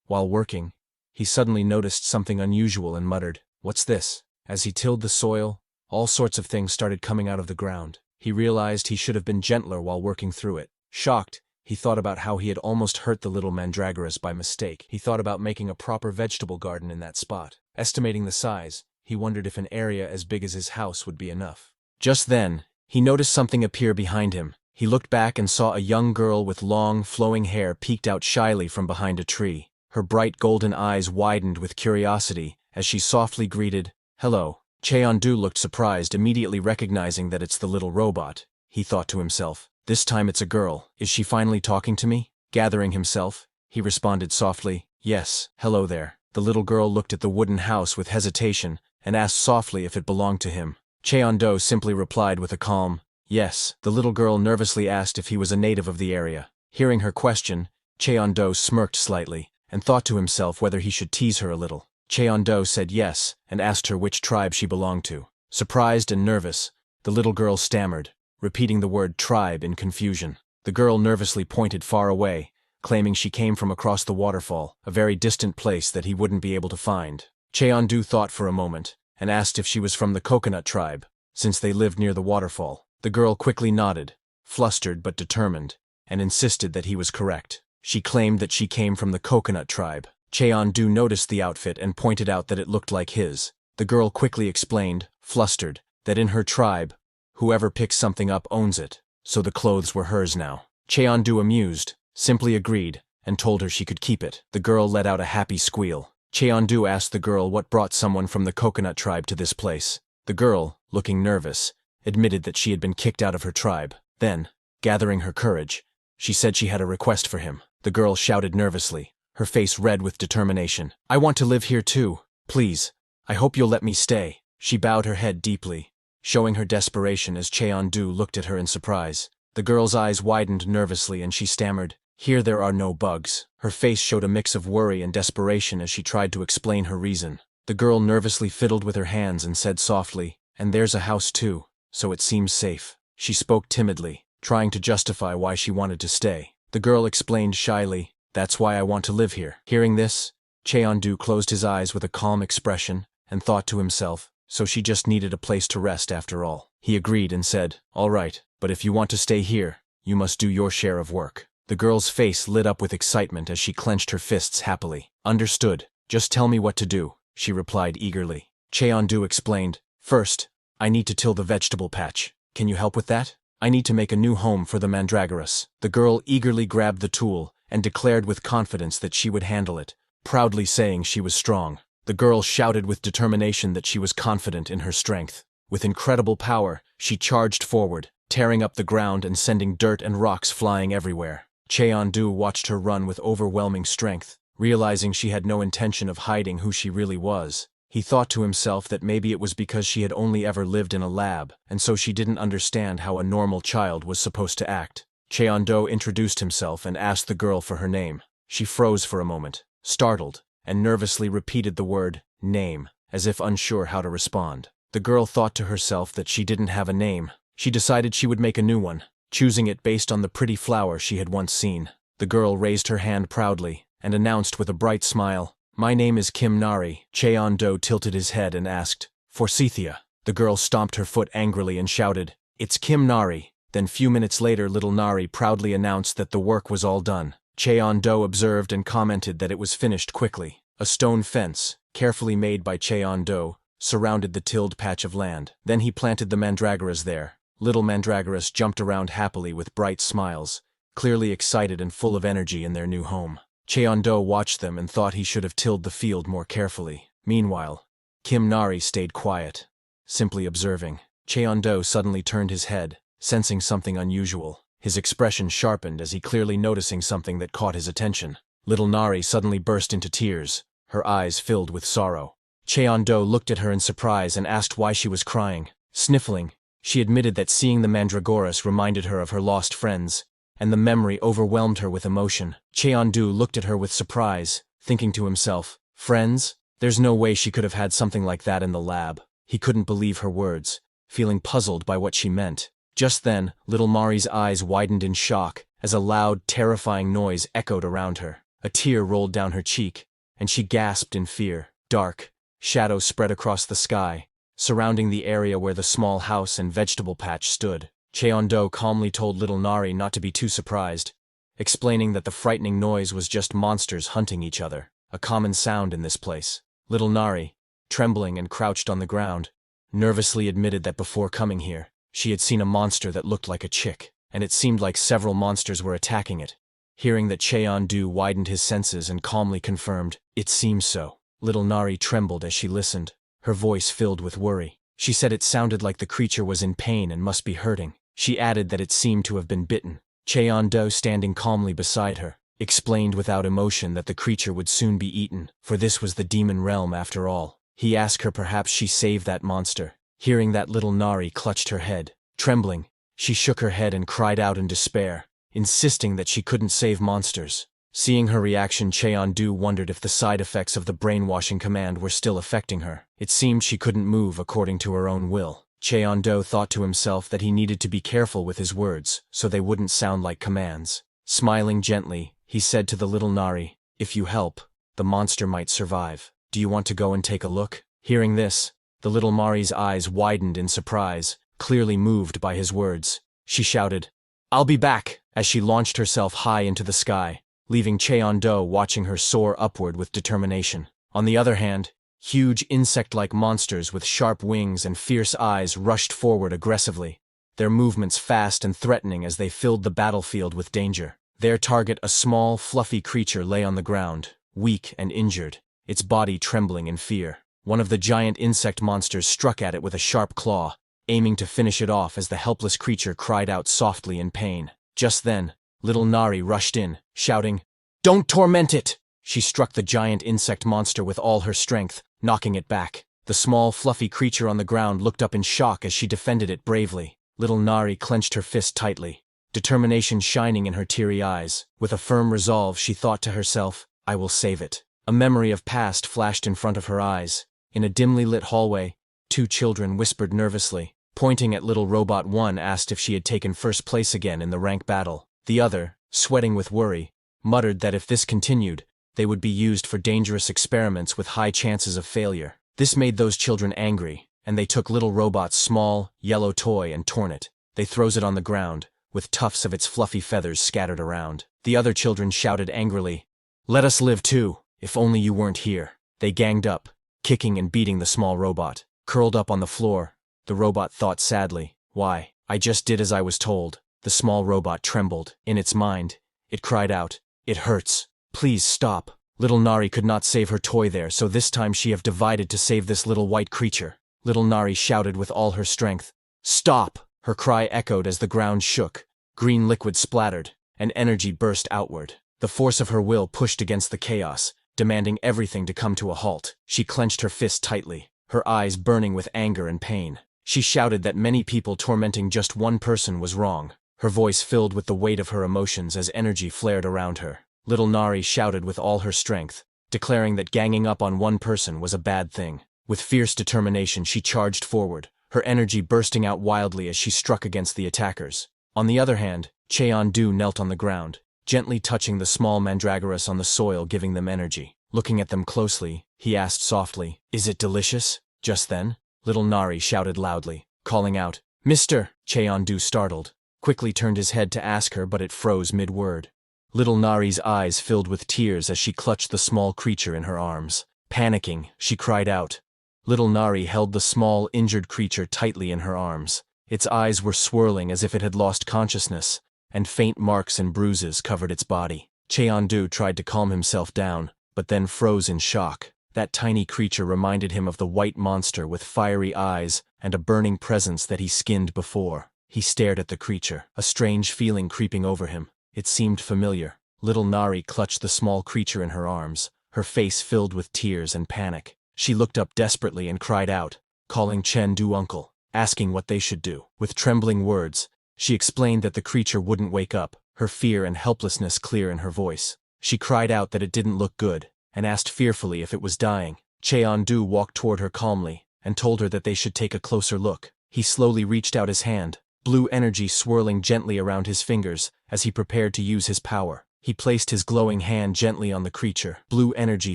While working, he suddenly noticed something unusual and muttered, "What's this?" As he tilled the soil, all sorts of things started coming out of the ground. He realized he should have been gentler while working through it. Shocked, he thought about how he had almost hurt the little mandragoras by mistake. He thought about making a proper vegetable garden in that spot. Estimating the size, he wondered if an area as big as his house would be enough. Just then, he noticed something appear behind him. He looked back and saw a young girl with long, flowing hair peeked out shyly from behind a tree. Her bright golden eyes widened with curiosity as she softly greeted, "Hello." Cheon-du looked surprised, immediately recognizing that it's the little robot. He thought to himself, "This time it's a girl. Is she finally talking to me?" Gathering himself, he responded softly, "Yes, hello there." The little girl looked at the wooden house with hesitation and asked softly if it belonged to him. Cheon-du simply replied with a calm, "Yes." The little girl nervously asked if he was a native of the area. Hearing her question, Cheon-du smirked slightly and thought to himself whether he should tease her a little. Cheon-du said yes and asked her which tribe she belonged to. Surprised and nervous, the little girl stammered, repeating the word tribe in confusion. The girl nervously pointed far away, claiming she came from across the waterfall, a very distant place that he wouldn't be able to find. Cheon-du thought for a moment and asked if she was from the coconut tribe, since they lived near the waterfall. The girl quickly nodded, flustered but determined, and insisted that he was correct. She claimed that she came from the coconut tribe. Cheon-du noticed the outfit and pointed out that it looked like his. The girl quickly explained, flustered, that in her tribe, whoever picks something up owns it, so the clothes were hers now. Cheon-du, amused, simply agreed and told her she could keep it. The girl let out a happy squeal. Cheon-du asked the girl what brought someone from the coconut tribe to this place. The girl, looking nervous, admitted that she had been kicked out of her tribe. Then, gathering her courage, she said she had a request for him. The girl shouted nervously, her face red with determination. I want to live here too. Please. I hope you'll let me stay. She bowed her head deeply, showing her desperation as Cheon-du looked at her in surprise. The girl's eyes widened nervously and she stammered, "Here there are no bugs." Her face showed a mix of worry and desperation as she tried to explain her reason. The girl nervously fiddled with her hands and said softly, "And there's a house too, so it seems safe." She spoke timidly, trying to justify why she wanted to stay. The girl explained shyly, "That's why I want to live here." Hearing this, Cheon-du closed his eyes with a calm expression and thought to himself, so she just needed a place to rest after all. He agreed and said, "All right, but if you want to stay here, you must do your share of work." The girl's face lit up with excitement as she clenched her fists happily. "Understood. Just tell me what to do," she replied eagerly. Cheon-du explained, "First, I need to till the vegetable patch. Can you help with that? I need to make a new home for the mandragoras." The girl eagerly grabbed the tool and declared with confidence that she would handle it, proudly saying she was strong. The girl shouted with determination that she was confident in her strength. With incredible power, she charged forward, tearing up the ground and sending dirt and rocks flying everywhere. Cheon-du watched her run with overwhelming strength, realizing she had no intention of hiding who she really was. He thought to himself that maybe it was because she had only ever lived in a lab, and so she didn't understand how a normal child was supposed to act. Cheon-do introduced himself and asked the girl for her name. She froze for a moment, startled, and nervously repeated the word, "name," as if unsure how to respond. The girl thought to herself that she didn't have a name. She decided she would make a new one, choosing it based on the pretty flower she had once seen. The girl raised her hand proudly and announced with a bright smile, "My name is Kim Nari." Cheon-do tilted his head and asked, "Forsythia?" The girl stomped her foot angrily and shouted, "It's Kim Nari." Then few minutes later little Nari proudly announced that the work was all done. Cheon-do observed and commented that it was finished quickly. A stone fence, carefully made by Cheon-do, surrounded the tilled patch of land. Then he planted the mandragoras there. Little mandragoras jumped around happily with bright smiles, clearly excited and full of energy in their new home. Cheon-do watched them and thought he should have tilled the field more carefully. Meanwhile, Kim Nari stayed quiet, simply observing. Cheon-do suddenly turned his head, sensing something unusual. His expression sharpened as he clearly noticing something that caught his attention. Little Nari suddenly burst into tears, her eyes filled with sorrow. Cheon-do looked at her in surprise and asked why she was crying. Sniffling, she admitted that seeing the mandragoras reminded her of her lost friends, and the memory overwhelmed her with emotion. Cheon-do looked at her with surprise, thinking to himself, "Friends? There's no way she could have had something like that in the lab." He couldn't believe her words, feeling puzzled by what she meant. Just then, little Mari's eyes widened in shock as a loud, terrifying noise echoed around her. A tear rolled down her cheek, and she gasped in fear. Dark shadows spread across the sky, surrounding the area where the small house and vegetable patch stood. Cheon-do calmly told little Nari not to be too surprised, explaining that the frightening noise was just monsters hunting each other, a common sound in this place. Little Nari, trembling and crouched on the ground, nervously admitted that before coming here, she had seen a monster that looked like a chick, and it seemed like several monsters were attacking it. Hearing that, Cheon-do widened his senses and calmly confirmed, "It seems so." Little Nari trembled as she listened, her voice filled with worry. She said it sounded like the creature was in pain and must be hurting. She added that it seemed to have been bitten. Cheon-do, standing calmly beside her, explained without emotion that the creature would soon be eaten, for this was the demon realm after all. He asked her perhaps she saved that monster. Hearing that, little Nari clutched her head. Trembling, she shook her head and cried out in despair, insisting that she couldn't save monsters. Seeing her reaction, Cheon-do wondered if the side effects of the brainwashing command were still affecting her. It seemed she couldn't move according to her own will. Cheon-do thought to himself that he needed to be careful with his words so they wouldn't sound like commands. Smiling gently, he said to the little Nari, "If you help, the monster might survive. Do you want to go and take a look?" Hearing this, the little Mari's eyes widened in surprise, clearly moved by his words. She shouted, "I'll be back," as she launched herself high into the sky, leaving Cheon-do watching her soar upward with determination. On the other hand, huge insect-like monsters with sharp wings and fierce eyes rushed forward aggressively, their movements fast and threatening as they filled the battlefield with danger. Their target, a small, fluffy creature, lay on the ground, weak and injured, its body trembling in fear. One of the giant insect monsters struck at it with a sharp claw, aiming to finish it off as the helpless creature cried out softly in pain. Just then, little Nari rushed in, shouting, Don't torment it! She struck the giant insect monster with all her strength, knocking it back. The small, fluffy creature on the ground looked up in shock as she defended it bravely. Little Nari clenched her fist tightly, determination shining in her teary eyes. With a firm resolve, she thought to herself, I will save it. A memory of past flashed in front of her eyes. In a dimly lit hallway, two children whispered nervously. Pointing at little Robot 1 asked if she had taken first place again in the rank battle. The other, sweating with worry, muttered that if this continued, they would be used for dangerous experiments with high chances of failure. This made those children angry, and they took little Robot's small, yellow toy and torn it. They throws it on the ground, with tufts of its fluffy feathers scattered around. The other children shouted angrily, Let us live too, if only you weren't here. They ganged up, kicking and beating the small robot. Curled up on the floor, the robot thought sadly, Why, I just did as I was told. The small robot trembled. In its mind, it cried out, It hurts. Please stop. Little Nari could not save her toy there, so this time she have divided to save this little white creature. Little Nari shouted with all her strength. Stop! Her cry echoed as the ground shook. Green liquid splattered, and energy burst outward. The force of her will pushed against the chaos, demanding everything to come to a halt. She clenched her fist tightly, her eyes burning with anger and pain. She shouted that many people tormenting just one person was wrong. Her voice filled with the weight of her emotions as energy flared around her. Little Nari shouted with all her strength, declaring that ganging up on one person was a bad thing. With fierce determination she charged forward, her energy bursting out wildly as she struck against the attackers. On the other hand, Cheon-du knelt on the ground, gently touching the small mandragoras on the soil, giving them energy. Looking at them closely, he asked softly, Is it delicious? Just then, little Nari shouted loudly, calling out, Mister! Cheon-du, startled, quickly turned his head to ask her, but it froze mid-word. Little Nari's eyes filled with tears as she clutched the small creature in her arms. Panicking, she cried out. Little Nari held the small, injured creature tightly in her arms. Its eyes were swirling as if it had lost consciousness, and faint marks and bruises covered its body. Cheon-du tried to calm himself down, but then froze in shock. That tiny creature reminded him of the white monster with fiery eyes and a burning presence that he skinned before. He stared at the creature, a strange feeling creeping over him. It seemed familiar. Little Nari clutched the small creature in her arms, her face filled with tears and panic. She looked up desperately and cried out, calling Chen-du uncle, asking what they should do. With trembling words, she explained that the creature wouldn't wake up, her fear and helplessness clear in her voice. She cried out that it didn't look good, and asked fearfully if it was dying. Cheon-du walked toward her calmly, and told her that they should take a closer look. He slowly reached out his hand, blue energy swirling gently around his fingers as he prepared to use his power. He placed his glowing hand gently on the creature, blue energy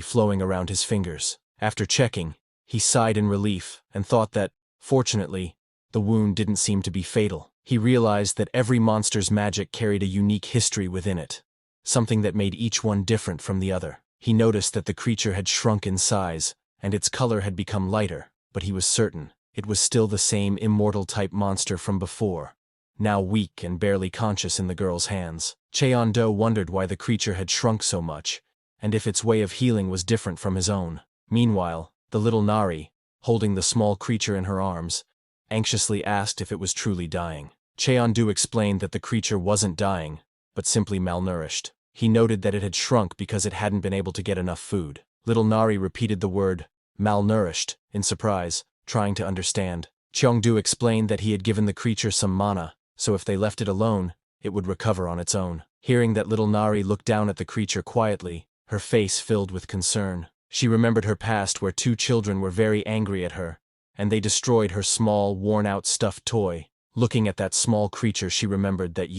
flowing around his fingers. After checking, he sighed in relief and thought that, fortunately, the wound didn't seem to be fatal. He realized that every monster's magic carried a unique history within it, something that made each one different from the other. He noticed that the creature had shrunk in size, and its color had become lighter, but he was certain it was still the same immortal-type monster from before, now weak and barely conscious in the girl's hands. Cheon-du wondered why the creature had shrunk so much, and if its way of healing was different from his own. Meanwhile, the little Nari, holding the small creature in her arms, anxiously asked if it was truly dying. Cheon-du explained that the creature wasn't dying, but simply malnourished. He noted that it had shrunk because it hadn't been able to get enough food. Little Nari repeated the word, malnourished, in surprise, trying to understand. Cheon-du explained that he had given the creature some mana, so if they left it alone, it would recover on its own. Hearing that little Nari looked down at the creature quietly, her face filled with concern. She remembered her past where two children were very angry at her, and they destroyed her small, worn-out stuffed toy. Looking at that small creature, she remembered that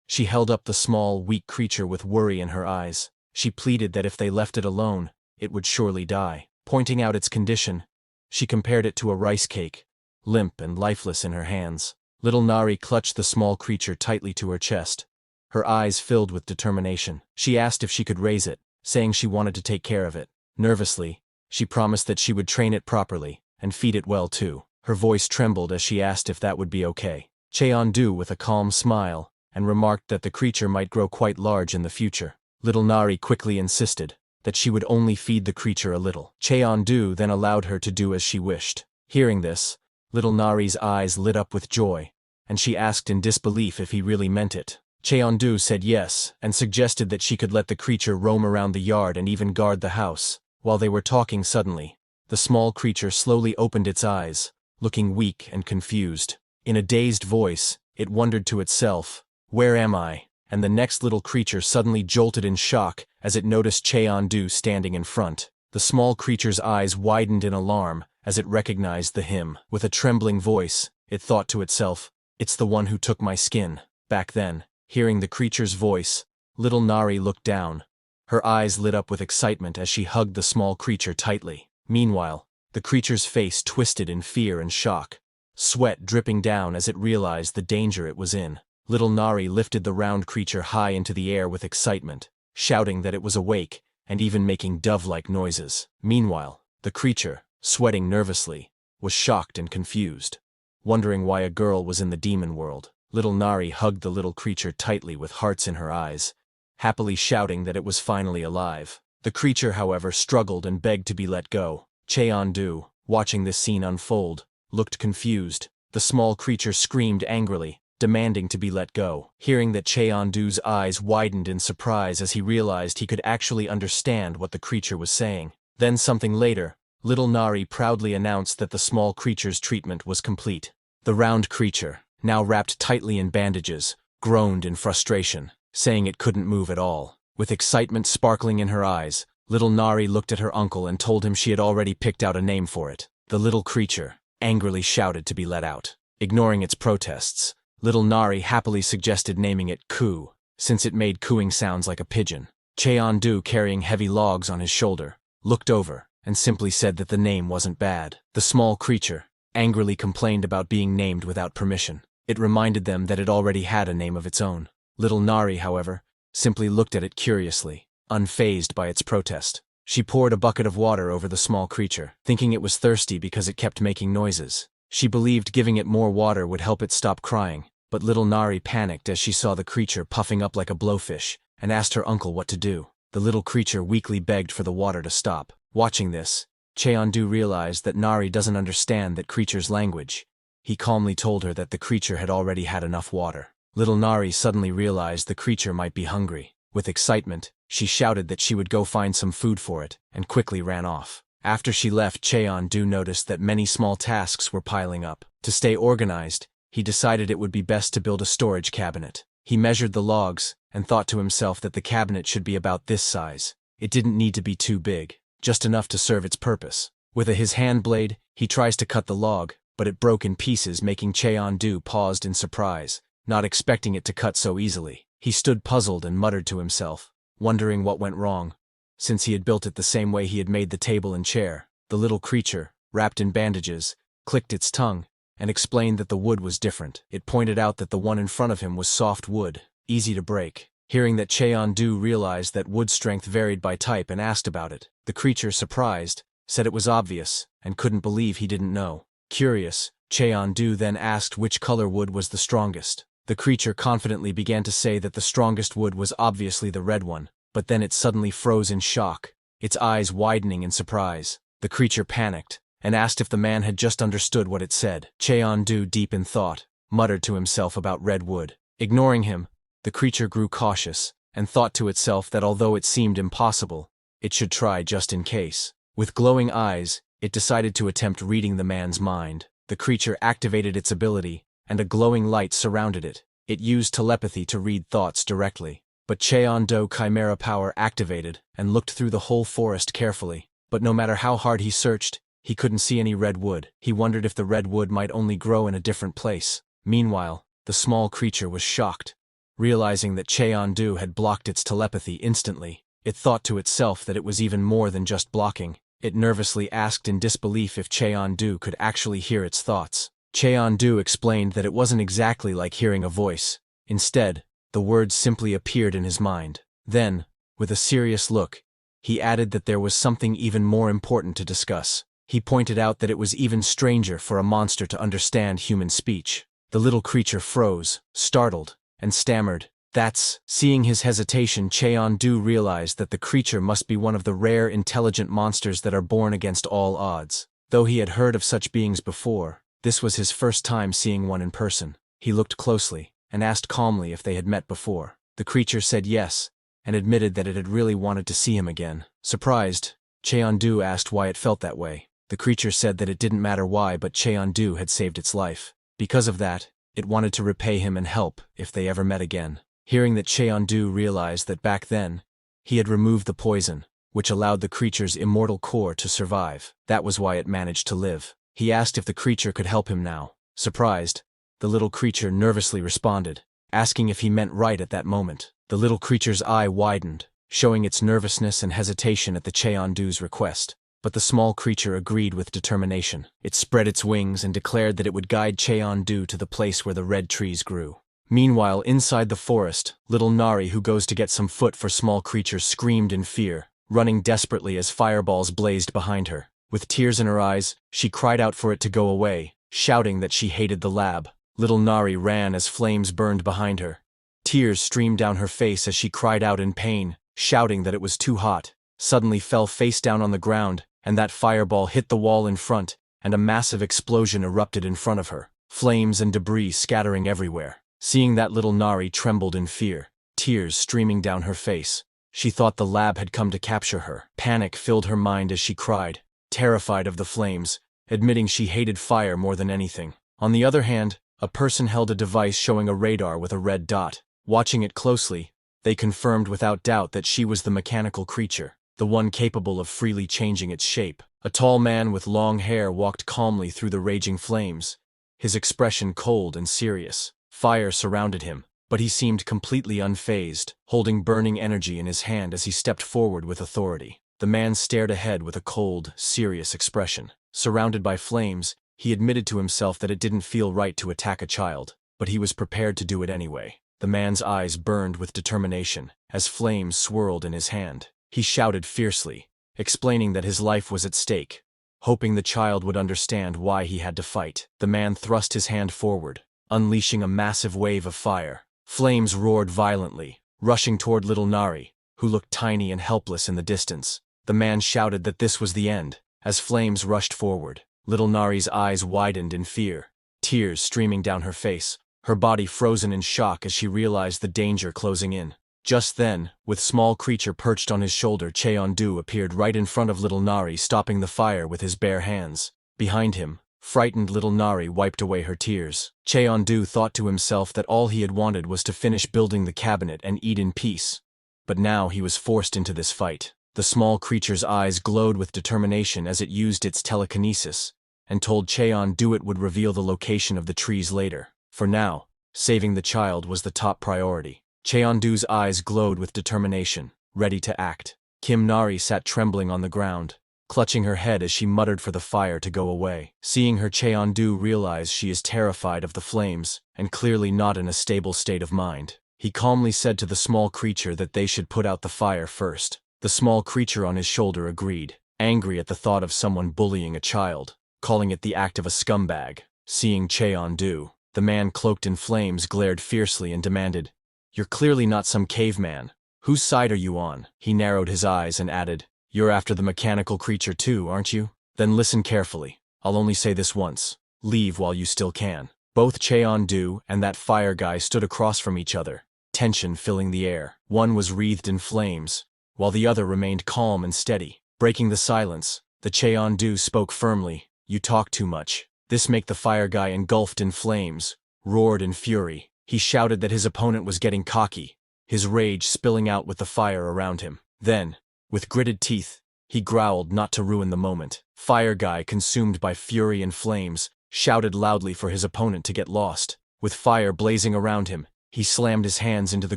She held up the small, weak creature with worry in her eyes. She pleaded that if they left it alone, it would surely die. Pointing out its condition, she compared it to a rice cake, limp and lifeless in her hands. Little Nari clutched the small creature tightly to her chest, her eyes filled with determination. She asked if she could raise it, saying she wanted to take care of it. Nervously, she promised that she would train it properly, and feed it well too. Her voice trembled as she asked if that would be okay. Cheon-du with a calm smile, and remarked that the creature might grow quite large in the future. Little Nari quickly insisted that she would only feed the creature a little. Cheon-du then allowed her to do as she wished. Hearing this, little Nari's eyes lit up with joy, and she asked in disbelief if he really meant it. Cheondu said yes, and suggested that she could let the creature roam around the yard and even guard the house. While they were talking suddenly, the small creature slowly opened its eyes, looking weak and confused. In a dazed voice, it wondered to itself, "Where am I?" And the next little creature suddenly jolted in shock as it noticed Cheondu standing in front. The small creature's eyes widened in alarm as it recognized the him. With a trembling voice, it thought to itself, "It's the one who took my skin." Back then, hearing the creature's voice, little Nari looked down. Her eyes lit up with excitement as she hugged the small creature tightly. Meanwhile, the creature's face twisted in fear and shock, sweat dripping down as it realized the danger it was in. Little Nari lifted the round creature high into the air with excitement, shouting that it was awake and even making dove-like noises. Meanwhile, the creature, sweating nervously, was shocked and confused. Wondering why a girl was in the demon world, little Nari hugged the little creature tightly with hearts in her eyes, happily shouting that it was finally alive. The creature, however, struggled and begged to be let go. Cheondu, watching this scene unfold, looked confused. The small creature screamed angrily, demanding to be let go. Hearing that, Cheondu's eyes widened in surprise as he realized he could actually understand what the creature was saying. Then something later, little Nari proudly announced that the small creature's treatment was complete. The round creature, now wrapped tightly in bandages, groaned in frustration, saying it couldn't move at all. With excitement sparkling in her eyes, little Nari looked at her uncle and told him she had already picked out a name for it. The little creature angrily shouted to be let out. Ignoring its protests, little Nari happily suggested naming it Coo, since it made cooing sounds like a pigeon. Cheondu, carrying heavy logs on his shoulder, looked over and simply said that the name wasn't bad. The small creature angrily complained about being named without permission. It reminded them that it already had a name of its own. Little Nari, however, simply looked at it curiously, unfazed by its protest. She poured a bucket of water over the small creature, thinking it was thirsty because it kept making noises. She believed giving it more water would help it stop crying, but little Nari panicked as she saw the creature puffing up like a blowfish and asked her uncle what to do. The little creature weakly begged for the water to stop. Watching this, Cheondu realized that Nari doesn't understand that creature's language. He calmly told her that the creature had already had enough water. Little Nari suddenly realized the creature might be hungry. With excitement, she shouted that she would go find some food for it, and quickly ran off. After she left, Cheondu noticed that many small tasks were piling up. To stay organized, he decided it would be best to build a storage cabinet. He measured the logs, and thought to himself that the cabinet should be about this size. It didn't need to be too big, just enough to serve its purpose. With his hand blade, he tries to cut the log, but it broke in pieces, making Cheondu paused in surprise, not expecting it to cut so easily. He stood puzzled and muttered to himself, wondering what went wrong, since he had built it the same way he had made the table and chair. The little creature, wrapped in bandages, clicked its tongue, and explained that the wood was different. It pointed out that the one in front of him was soft wood, easy to break. Hearing that, Cheondu realized that wood strength varied by type and asked about it. The creature, surprised, said it was obvious, and couldn't believe he didn't know. Curious, Cheondu then asked which color wood was the strongest. The creature confidently began to say that the strongest wood was obviously the red one, but then it suddenly froze in shock, its eyes widening in surprise. The creature panicked, and asked if the man had just understood what it said. Cheondu, deep in thought, muttered to himself about red wood. Ignoring him, the creature grew cautious, and thought to itself that although it seemed impossible, it should try just in case. With glowing eyes, it decided to attempt reading the man's mind. The creature activated its ability, and a glowing light surrounded it. It used telepathy to read thoughts directly. But Cheondu Chimera power activated and looked through the whole forest carefully. But no matter how hard he searched, he couldn't see any red wood. He wondered if the red wood might only grow in a different place. Meanwhile, the small creature was shocked. Realizing that Cheondu had blocked its telepathy instantly, it thought to itself that it was even more than just blocking. It nervously asked in disbelief if Cheondu could actually hear its thoughts. Cheondu explained that it wasn't exactly like hearing a voice. Instead, the words simply appeared in his mind. Then, with a serious look, he added that there was something even more important to discuss. He pointed out that it was even stranger for a monster to understand human speech. The little creature froze, startled, and stammered, "That's..." Seeing his hesitation, Cheondu realized that the creature must be one of the rare intelligent monsters that are born against all odds. Though he had heard of such beings before, this was his first time seeing one in person. He looked closely, and asked calmly if they had met before. The creature said yes, and admitted that it had really wanted to see him again. Surprised, Cheondu asked why it felt that way. The creature said that it didn't matter why, but Cheondu had saved its life. Because of that, it wanted to repay him and help if they ever met again. Hearing that, Cheondu realized that back then, he had removed the poison, which allowed the creature's immortal core to survive. That was why it managed to live. He asked if the creature could help him now. Surprised, the little creature nervously responded, asking if he meant right at that moment. The little creature's eye widened, showing its nervousness and hesitation at the Cheondu's request. But the small creature agreed with determination. It spread its wings and declared that it would guide Cheondu to the place where the red trees grew. Meanwhile, inside the forest, little Nari, who goes to get some food for small creatures, screamed in fear, running desperately as fireballs blazed behind her. With tears in her eyes, she cried out for it to go away, shouting that she hated the lab. Little Nari ran as flames burned behind her. Tears streamed down her face as she cried out in pain, shouting that it was too hot. Suddenly fell face down on the ground, and that fireball hit the wall in front, and a massive explosion erupted in front of her, flames and debris scattering everywhere. Seeing that, little Nari trembled in fear, tears streaming down her face. She thought the lab had come to capture her. Panic filled her mind as she cried, terrified of the flames, admitting she hated fire more than anything. On the other hand, a person held a device showing a radar with a red dot. Watching it closely, they confirmed without doubt that she was the mechanical creature, the one capable of freely changing its shape. A tall man with long hair walked calmly through the raging flames, his expression cold and serious. Fire surrounded him, but he seemed completely unfazed, holding burning energy in his hand as he stepped forward with authority. The man stared ahead with a cold, serious expression. Surrounded by flames, he admitted to himself that it didn't feel right to attack a child, but he was prepared to do it anyway. The man's eyes burned with determination as flames swirled in his hand. He shouted fiercely, explaining that his life was at stake, hoping the child would understand why he had to fight. The man thrust his hand forward, unleashing a massive wave of fire. Flames roared violently, rushing toward little Nari, who looked tiny and helpless in the distance. The man shouted that this was the end. As flames rushed forward, little Nari's eyes widened in fear, tears streaming down her face, her body frozen in shock as she realized the danger closing in. Just then, with small creature perched on his shoulder, Cheondu appeared right in front of little Nari, stopping the fire with his bare hands. Behind him, frightened little Nari wiped away her tears. Cheondu thought to himself that all he had wanted was to finish building the cabinet and eat in peace. But now he was forced into this fight. The small creature's eyes glowed with determination as it used its telekinesis, and told Cheondu it would reveal the location of the trees later. For now, saving the child was the top priority. Cheondu's eyes glowed with determination, ready to act. Kim Nari sat trembling on the ground, clutching her head as she muttered for the fire to go away. Seeing her, Cheondu realized she is terrified of the flames, and clearly not in a stable state of mind. He calmly said to the small creature that they should put out the fire first. The small creature on his shoulder agreed, angry at the thought of someone bullying a child, calling it the act of a scumbag. Seeing Cheondu, the man cloaked in flames glared fiercely and demanded, "You're clearly not some caveman. Whose side are you on?" He narrowed his eyes and added, "You're after the mechanical creature too, aren't you? Then listen carefully. I'll only say this once. Leave while you still can." Both Cheondu and that fire guy stood across from each other, tension filling the air. One was wreathed in flames, while the other remained calm and steady. Breaking the silence, the Cheondu spoke firmly, "You talk too much." This made the fire guy, engulfed in flames, roared in fury. He shouted that his opponent was getting cocky, his rage spilling out with the fire around him. Then, with gritted teeth, he growled not to ruin the moment. Fire guy, consumed by fury and flames, shouted loudly for his opponent to get lost. With fire blazing around him, he slammed his hands into the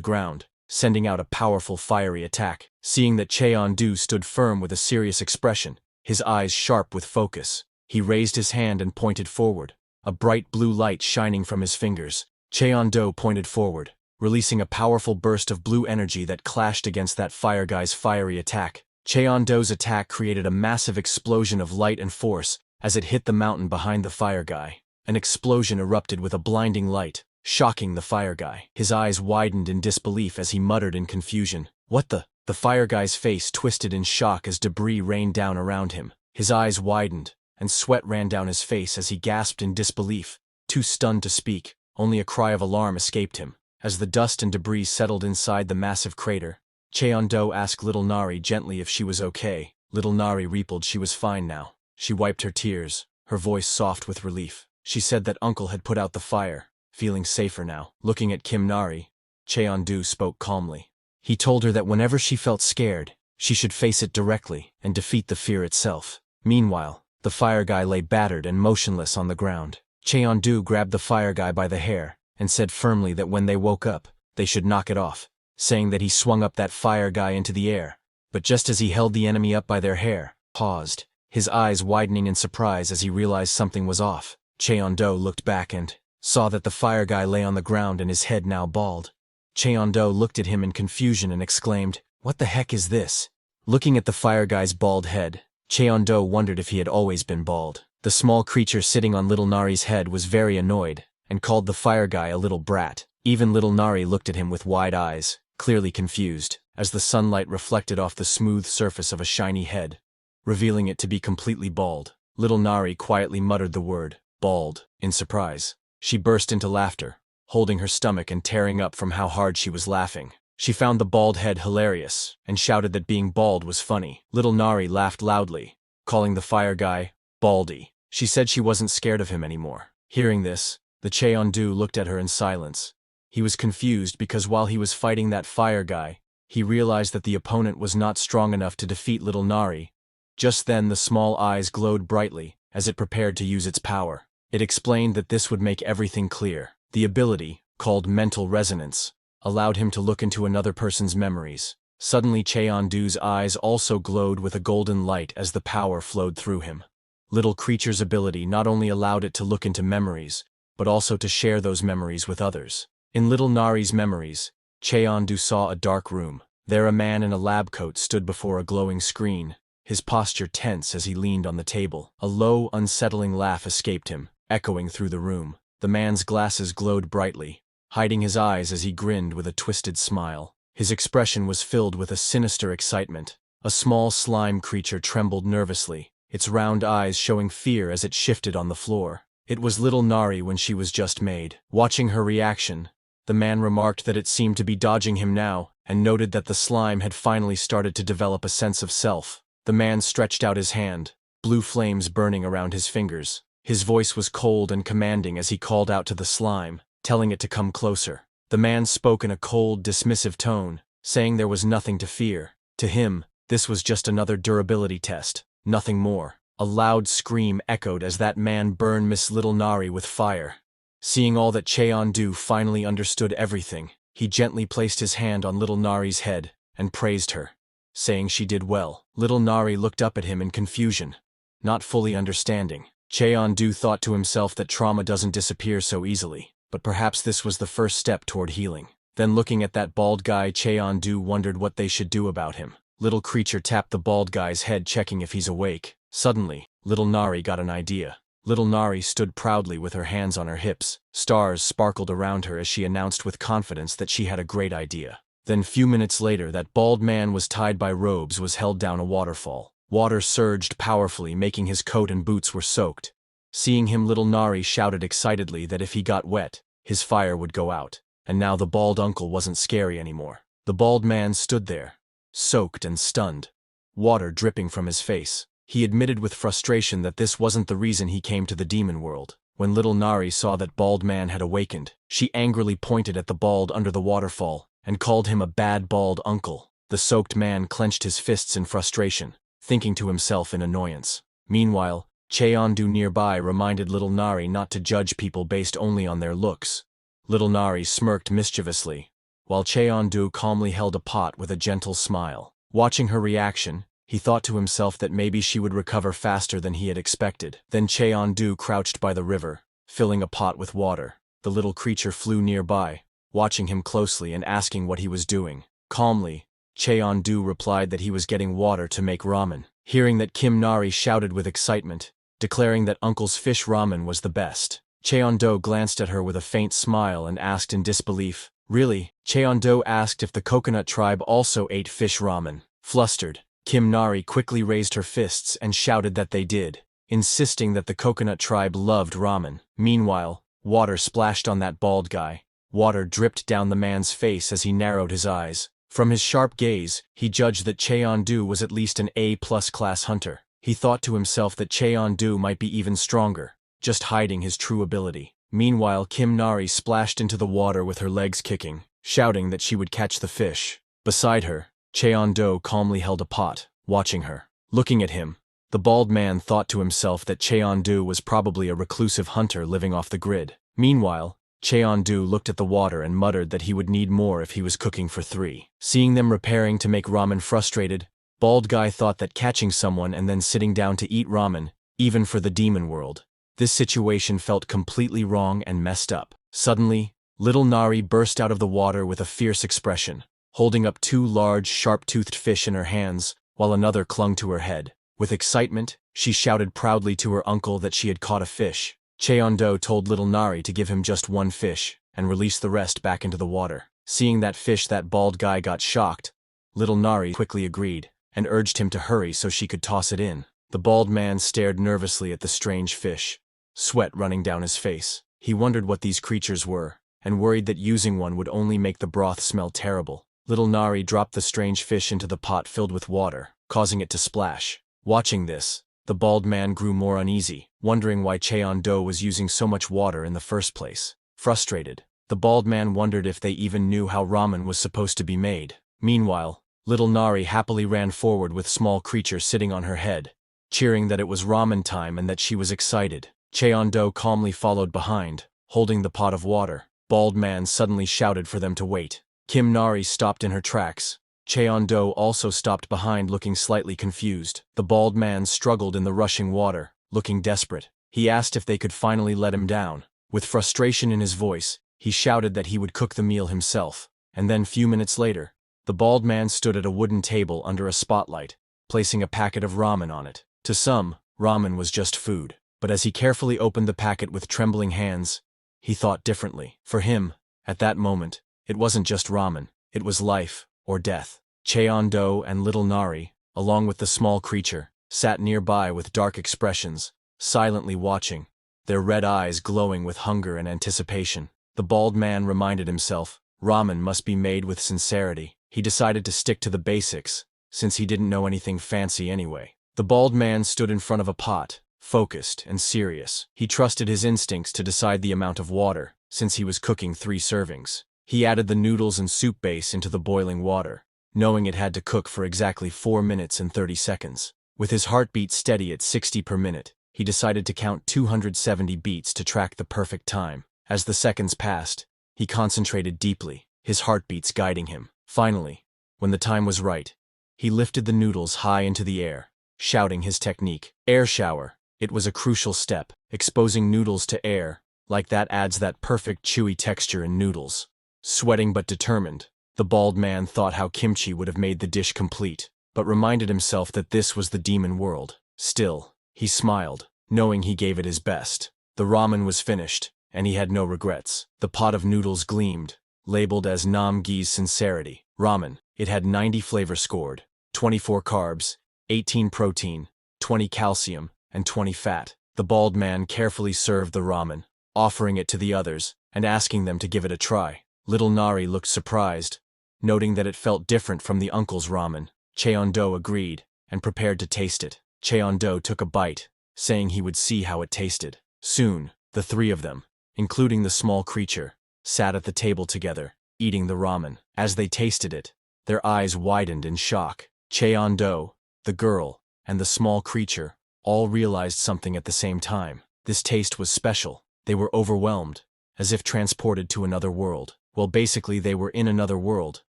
ground, sending out a powerful fiery attack. Seeing that Cheondu stood firm with a serious expression, his eyes sharp with focus, he raised his hand and pointed forward, a bright blue light shining from his fingers. Cheondu pointed forward, releasing a powerful burst of blue energy that clashed against that fire guy's fiery attack. Cheondu's attack created a massive explosion of light and force as it hit the mountain behind the fire guy. An explosion erupted with a blinding light, shocking the fire guy. His eyes widened in disbelief as he muttered in confusion, "What the?" The fire guy's face twisted in shock as debris rained down around him. His eyes widened, and sweat ran down his face as he gasped in disbelief, too stunned to speak. Only a cry of alarm escaped him. As the dust and debris settled inside the massive crater, Cheon-do asked little Nari gently if she was okay. Little Nari replied she was fine now. She wiped her tears, her voice soft with relief. She said that uncle had put out the fire, feeling safer now. Looking at Kim Nari, Cheon-do spoke calmly. He told her that whenever she felt scared, she should face it directly and defeat the fear itself. Meanwhile, the fire guy lay battered and motionless on the ground. Cheon-do grabbed the fire guy by the hair and said firmly that when they woke up, they should knock it off, saying that he swung up that fire guy into the air. But just as he held the enemy up by their hair, paused, his eyes widening in surprise as he realized something was off. Cheon-do looked back and saw that the fire guy lay on the ground and his head now bald. Cheon-do looked at him in confusion and exclaimed, "What the heck is this?" Looking at the fire guy's bald head, Cheon-do wondered if he had always been bald. The small creature sitting on little Nari's head was very annoyed and called the fire guy a little brat. Even little Nari looked at him with wide eyes, clearly confused, as the sunlight reflected off the smooth surface of a shiny head, revealing it to be completely bald. Little Nari quietly muttered the word, "bald," in surprise. She burst into laughter, holding her stomach and tearing up from how hard she was laughing. She found the bald head hilarious and shouted that being bald was funny. Little Nari laughed loudly, calling the fire guy Baldy. She said she wasn't scared of him anymore. Hearing this, the Cheon-do looked at her in silence. He was confused because while he was fighting that fire guy, he realized that the opponent was not strong enough to defeat little Nari. Just then the small eyes glowed brightly as it prepared to use its power. It explained that this would make everything clear. The ability, called mental resonance, allowed him to look into another person's memories. Suddenly Cheon-do's eyes also glowed with a golden light as the power flowed through him. Little creature's ability not only allowed it to look into memories, but also to share those memories with others. In little Nari's memories, Cheon-do saw a dark room. There a man in a lab coat stood before a glowing screen, his posture tense as he leaned on the table. A low, unsettling laugh escaped him, echoing through the room. The man's glasses glowed brightly, hiding his eyes as he grinned with a twisted smile. His expression was filled with a sinister excitement. A small slime creature trembled nervously, its round eyes showing fear as it shifted on the floor. It was little Nari when she was just made. Watching her reaction, the man remarked that it seemed to be dodging him now, and noted that the slime had finally started to develop a sense of self. The man stretched out his hand, blue flames burning around his fingers. His voice was cold and commanding as he called out to the slime, telling it to come closer. The man spoke in a cold, dismissive tone, saying there was nothing to fear. To him, this was just another durability test, nothing more. A loud scream echoed as that man burned Miss Little Nari with fire. Seeing all that, Cheon-do finally understood everything. He gently placed his hand on little Nari's head and praised her, saying she did well. Little Nari looked up at him in confusion, not fully understanding. Cheon-do thought to himself that trauma doesn't disappear so easily, but perhaps this was the first step toward healing. Then looking at that bald guy, Cheon-do wondered what they should do about him. Little creature tapped the bald guy's head, checking if he's awake. Suddenly, little Nari got an idea. Little Nari stood proudly with her hands on her hips. Stars sparkled around her as she announced with confidence that she had a great idea. Then few minutes later, that bald man was tied by ropes, was held down a waterfall. Water surged powerfully, making his coat and boots were soaked. Seeing him, little Nari shouted excitedly that if he got wet, his fire would go out. And now the bald uncle wasn't scary anymore. The bald man stood there, soaked and stunned, water dripping from his face. He admitted with frustration that this wasn't the reason he came to the demon world. When little Nari saw that bald man had awakened, she angrily pointed at the bald under the waterfall and called him a bad bald uncle. The soaked man clenched his fists in frustration, thinking to himself in annoyance. Meanwhile, Cheon-do nearby reminded little Nari not to judge people based only on their looks. Little Nari smirked mischievously, while Cheon-do calmly held a pot with a gentle smile. Watching her reaction, he thought to himself that maybe she would recover faster than he had expected. Then Cheon-do crouched by the river, filling a pot with water. The little creature flew nearby, watching him closely and asking what he was doing. Calmly, Cheon-do replied that he was getting water to make ramen. Hearing that, Kim Nari shouted with excitement, declaring that uncle's fish ramen was the best. Cheon-do glanced at her with a faint smile and asked in disbelief, "Really?" Cheon-do asked if the coconut tribe also ate fish ramen. Flustered, Kim Nari quickly raised her fists and shouted that they did, insisting that the coconut tribe loved ramen. Meanwhile, Water splashed on that bald guy. Water dripped down the man's face as he narrowed his eyes. From his sharp gaze, he judged that Cheon-do was at least an A-plus class hunter. He thought to himself that Cheon-do might be even stronger, just hiding his true ability. Meanwhile, Kim Nari splashed into the water with her legs kicking, shouting that she would catch the fish. Beside her, Cheon-do calmly held a pot, watching her. Looking at him, the bald man thought to himself that Cheon-do was probably a reclusive hunter living off the grid. Meanwhile, Cheon-do looked at the water and muttered that he would need more if he was cooking for 3. Seeing them preparing to make ramen frustrated, bald guy thought that catching someone and then sitting down to eat ramen, even for the demon world. This situation felt completely wrong and messed up. Suddenly, little Nari burst out of the water with a fierce expression, holding up 2 large, sharp-toothed fish in her hands, while another clung to her head. With excitement, she shouted proudly to her uncle that she had caught a fish. Cheon-do told little Nari to give him just 1 fish, and release the rest back into the water. Seeing that fish, that bald guy got shocked. Little Nari quickly agreed, and urged him to hurry so she could toss it in. The bald man stared nervously at the strange fish, sweat running down his face. He wondered what these creatures were, and worried that using one would only make the broth smell terrible. Little Nari dropped the strange fish into the pot filled with water, causing it to splash. Watching this, the bald man grew more uneasy, wondering why Cheon-do was using so much water in the first place. Frustrated, the bald man wondered if they even knew how ramen was supposed to be made. Meanwhile, little Nari happily ran forward with small creature sitting on her head, cheering that it was ramen time and that she was excited. Cheon-do calmly followed behind, holding the pot of water. Bald man suddenly shouted for them to wait. Kim Nari stopped in her tracks. Cheon-do also stopped behind, looking slightly confused. The bald man struggled in the rushing water, looking desperate. He asked if they could finally let him down. With frustration in his voice, he shouted that he would cook the meal himself. And then, few minutes later, the bald man stood at a wooden table under a spotlight, placing a packet of ramen on it. To some, ramen was just food. But as he carefully opened the packet with trembling hands, he thought differently. For him, at that moment, it wasn't just ramen, it was life or death. Cheon-do and little Nari, along with the small creature, sat nearby with dark expressions, silently watching, their red eyes glowing with hunger and anticipation. The bald man reminded himself, ramen must be made with sincerity. He decided to stick to the basics, since he didn't know anything fancy anyway. The bald man stood in front of a pot, focused and serious. He trusted his instincts to decide the amount of water, since he was cooking 3 servings. He added the noodles and soup base into the boiling water, knowing it had to cook for exactly 4 minutes and 30 seconds. With his heartbeat steady at 60 per minute, he decided to count 270 beats to track the perfect time. As the seconds passed, he concentrated deeply, his heartbeats guiding him. Finally, when the time was right, he lifted the noodles high into the air, shouting his technique. Air shower. It was a crucial step. Exposing noodles to air, like that, adds that perfect chewy texture in noodles. Sweating but determined, the bald man thought how kimchi would have made the dish complete, but reminded himself that this was the demon world. Still, he smiled, knowing he gave it his best. The ramen was finished, and he had no regrets. The pot of noodles gleamed, labeled as Nam-gi's sincerity. Ramen. It had 90 flavor scored, 24 carbs, 18 protein, 20 calcium, and 20 fat. The bald man carefully served the ramen, offering it to the others, and asking them to give it a try. Little Nari looked surprised, noting that it felt different from the uncle's ramen. Cheon-do agreed, and prepared to taste it. Cheon-do took a bite, saying he would see how it tasted. Soon, the 3 of them, including the small creature, sat at the table together, eating the ramen. As they tasted it, their eyes widened in shock. Cheon-do, the girl, and the small creature all realized something at the same time. This taste was special. They were overwhelmed, as if transported to another world. Well, basically they were in another world,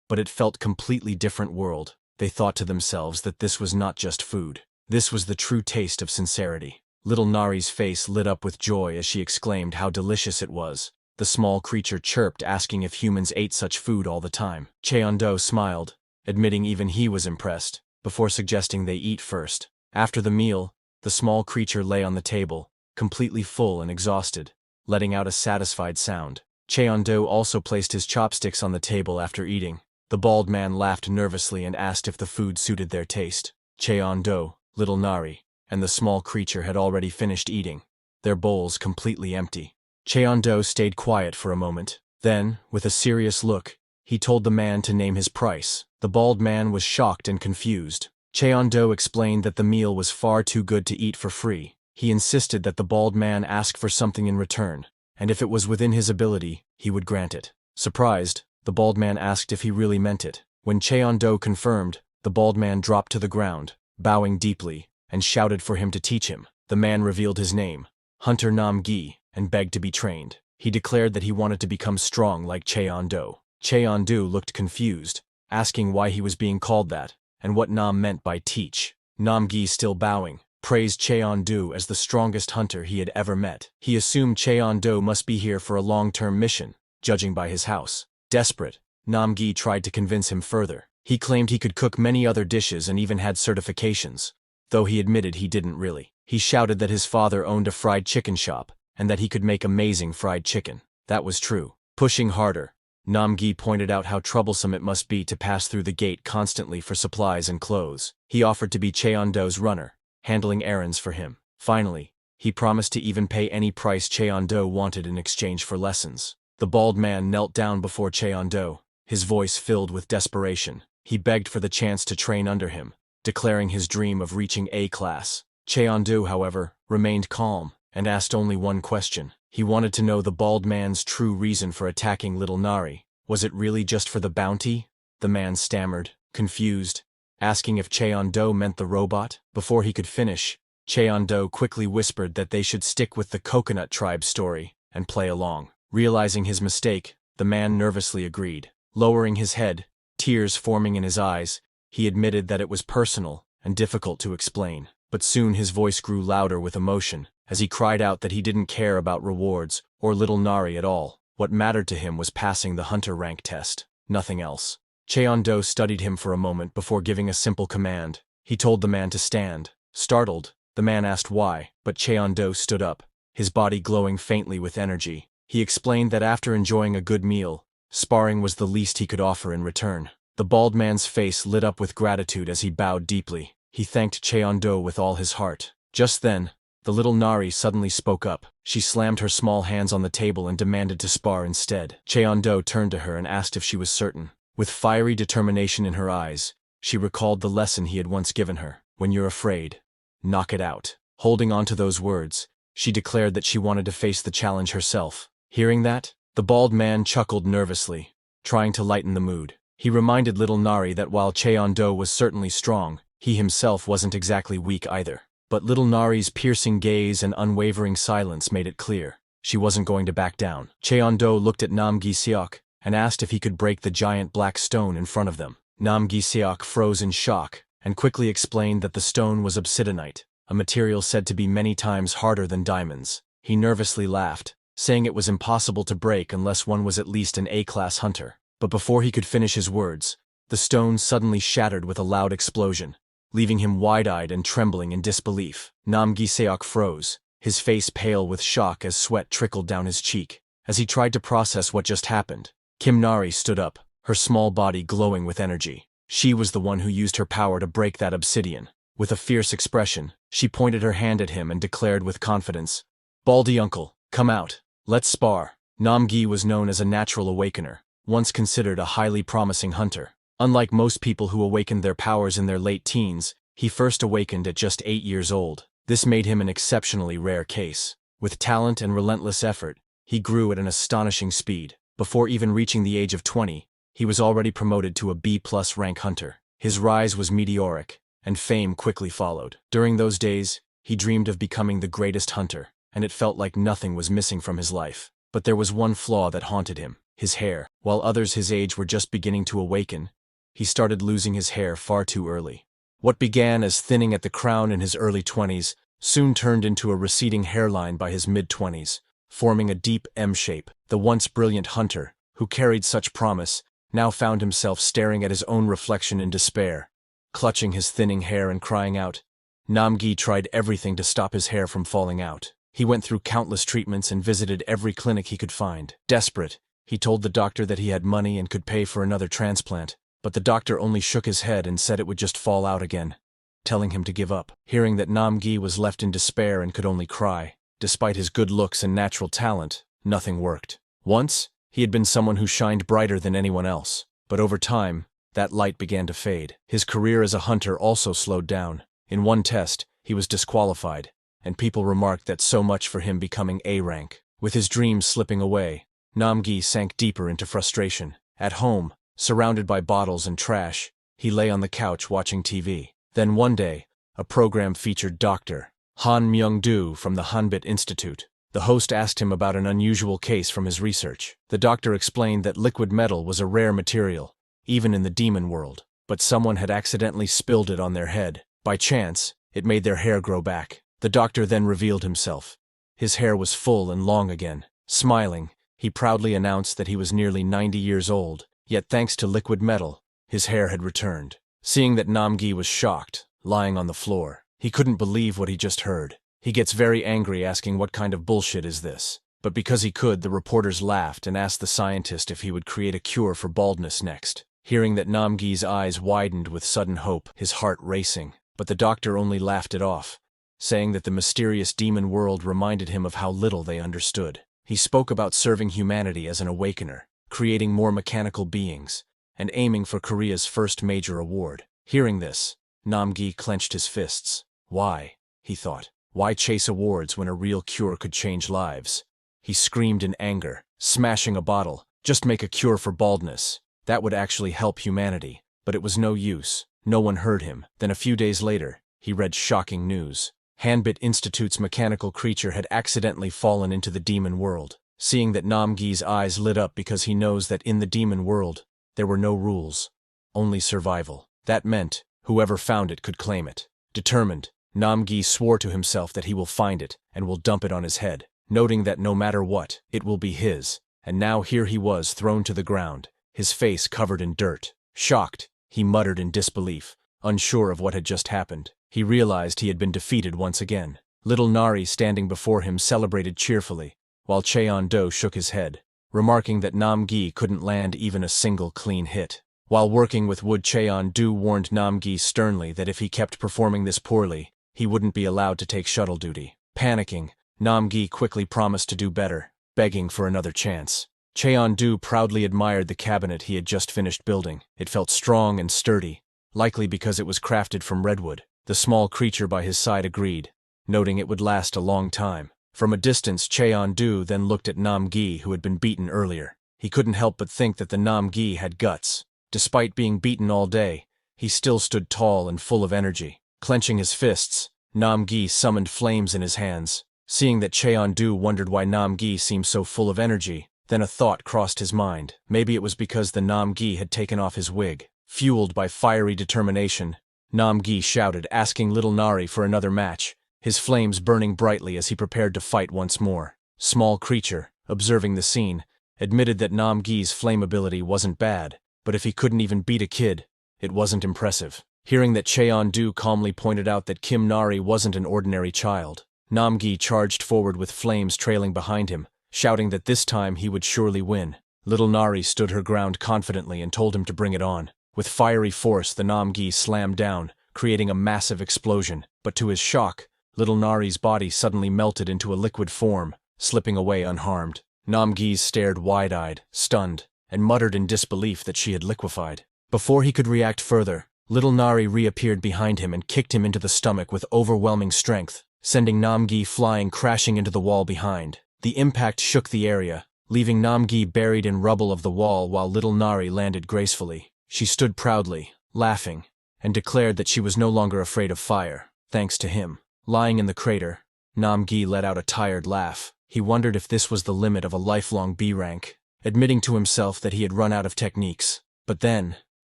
but it felt completely different world. They thought to themselves that this was not just food. This was the true taste of sincerity. Little Nari's face lit up with joy as she exclaimed how delicious it was. The small creature chirped, asking if humans ate such food all the time. Cheon-do smiled, admitting even he was impressed, before suggesting they eat first. After the meal, the small creature lay on the table, completely full and exhausted, letting out a satisfied sound. Cheon-do also placed his chopsticks on the table after eating. The bald man laughed nervously and asked if the food suited their taste. Cheon-do, little Nari, and the small creature had already finished eating, their bowls completely empty. Cheon-do stayed quiet for a moment. Then, with a serious look, he told the man to name his price. The bald man was shocked and confused. Cheon-do explained that the meal was far too good to eat for free. He insisted that the bald man ask for something in return, and if it was within his ability, he would grant it. Surprised, the bald man asked if he really meant it. When Cheon-do confirmed, the bald man dropped to the ground, bowing deeply, and shouted for him to teach him. The man revealed his name, Hunter Nam-gi, and begged to be trained. He declared that he wanted to become strong like Cheon-do. Cheon-do looked confused, asking why he was being called that, and what Nam meant by teach. Nam-gi, still bowing, praised Cheon-do as the strongest hunter he had ever met. He assumed Cheon-do must be here for a long-term mission, judging by his house. Desperate, Nam-gi tried to convince him further. He claimed he could cook many other dishes and even had certifications, though he admitted he didn't really. He shouted that his father owned a fried chicken shop, and that he could make amazing fried chicken. That was true. Pushing harder, Nam-gi pointed out how troublesome it must be to pass through the gate constantly for supplies and clothes. He offered to be Cheon-do's runner, handling errands for him. Finally, he promised to even pay any price Cheon-do wanted in exchange for lessons. The bald man knelt down before Cheon-do, his voice filled with desperation. He begged for the chance to train under him, declaring his dream of reaching A-class. Cheon-do, however, remained calm and asked only one question. He wanted to know the bald man's true reason for attacking little Nari. Was it really just for the bounty? The man stammered, confused, asking if Cheon-do meant the robot. Before he could finish, Cheon-do quickly whispered that they should stick with the Coconut Tribe story and play along. Realizing his mistake, the man nervously agreed. Lowering his head, tears forming in his eyes, he admitted that it was personal and difficult to explain. But soon his voice grew louder with emotion, as he cried out that he didn't care about rewards or little Nari at all. What mattered to him was passing the hunter rank test, nothing else. Cheon-do studied him for a moment before giving a simple command. He told the man to stand. Startled, the man asked why, but Cheon-do stood up, his body glowing faintly with energy. He explained that after enjoying a good meal, sparring was the least he could offer in return. The bald man's face lit up with gratitude as he bowed deeply. He thanked Cheon-do with all his heart. Just then, the little Nari suddenly spoke up. She slammed her small hands on the table and demanded to spar instead. Cheon-do turned to her and asked if she was certain. With fiery determination in her eyes, she recalled the lesson he had once given her. When you're afraid, knock it out. Holding on to those words, she declared that she wanted to face the challenge herself. Hearing that, the bald man chuckled nervously, trying to lighten the mood. He reminded little Nari that while Cheon-do was certainly strong, he himself wasn't exactly weak either. But little Nari's piercing gaze and unwavering silence made it clear. She wasn't going to back down. Cheon-do looked at Nam-gi-seok and asked if he could break the giant black stone in front of them. Nam-gi-seok froze in shock and quickly explained that the stone was obsidianite, a material said to be many times harder than diamonds. He nervously laughed, saying it was impossible to break unless one was at least an A-class hunter. But before he could finish his words, the stone suddenly shattered with a loud explosion, leaving him wide-eyed and trembling in disbelief. Nam-gi-seok froze, his face pale with shock as sweat trickled down his cheek. As he tried to process what just happened, Kim Nari stood up, her small body glowing with energy. She was the one who used her power to break that obsidian. With a fierce expression, she pointed her hand at him and declared with confidence, "Baldy uncle, come out. Let's spar." Nam-gi was known as a natural awakener, once considered a highly promising hunter. Unlike most people who awakened their powers in their late teens, he first awakened at just 8 years old. This made him an exceptionally rare case. With talent and relentless effort, he grew at an astonishing speed. Before even reaching the age of 20, he was already promoted to a B+ rank hunter. His rise was meteoric, and fame quickly followed. During those days, he dreamed of becoming the greatest hunter, and it felt like nothing was missing from his life. But there was one flaw that haunted him: his hair. While others his age were just beginning to awaken, he started losing his hair far too early. What began as thinning at the crown in his early 20s soon turned into a receding hairline by his mid-20s, forming a deep M shape. The once brilliant hunter, who carried such promise, now found himself staring at his own reflection in despair, clutching his thinning hair and crying out. Nam-gi tried everything to stop his hair from falling out. He went through countless treatments and visited every clinic he could find. Desperate, he told the doctor that he had money and could pay for another transplant, but the doctor only shook his head and said it would just fall out again, telling him to give up. Hearing that Nam-gi was left in despair and could only cry, despite his good looks and natural talent, nothing worked. Once, he had been someone who shined brighter than anyone else, but over time, that light began to fade. His career as a hunter also slowed down. In one test, he was disqualified, and people remarked that so much for him becoming A rank. With his dreams slipping away, Namgi sank deeper into frustration. At home, surrounded by bottles and trash, he lay on the couch watching TV. Then one day, a program featured Dr. Han Myung-do from the Hanbit Institute. The host asked him about an unusual case from his research. The doctor explained that liquid metal was a rare material, even in the demon world, but someone had accidentally spilled it on their head. By chance, it made their hair grow back. The doctor then revealed himself. His hair was full and long again. Smiling, he proudly announced that he was nearly 90 years old, yet thanks to liquid metal, his hair had returned. Seeing that Namgi was shocked, lying on the floor, he couldn't believe what he just heard. He gets very angry, asking what kind of bullshit is this. But because he could, the reporters laughed and asked the scientist if he would create a cure for baldness next. Hearing that, Namgi's eyes widened with sudden hope, his heart racing. But the doctor only laughed it off, saying that the mysterious demon world reminded him of how little they understood. He spoke about serving humanity as an awakener, creating more mechanical beings, and aiming for Korea's first major award. Hearing this, Namgi clenched his fists. Why? He thought. Why chase awards when a real cure could change lives? He screamed in anger, smashing a bottle. Just make a cure for baldness. That would actually help humanity. But it was no use. No one heard him. Then a few days later, he read shocking news. Hanbit Institute's mechanical creature had accidentally fallen into the demon world. Seeing that, Namgi's eyes lit up because he knows that in the demon world, there were no rules, only survival. That meant whoever found it could claim it. Determined, Namgi swore to himself that he will find it and will dump it on his head, noting that no matter what, it will be his. And now here he was, thrown to the ground, his face covered in dirt. Shocked, he muttered in disbelief, unsure of what had just happened. He realized he had been defeated once again. Little Nari, standing before him, celebrated cheerfully, while Cheon-do shook his head, remarking that Namgi couldn't land even a single clean hit. While working with wood, Cheon-do warned Namgi sternly that if he kept performing this poorly, he wouldn't be allowed to take shuttle duty. Panicking, Namgi quickly promised to do better, begging for another chance. Cheon-do proudly admired the cabinet he had just finished building. It felt strong and sturdy, likely because it was crafted from redwood. The small creature by his side agreed, noting it would last a long time. From a distance, Cheon-do then looked at Namgi, who had been beaten earlier. He couldn't help but think that the Namgi had guts. Despite being beaten all day, he still stood tall and full of energy. Clenching his fists, Namgi summoned flames in his hands. Seeing that, Cheon-do wondered why Namgi seemed so full of energy. Then a thought crossed his mind. Maybe it was because the Namgi had taken off his wig. Fueled by fiery determination, Namgi shouted, asking little Nari for another match, his flames burning brightly as he prepared to fight once more. Small creature, observing the scene, admitted that Namgi's flame ability wasn't bad, but if he couldn't even beat a kid, it wasn't impressive. Hearing that, Cheon-do calmly pointed out that Kim Nari wasn't an ordinary child, Namgi charged forward with flames trailing behind him, shouting that this time he would surely win. Little Nari stood her ground confidently and told him to bring it on. With fiery force, the Namgi slammed down, creating a massive explosion, but to his shock, little Nari's body suddenly melted into a liquid form, slipping away unharmed. Namgi stared wide-eyed, stunned, and muttered in disbelief that she had liquefied. Before he could react further, little Nari reappeared behind him and kicked him into the stomach with overwhelming strength, sending Namgi flying crashing into the wall behind. The impact shook the area, leaving Namgi buried in rubble of the wall while little Nari landed gracefully. She stood proudly, laughing, and declared that she was no longer afraid of fire, thanks to him. Lying in the crater, Namgi let out a tired laugh. He wondered if this was the limit of a lifelong B rank, admitting to himself that he had run out of techniques. But then,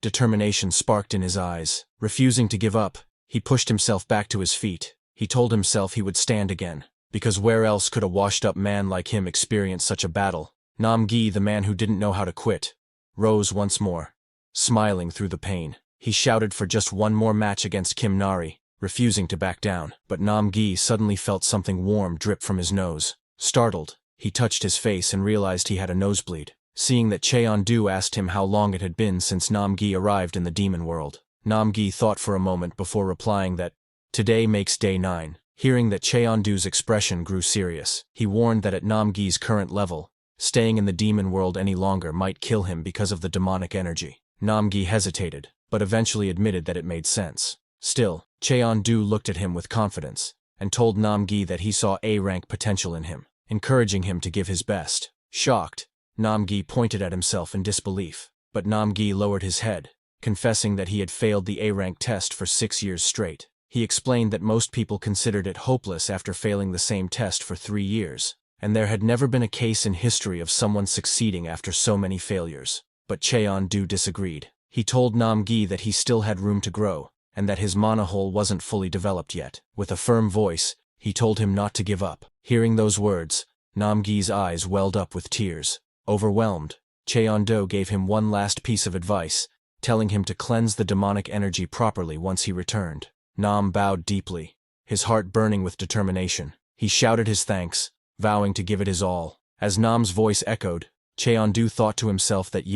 determination sparked in his eyes. Refusing to give up, he pushed himself back to his feet. He told himself he would stand again, because where else could a washed-up man like him experience such a battle? Namgi, the man who didn't know how to quit, rose once more. Smiling through the pain, he shouted for just one more match against Kim Nari, refusing to back down. But Namgi suddenly felt something warm drip from his nose. Startled, he touched his face and realized he had a nosebleed. Seeing that, Cheon-do asked him how long it had been since Namgi arrived in the demon world. Namgi thought for a moment before replying that, "Today makes day 9. Hearing that, Cheon-do's expression grew serious. He warned that at Namgi's current level, Staying in the demon world any longer might kill him because of the demonic energy. Namgi hesitated, but eventually admitted that it made sense. Still, Cheon-du looked at him with confidence, and told Namgi that he saw A-rank potential in him, encouraging him to give his best. Shocked, Namgi pointed at himself in disbelief, but Namgi lowered his head, confessing that he had failed the A-rank test for 6 years straight. He explained that most people considered it hopeless after failing the same test for 3 years, and there had never been a case in history of someone succeeding after so many failures. But Cheon-du disagreed. He told Namgi that he still had room to grow, and that his mana hole wasn't fully developed yet. With a firm voice, he told him not to give up. Hearing those words, Namgi's eyes welled up with tears. Overwhelmed, Cheon-du gave him one last piece of advice, telling him to cleanse the demonic energy properly once he returned. Nam bowed deeply, his heart burning with determination. He shouted his thanks, vowing to give it his all. As Nam's voice echoed, Cheon-du thought to himself that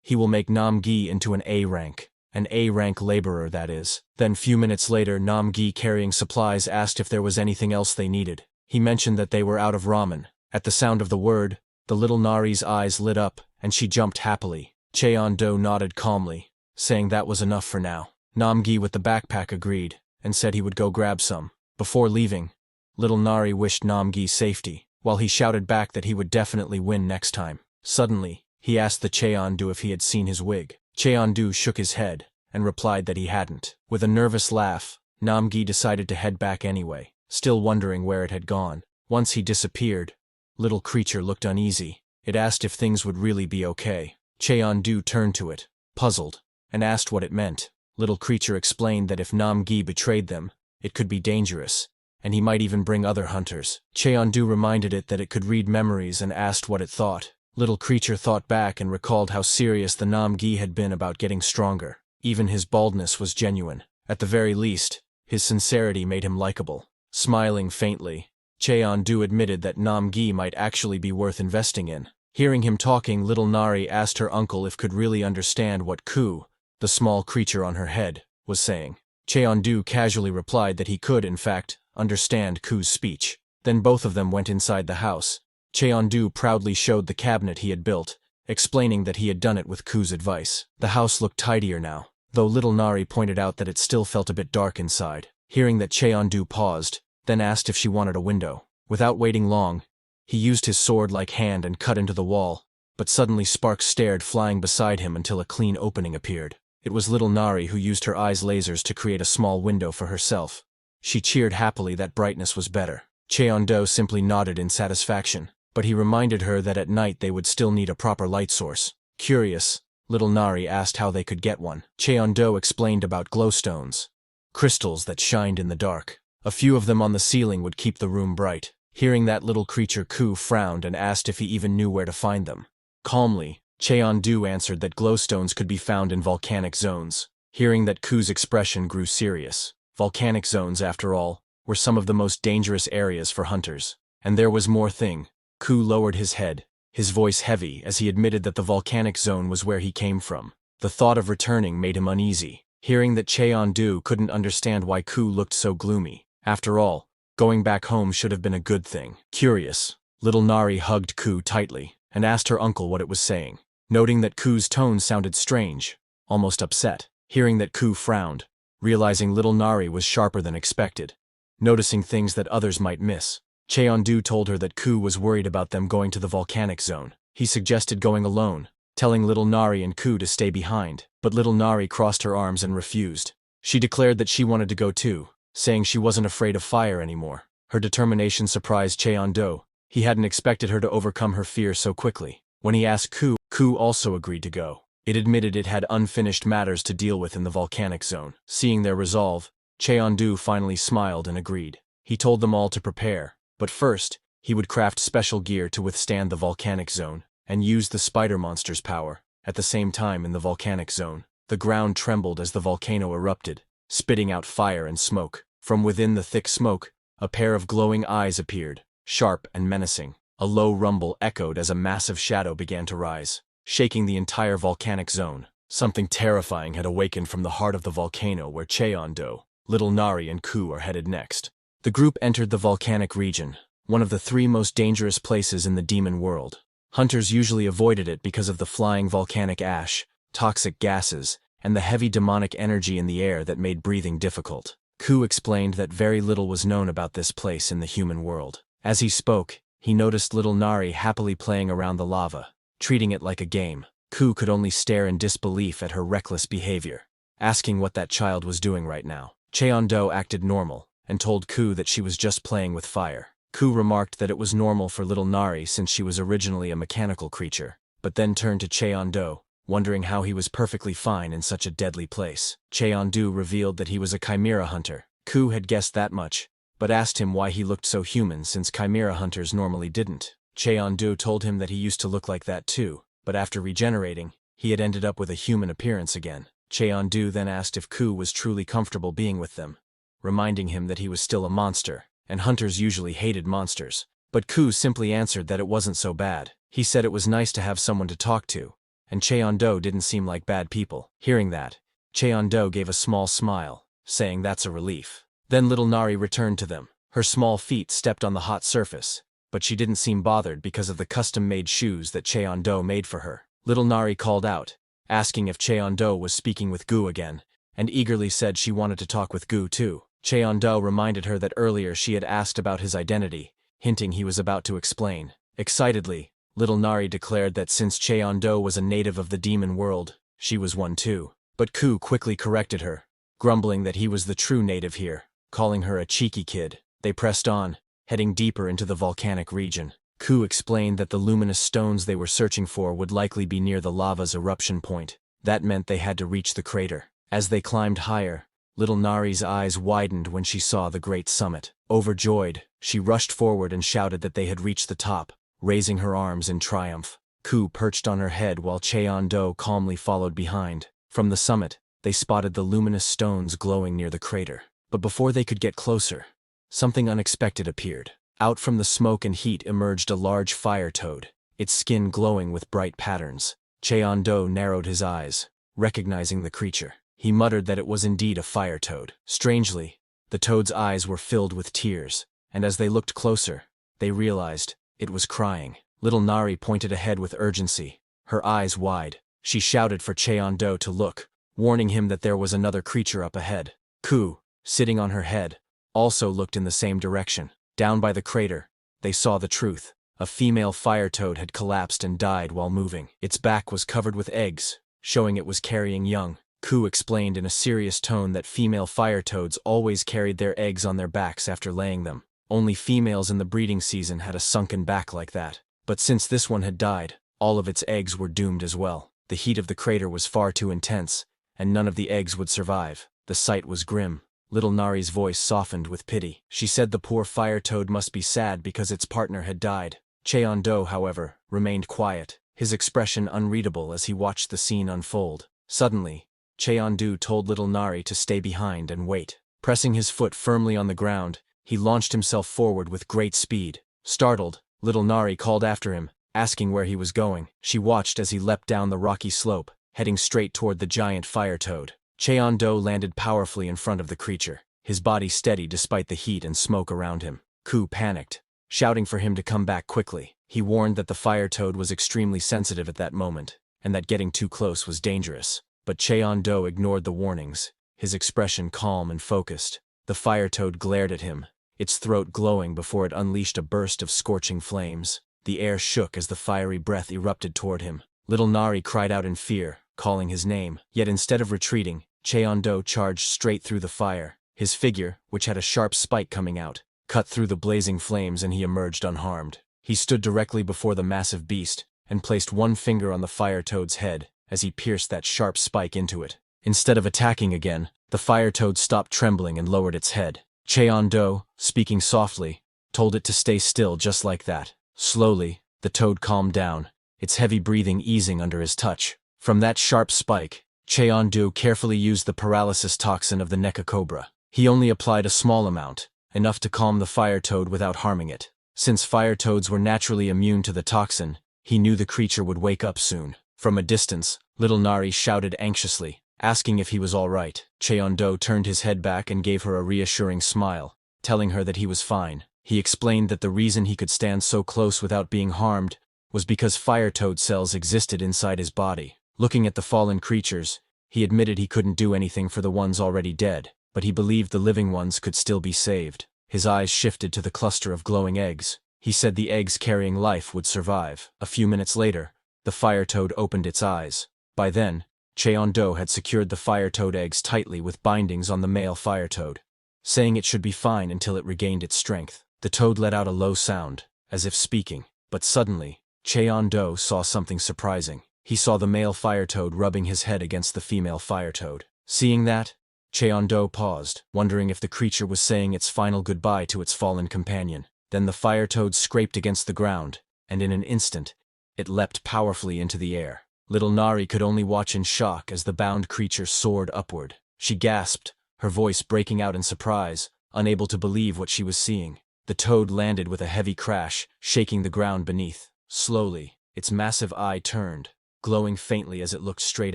he will make Namgi into an A-rank. An A-rank laborer, that is. Then few minutes later, Namgi, carrying supplies, asked if there was anything else they needed. He mentioned that they were out of ramen. At the sound of the word, the little Nari's eyes lit up, and she jumped happily. Cheon-du nodded calmly, saying that was enough for now. Namgi with the backpack agreed, and said he would go grab some. Before leaving, little Nari wished Namgi safety, while he shouted back that he would definitely win next time. Suddenly, he asked the Cheon-du if he had seen his wig. Cheon-du shook his head, and replied that he hadn't. With a nervous laugh, Namgi decided to head back anyway, still wondering where it had gone. Once he disappeared, little creature looked uneasy. It asked if things would really be okay. Cheon-du turned to it, puzzled, and asked what it meant. Little creature explained that if Namgi betrayed them, it could be dangerous, and he might even bring other hunters. Cheon-du reminded it that it could read memories and asked what it thought. Little creature thought back and recalled how serious the Namgi had been about getting stronger. Even his baldness was genuine. At the very least, his sincerity made him likable. Smiling faintly, Cheon-du admitted that Namgi might actually be worth investing in. Hearing him talking, little Nari asked her uncle if could really understand what Ku, the small creature on her head, was saying. Cheon-du casually replied that he could, in fact, understand Ku's speech. Then both of them went inside the house. Cheon-du proudly showed the cabinet he had built, explaining that he had done it with Ku's advice. The house looked tidier now, though little Nari pointed out that it still felt a bit dark inside. Hearing that, Cheon-du paused, then asked if she wanted a window. Without waiting long, he used his sword-like hand and cut into the wall, but suddenly sparks stared flying beside him until a clean opening appeared. It was little Nari who used her eyes' lasers to create a small window for herself. She cheered happily that brightness was better. Cheon-du simply nodded in satisfaction, but he reminded her that at night they would still need a proper light source. Curious, little Nari asked how they could get one. Cheon-du explained about glowstones, crystals that shined in the dark. A few of them on the ceiling would keep the room bright. Hearing that, little creature Ku frowned and asked if he even knew where to find them. Calmly, Cheon-du answered that glowstones could be found in volcanic zones. Hearing that, Ku's expression grew serious. Volcanic zones, after all, were some of the most dangerous areas for hunters. And there was more thing. Ku lowered his head, his voice heavy as he admitted that the volcanic zone was where he came from. The thought of returning made him uneasy. Hearing that, Cheon-du couldn't understand why Ku looked so gloomy. After all, going back home should have been a good thing. Curious, little Nari hugged Ku tightly and asked her uncle what it was saying, noting that Ku's tone sounded strange, almost upset. Hearing that, Ku frowned, realizing little Nari was sharper than expected, noticing things that others might miss. Cheon-du told her that Ku was worried about them going to the volcanic zone. He suggested going alone, telling little Nari and Ku to stay behind, but little Nari crossed her arms and refused. She declared that she wanted to go too, saying she wasn't afraid of fire anymore. Her determination surprised Cheon-du. He hadn't expected her to overcome her fear so quickly. When he asked Ku, Ku also agreed to go. It admitted it had unfinished matters to deal with in the volcanic zone. Seeing their resolve, Cheon-du finally smiled and agreed. He told them all to prepare, but first, he would craft special gear to withstand the volcanic zone, and use the spider monster's power. At the same time, in the volcanic zone, the ground trembled as the volcano erupted, spitting out fire and smoke. From within the thick smoke, a pair of glowing eyes appeared, sharp and menacing. A low rumble echoed as a massive shadow began to rise, shaking the entire volcanic zone. Something terrifying had awakened from the heart of the volcano where Cheon-du, little Nari and Ku are headed next. The group entered the volcanic region, one of the 3 most dangerous places in the demon world. Hunters usually avoided it because of the flying volcanic ash, toxic gases, and the heavy demonic energy in the air that made breathing difficult. Ku explained that very little was known about this place in the human world. As he spoke, he noticed little Nari happily playing around the lava, treating it like a game. Ku could only stare in disbelief at her reckless behavior, asking what that child was doing right now. Cheon-do acted normal, and told Ku that she was just playing with fire. Ku remarked that it was normal for little Nari since she was originally a mechanical creature, but then turned to Cheon-do, wondering how he was perfectly fine in such a deadly place. Cheon-do revealed that he was a chimera hunter. Ku had guessed that much, but asked him why he looked so human since chimera hunters normally didn't. Cheon-do told him that he used to look like that too, but after regenerating, he had ended up with a human appearance again. Cheon-do then asked if Ku was truly comfortable being with them, reminding him that he was still a monster, and hunters usually hated monsters. But Ku simply answered that it wasn't so bad. He said it was nice to have someone to talk to, and Cheon-do didn't seem like bad people. Hearing that, Cheon-do gave a small smile, saying that's a relief. Then little Nari returned to them. Her small feet stepped on the hot surface, but she didn't seem bothered because of the custom-made shoes that Cheon-do made for her. Little Nari called out, asking if Cheon-do was speaking with Gu again, and eagerly said she wanted to talk with Gu too. Cheon-do reminded her that earlier she had asked about his identity, hinting he was about to explain. Excitedly, little Nari declared that since Cheon-do was a native of the demon world, she was one too. But Ku quickly corrected her, grumbling that he was the true native here, calling her a cheeky kid. They pressed on, heading deeper into the volcanic region. Ku explained that the luminous stones they were searching for would likely be near the lava's eruption point. That meant they had to reach the crater. As they climbed higher, little Nari's eyes widened when she saw the great summit. Overjoyed, she rushed forward and shouted that they had reached the top, raising her arms in triumph. Ku perched on her head while Cheon-do calmly followed behind. From the summit, they spotted the luminous stones glowing near the crater. But before they could get closer, something unexpected appeared. Out from the smoke and heat emerged a large fire toad, its skin glowing with bright patterns. Cheon-do narrowed his eyes, recognizing the creature. He muttered that it was indeed a fire toad. Strangely, the toad's eyes were filled with tears, and as they looked closer, they realized it was crying. Little Nari pointed ahead with urgency, her eyes wide. She shouted for Cheon-do to look, warning him that there was another creature up ahead. Ku, sitting on her head, also looked in the same direction. Down by the crater, they saw the truth. A female fire toad had collapsed and died while moving. Its back was covered with eggs, showing it was carrying young. Ku explained in a serious tone that female fire toads always carried their eggs on their backs after laying them. Only females in the breeding season had a sunken back like that. But since this one had died, all of its eggs were doomed as well. The heat of the crater was far too intense, and none of the eggs would survive. The sight was grim. Little Nari's voice softened with pity. She said the poor fire toad must be sad because its partner had died. Cheon-do, however, remained quiet, his expression unreadable as he watched the scene unfold. Suddenly, Cheon-do told little Nari to stay behind and wait. Pressing his foot firmly on the ground, he launched himself forward with great speed. Startled, little Nari called after him, asking where he was going. She watched as he leapt down the rocky slope, heading straight toward the giant fire toad. Cheon-do landed powerfully in front of the creature, his body steady despite the heat and smoke around him. Ku panicked, shouting for him to come back quickly. He warned that the fire toad was extremely sensitive at that moment, and that getting too close was dangerous. But Cheon-do ignored the warnings, his expression calm and focused. The fire toad glared at him, its throat glowing before it unleashed a burst of scorching flames. The air shook as the fiery breath erupted toward him. Little Nari cried out in fear, calling his name. Yet instead of retreating, Cheon-do charged straight through the fire. His figure, which had a sharp spike coming out, cut through the blazing flames and he emerged unharmed. He stood directly before the massive beast and placed one finger on the fire toad's head as he pierced that sharp spike into it. Instead of attacking again, the fire toad stopped trembling and lowered its head. Cheon-do, speaking softly, told it to stay still just like that. Slowly, the toad calmed down, its heavy breathing easing under his touch. From that sharp spike, Cheon-do carefully used the paralysis toxin of the Neko cobra. He only applied a small amount, enough to calm the fire toad without harming it. Since fire toads were naturally immune to the toxin, he knew the creature would wake up soon. From a distance, little Nari shouted anxiously, asking if he was all right. Cheon-do turned his head back and gave her a reassuring smile, telling her that he was fine. He explained that the reason he could stand so close without being harmed was because fire toad cells existed inside his body. Looking at the fallen creatures, he admitted he couldn't do anything for the ones already dead, but he believed the living ones could still be saved. His eyes shifted to the cluster of glowing eggs. He said the eggs carrying life would survive. A few minutes later, the fire toad opened its eyes. By then, Cheon-do had secured the fire toad eggs tightly with bindings on the male fire toad, saying it should be fine until it regained its strength. The toad let out a low sound, as if speaking, but suddenly, Cheon-do saw something surprising. He saw the male fire toad rubbing his head against the female fire toad. Seeing that, Cheon-do paused, wondering if the creature was saying its final goodbye to its fallen companion. Then the fire toad scraped against the ground, and in an instant, it leapt powerfully into the air. Little Nari could only watch in shock as the bound creature soared upward. She gasped, her voice breaking out in surprise, unable to believe what she was seeing. The toad landed with a heavy crash, shaking the ground beneath. Slowly, its massive eye turned, glowing faintly as it looked straight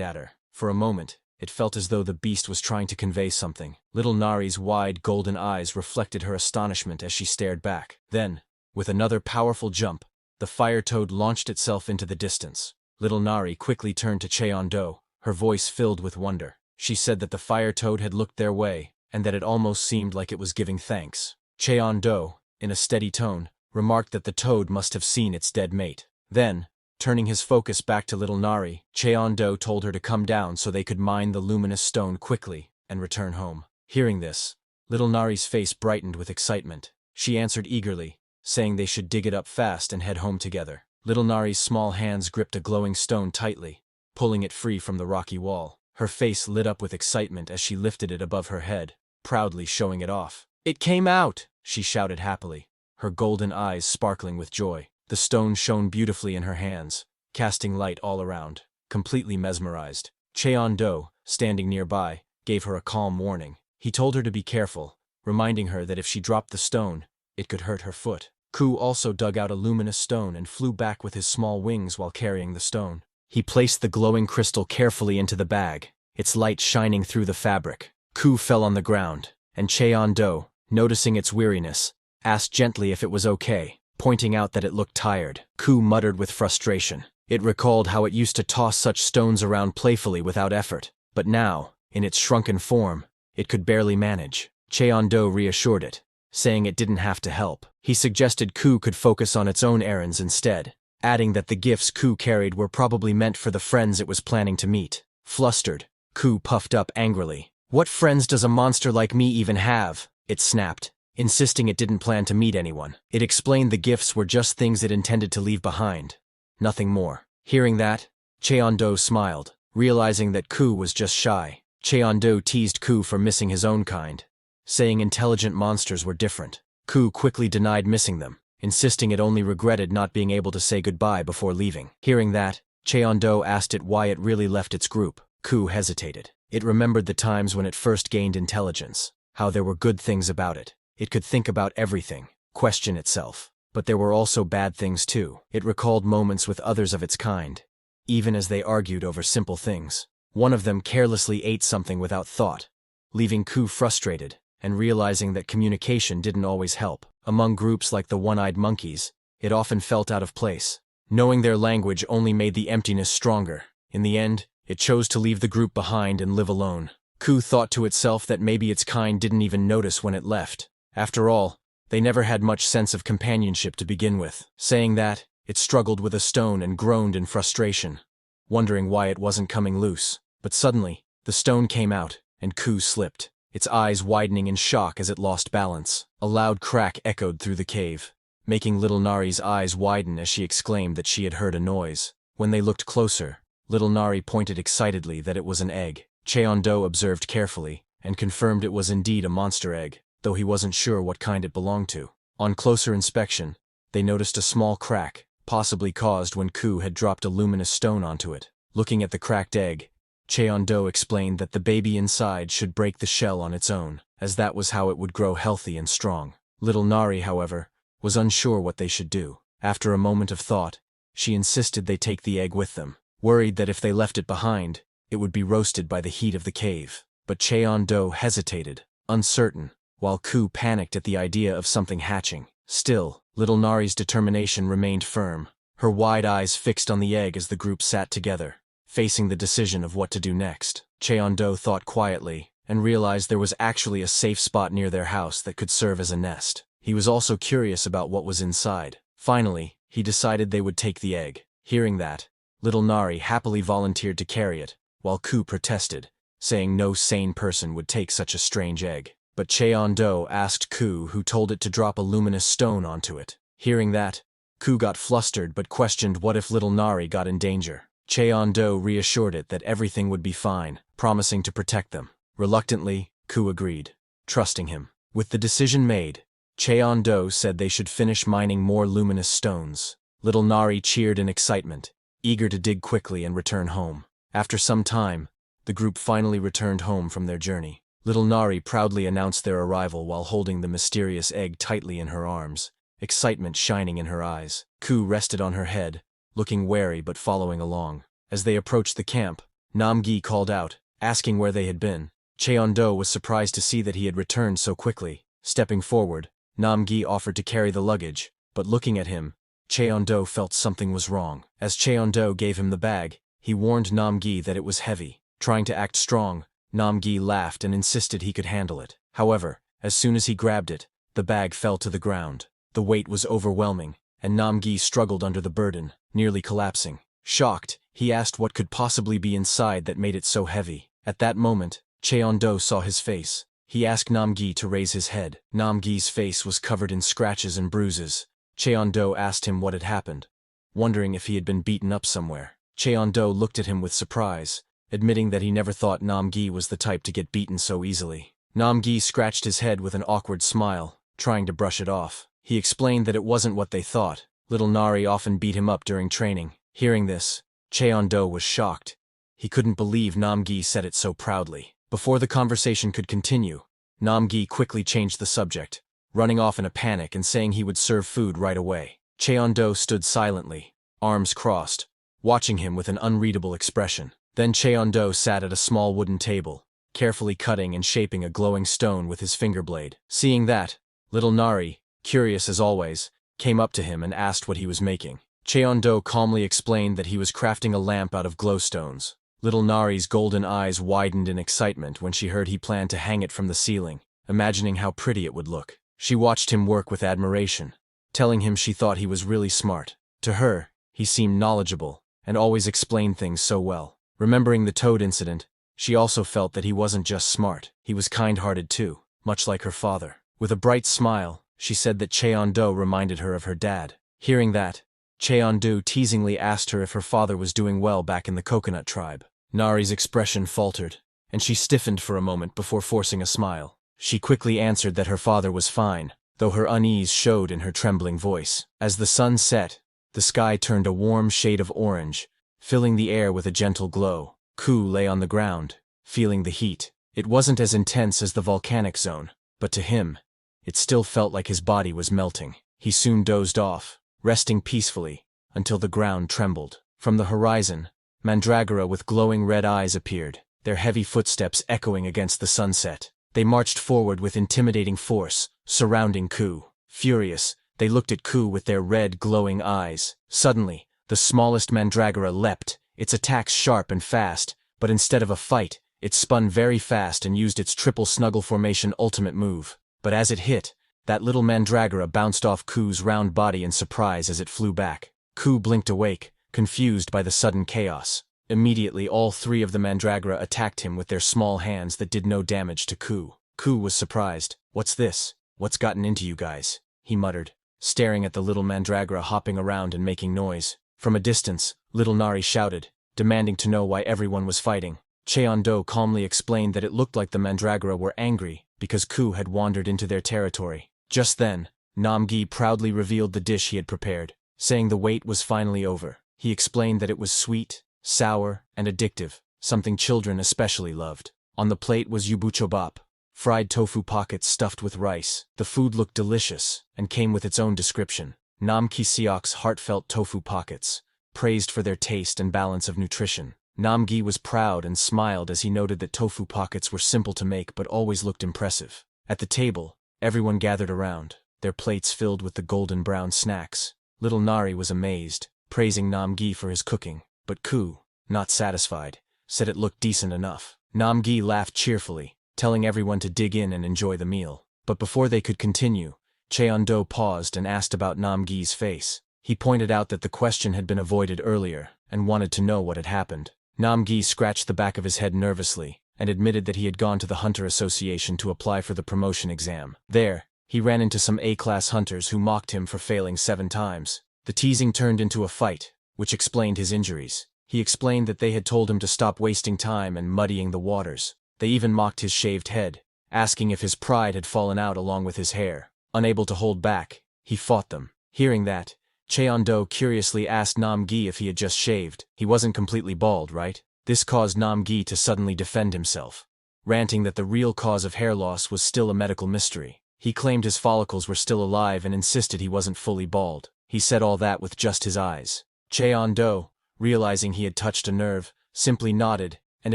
at her. For a moment, it felt as though the beast was trying to convey something. Little Nari's wide golden eyes reflected her astonishment as she stared back. Then, with another powerful jump, the fire toad launched itself into the distance. Little Nari quickly turned to Cheon-do, her voice filled with wonder. She said that the fire toad had looked their way, and that it almost seemed like it was giving thanks. Cheon-do, in a steady tone, remarked that the toad must have seen its dead mate. Then, turning his focus back to Little Nari, Cheon-do told her to come down so they could mine the luminous stone quickly and return home. Hearing this, Little Nari's face brightened with excitement. She answered eagerly, saying they should dig it up fast and head home together. Little Nari's small hands gripped a glowing stone tightly, pulling it free from the rocky wall. Her face lit up with excitement as she lifted it above her head, proudly showing it off. "It came out!" she shouted happily, her golden eyes sparkling with joy. The stone shone beautifully in her hands, casting light all around. Completely mesmerized, Cheon-do, standing nearby, gave her a calm warning. He told her to be careful, reminding her that if she dropped the stone, it could hurt her foot. Ku also dug out a luminous stone and flew back with his small wings while carrying the stone. He placed the glowing crystal carefully into the bag, its light shining through the fabric. Ku fell on the ground, and Cheon-do, noticing its weariness, asked gently if it was okay, pointing out that it looked tired. Ku muttered with frustration. It recalled how it used to toss such stones around playfully without effort, but now, in its shrunken form, it could barely manage. Cheon-do reassured it, saying it didn't have to help. He suggested Ku could focus on its own errands instead, adding that the gifts Ku carried were probably meant for the friends it was planning to meet. Flustered, Ku puffed up angrily. "What friends does a monster like me even have?" it snapped, insisting it didn't plan to meet anyone. It explained the gifts were just things it intended to leave behind, nothing more. Hearing that, Cheon-do smiled, realizing that Ku was just shy. Cheon-do teased Ku for missing his own kind, saying intelligent monsters were different. Ku quickly denied missing them, insisting it only regretted not being able to say goodbye before leaving. Hearing that, Cheon-do asked it why it really left its group. Ku hesitated. It remembered the times when it first gained intelligence, how there were good things about it. It could think about everything, question itself. But there were also bad things too. It recalled moments with others of its kind, even as they argued over simple things. One of them carelessly ate something without thought, leaving Ku frustrated and realizing that communication didn't always help. Among groups like the one-eyed monkeys, it often felt out of place. Knowing their language only made the emptiness stronger. In the end, it chose to leave the group behind and live alone. Ku thought to itself that maybe its kind didn't even notice when it left. After all, they never had much sense of companionship to begin with. Saying that, it struggled with a stone and groaned in frustration, wondering why it wasn't coming loose. But suddenly, the stone came out, and Ku slipped, its eyes widening in shock as it lost balance. A loud crack echoed through the cave, making Little Nari's eyes widen as she exclaimed that she had heard a noise. When they looked closer, Little Nari pointed excitedly that it was an egg. Cheon-do observed carefully, and confirmed it was indeed a monster egg, though he wasn't sure what kind it belonged to. On closer inspection, they noticed a small crack, possibly caused when Ku had dropped a luminous stone onto it. Looking at the cracked egg, Cheon-do explained that the baby inside should break the shell on its own, as that was how it would grow healthy and strong. Little Nari, however, was unsure what they should do. After a moment of thought, she insisted they take the egg with them, worried that if they left it behind, it would be roasted by the heat of the cave. But Cheon-do hesitated, uncertain, while Ku panicked at the idea of something hatching. Still, Little Nari's determination remained firm, her wide eyes fixed on the egg as the group sat together, facing the decision of what to do next. Cheon-do thought quietly, and realized there was actually a safe spot near their house that could serve as a nest. He was also curious about what was inside. Finally, he decided they would take the egg. Hearing that, little Nari happily volunteered to carry it, while Ku protested, saying no sane person would take such a strange egg. But Cheon-do asked Ku, who told it to drop a luminous stone onto it. Hearing that, Ku got flustered but questioned what if little Nari got in danger. Cheon-do reassured it that everything would be fine, promising to protect them. Reluctantly, Ku agreed, trusting him. With the decision made, Cheon-do said they should finish mining more luminous stones. Little Nari cheered in excitement, eager to dig quickly and return home. After some time, the group finally returned home from their journey. Little Nari proudly announced their arrival while holding the mysterious egg tightly in her arms, excitement shining in her eyes. Ku rested on her head, looking wary but following along. As they approached the camp, Nam-gi called out, asking where they had been. Cheon-do was surprised to see that he had returned so quickly. Stepping forward, Nam-gi offered to carry the luggage, but looking at him, Cheon-do felt something was wrong. As Cheon-do gave him the bag, he warned Nam-gi that it was heavy. Trying to act strong, Nam-gi laughed and insisted he could handle it. However, as soon as he grabbed it, the bag fell to the ground. The weight was overwhelming, and Nam-gi struggled under the burden, nearly collapsing. Shocked, he asked what could possibly be inside that made it so heavy. At that moment, Cheon-do saw his face. He asked Nam-gi to raise his head. Nam-gi's face was covered in scratches and bruises. Cheon-do asked him what had happened, wondering if he had been beaten up somewhere. Cheon-do looked at him with surprise, admitting that he never thought Nam-gi was the type to get beaten so easily. Nam-gi scratched his head with an awkward smile, trying to brush it off. He explained that it wasn't what they thought. Little Nari often beat him up during training. Hearing this, Cheon-do was shocked. He couldn't believe Nam-gi said it so proudly. Before the conversation could continue, Nam-gi quickly changed the subject, running off in a panic and saying he would serve food right away. Cheon-do stood silently, arms crossed, watching him with an unreadable expression. Then Cheon-do sat at a small wooden table, carefully cutting and shaping a glowing stone with his finger blade. Seeing that, little Nari, curious as always, came up to him and asked what he was making. Cheon-do calmly explained that he was crafting a lamp out of glowstones. Little Nari's golden eyes widened in excitement when she heard he planned to hang it from the ceiling, imagining how pretty it would look. She watched him work with admiration, telling him she thought he was really smart. To her, he seemed knowledgeable, and always explained things so well. Remembering the toad incident, she also felt that he wasn't just smart, he was kind-hearted too, much like her father. With a bright smile, she said that Cheon-do reminded her of her dad. Hearing that, Cheon-do teasingly asked her if her father was doing well back in the coconut tribe. Nari's expression faltered, and she stiffened for a moment before forcing a smile. She quickly answered that her father was fine, though her unease showed in her trembling voice. As the sun set, the sky turned a warm shade of orange, filling the air with a gentle glow. Ku lay on the ground, feeling the heat. It wasn't as intense as the volcanic zone, but to him, it still felt like his body was melting. He soon dozed off, resting peacefully, until the ground trembled. From the horizon, Mandragora with glowing red eyes appeared, their heavy footsteps echoing against the sunset. They marched forward with intimidating force, surrounding Ku. Furious, they looked at Ku with their red, glowing eyes. Suddenly, the smallest Mandragora leapt, its attacks sharp and fast, but instead of a fight, it spun very fast and used its triple snuggle formation ultimate move. But as it hit, that little Mandragora bounced off Ku's round body in surprise as it flew back. Ku blinked awake, confused by the sudden chaos. Immediately all three of the Mandragora attacked him with their small hands that did no damage to Ku. Ku was surprised. "What's this? What's gotten into you guys?" he muttered, staring at the little Mandragora hopping around and making noise. From a distance, little Nari shouted, demanding to know why everyone was fighting. Cheon-do calmly explained that it looked like the Mandragora were angry because Ku had wandered into their territory. Just then, Nam-gi proudly revealed the dish he had prepared, saying the wait was finally over. He explained that it was sweet, sour, and addictive, something children especially loved. On the plate was yubuchobap, fried tofu pockets stuffed with rice. The food looked delicious, and came with its own description. Nam Ki-seok's heartfelt tofu pockets, praised for their taste and balance of nutrition. Nam-gi was proud and smiled as he noted that tofu pockets were simple to make but always looked impressive. At the table, everyone gathered around, their plates filled with the golden brown snacks. Little Nari was amazed, praising Nam-gi for his cooking, but Ku, not satisfied, said it looked decent enough. Nam-gi laughed cheerfully, telling everyone to dig in and enjoy the meal. But before they could continue, Cheon-do paused and asked about Nam-gi's face. He pointed out that the question had been avoided earlier, and wanted to know what had happened. Nam-gi scratched the back of his head nervously, and admitted that he had gone to the Hunter Association to apply for the promotion exam. There, he ran into some A-class hunters who mocked him for failing 7 times. The teasing turned into a fight, which explained his injuries. He explained that they had told him to stop wasting time and muddying the waters. They even mocked his shaved head, asking if his pride had fallen out along with his hair. Unable to hold back, he fought them. Hearing that, Cheon-do curiously asked Nam-gi if he had just shaved. He wasn't completely bald, right? This caused Nam-gi to suddenly defend himself, ranting that the real cause of hair loss was still a medical mystery. He claimed his follicles were still alive and insisted he wasn't fully bald. He said all that with just his eyes. Cheon-do, realizing he had touched a nerve, simply nodded and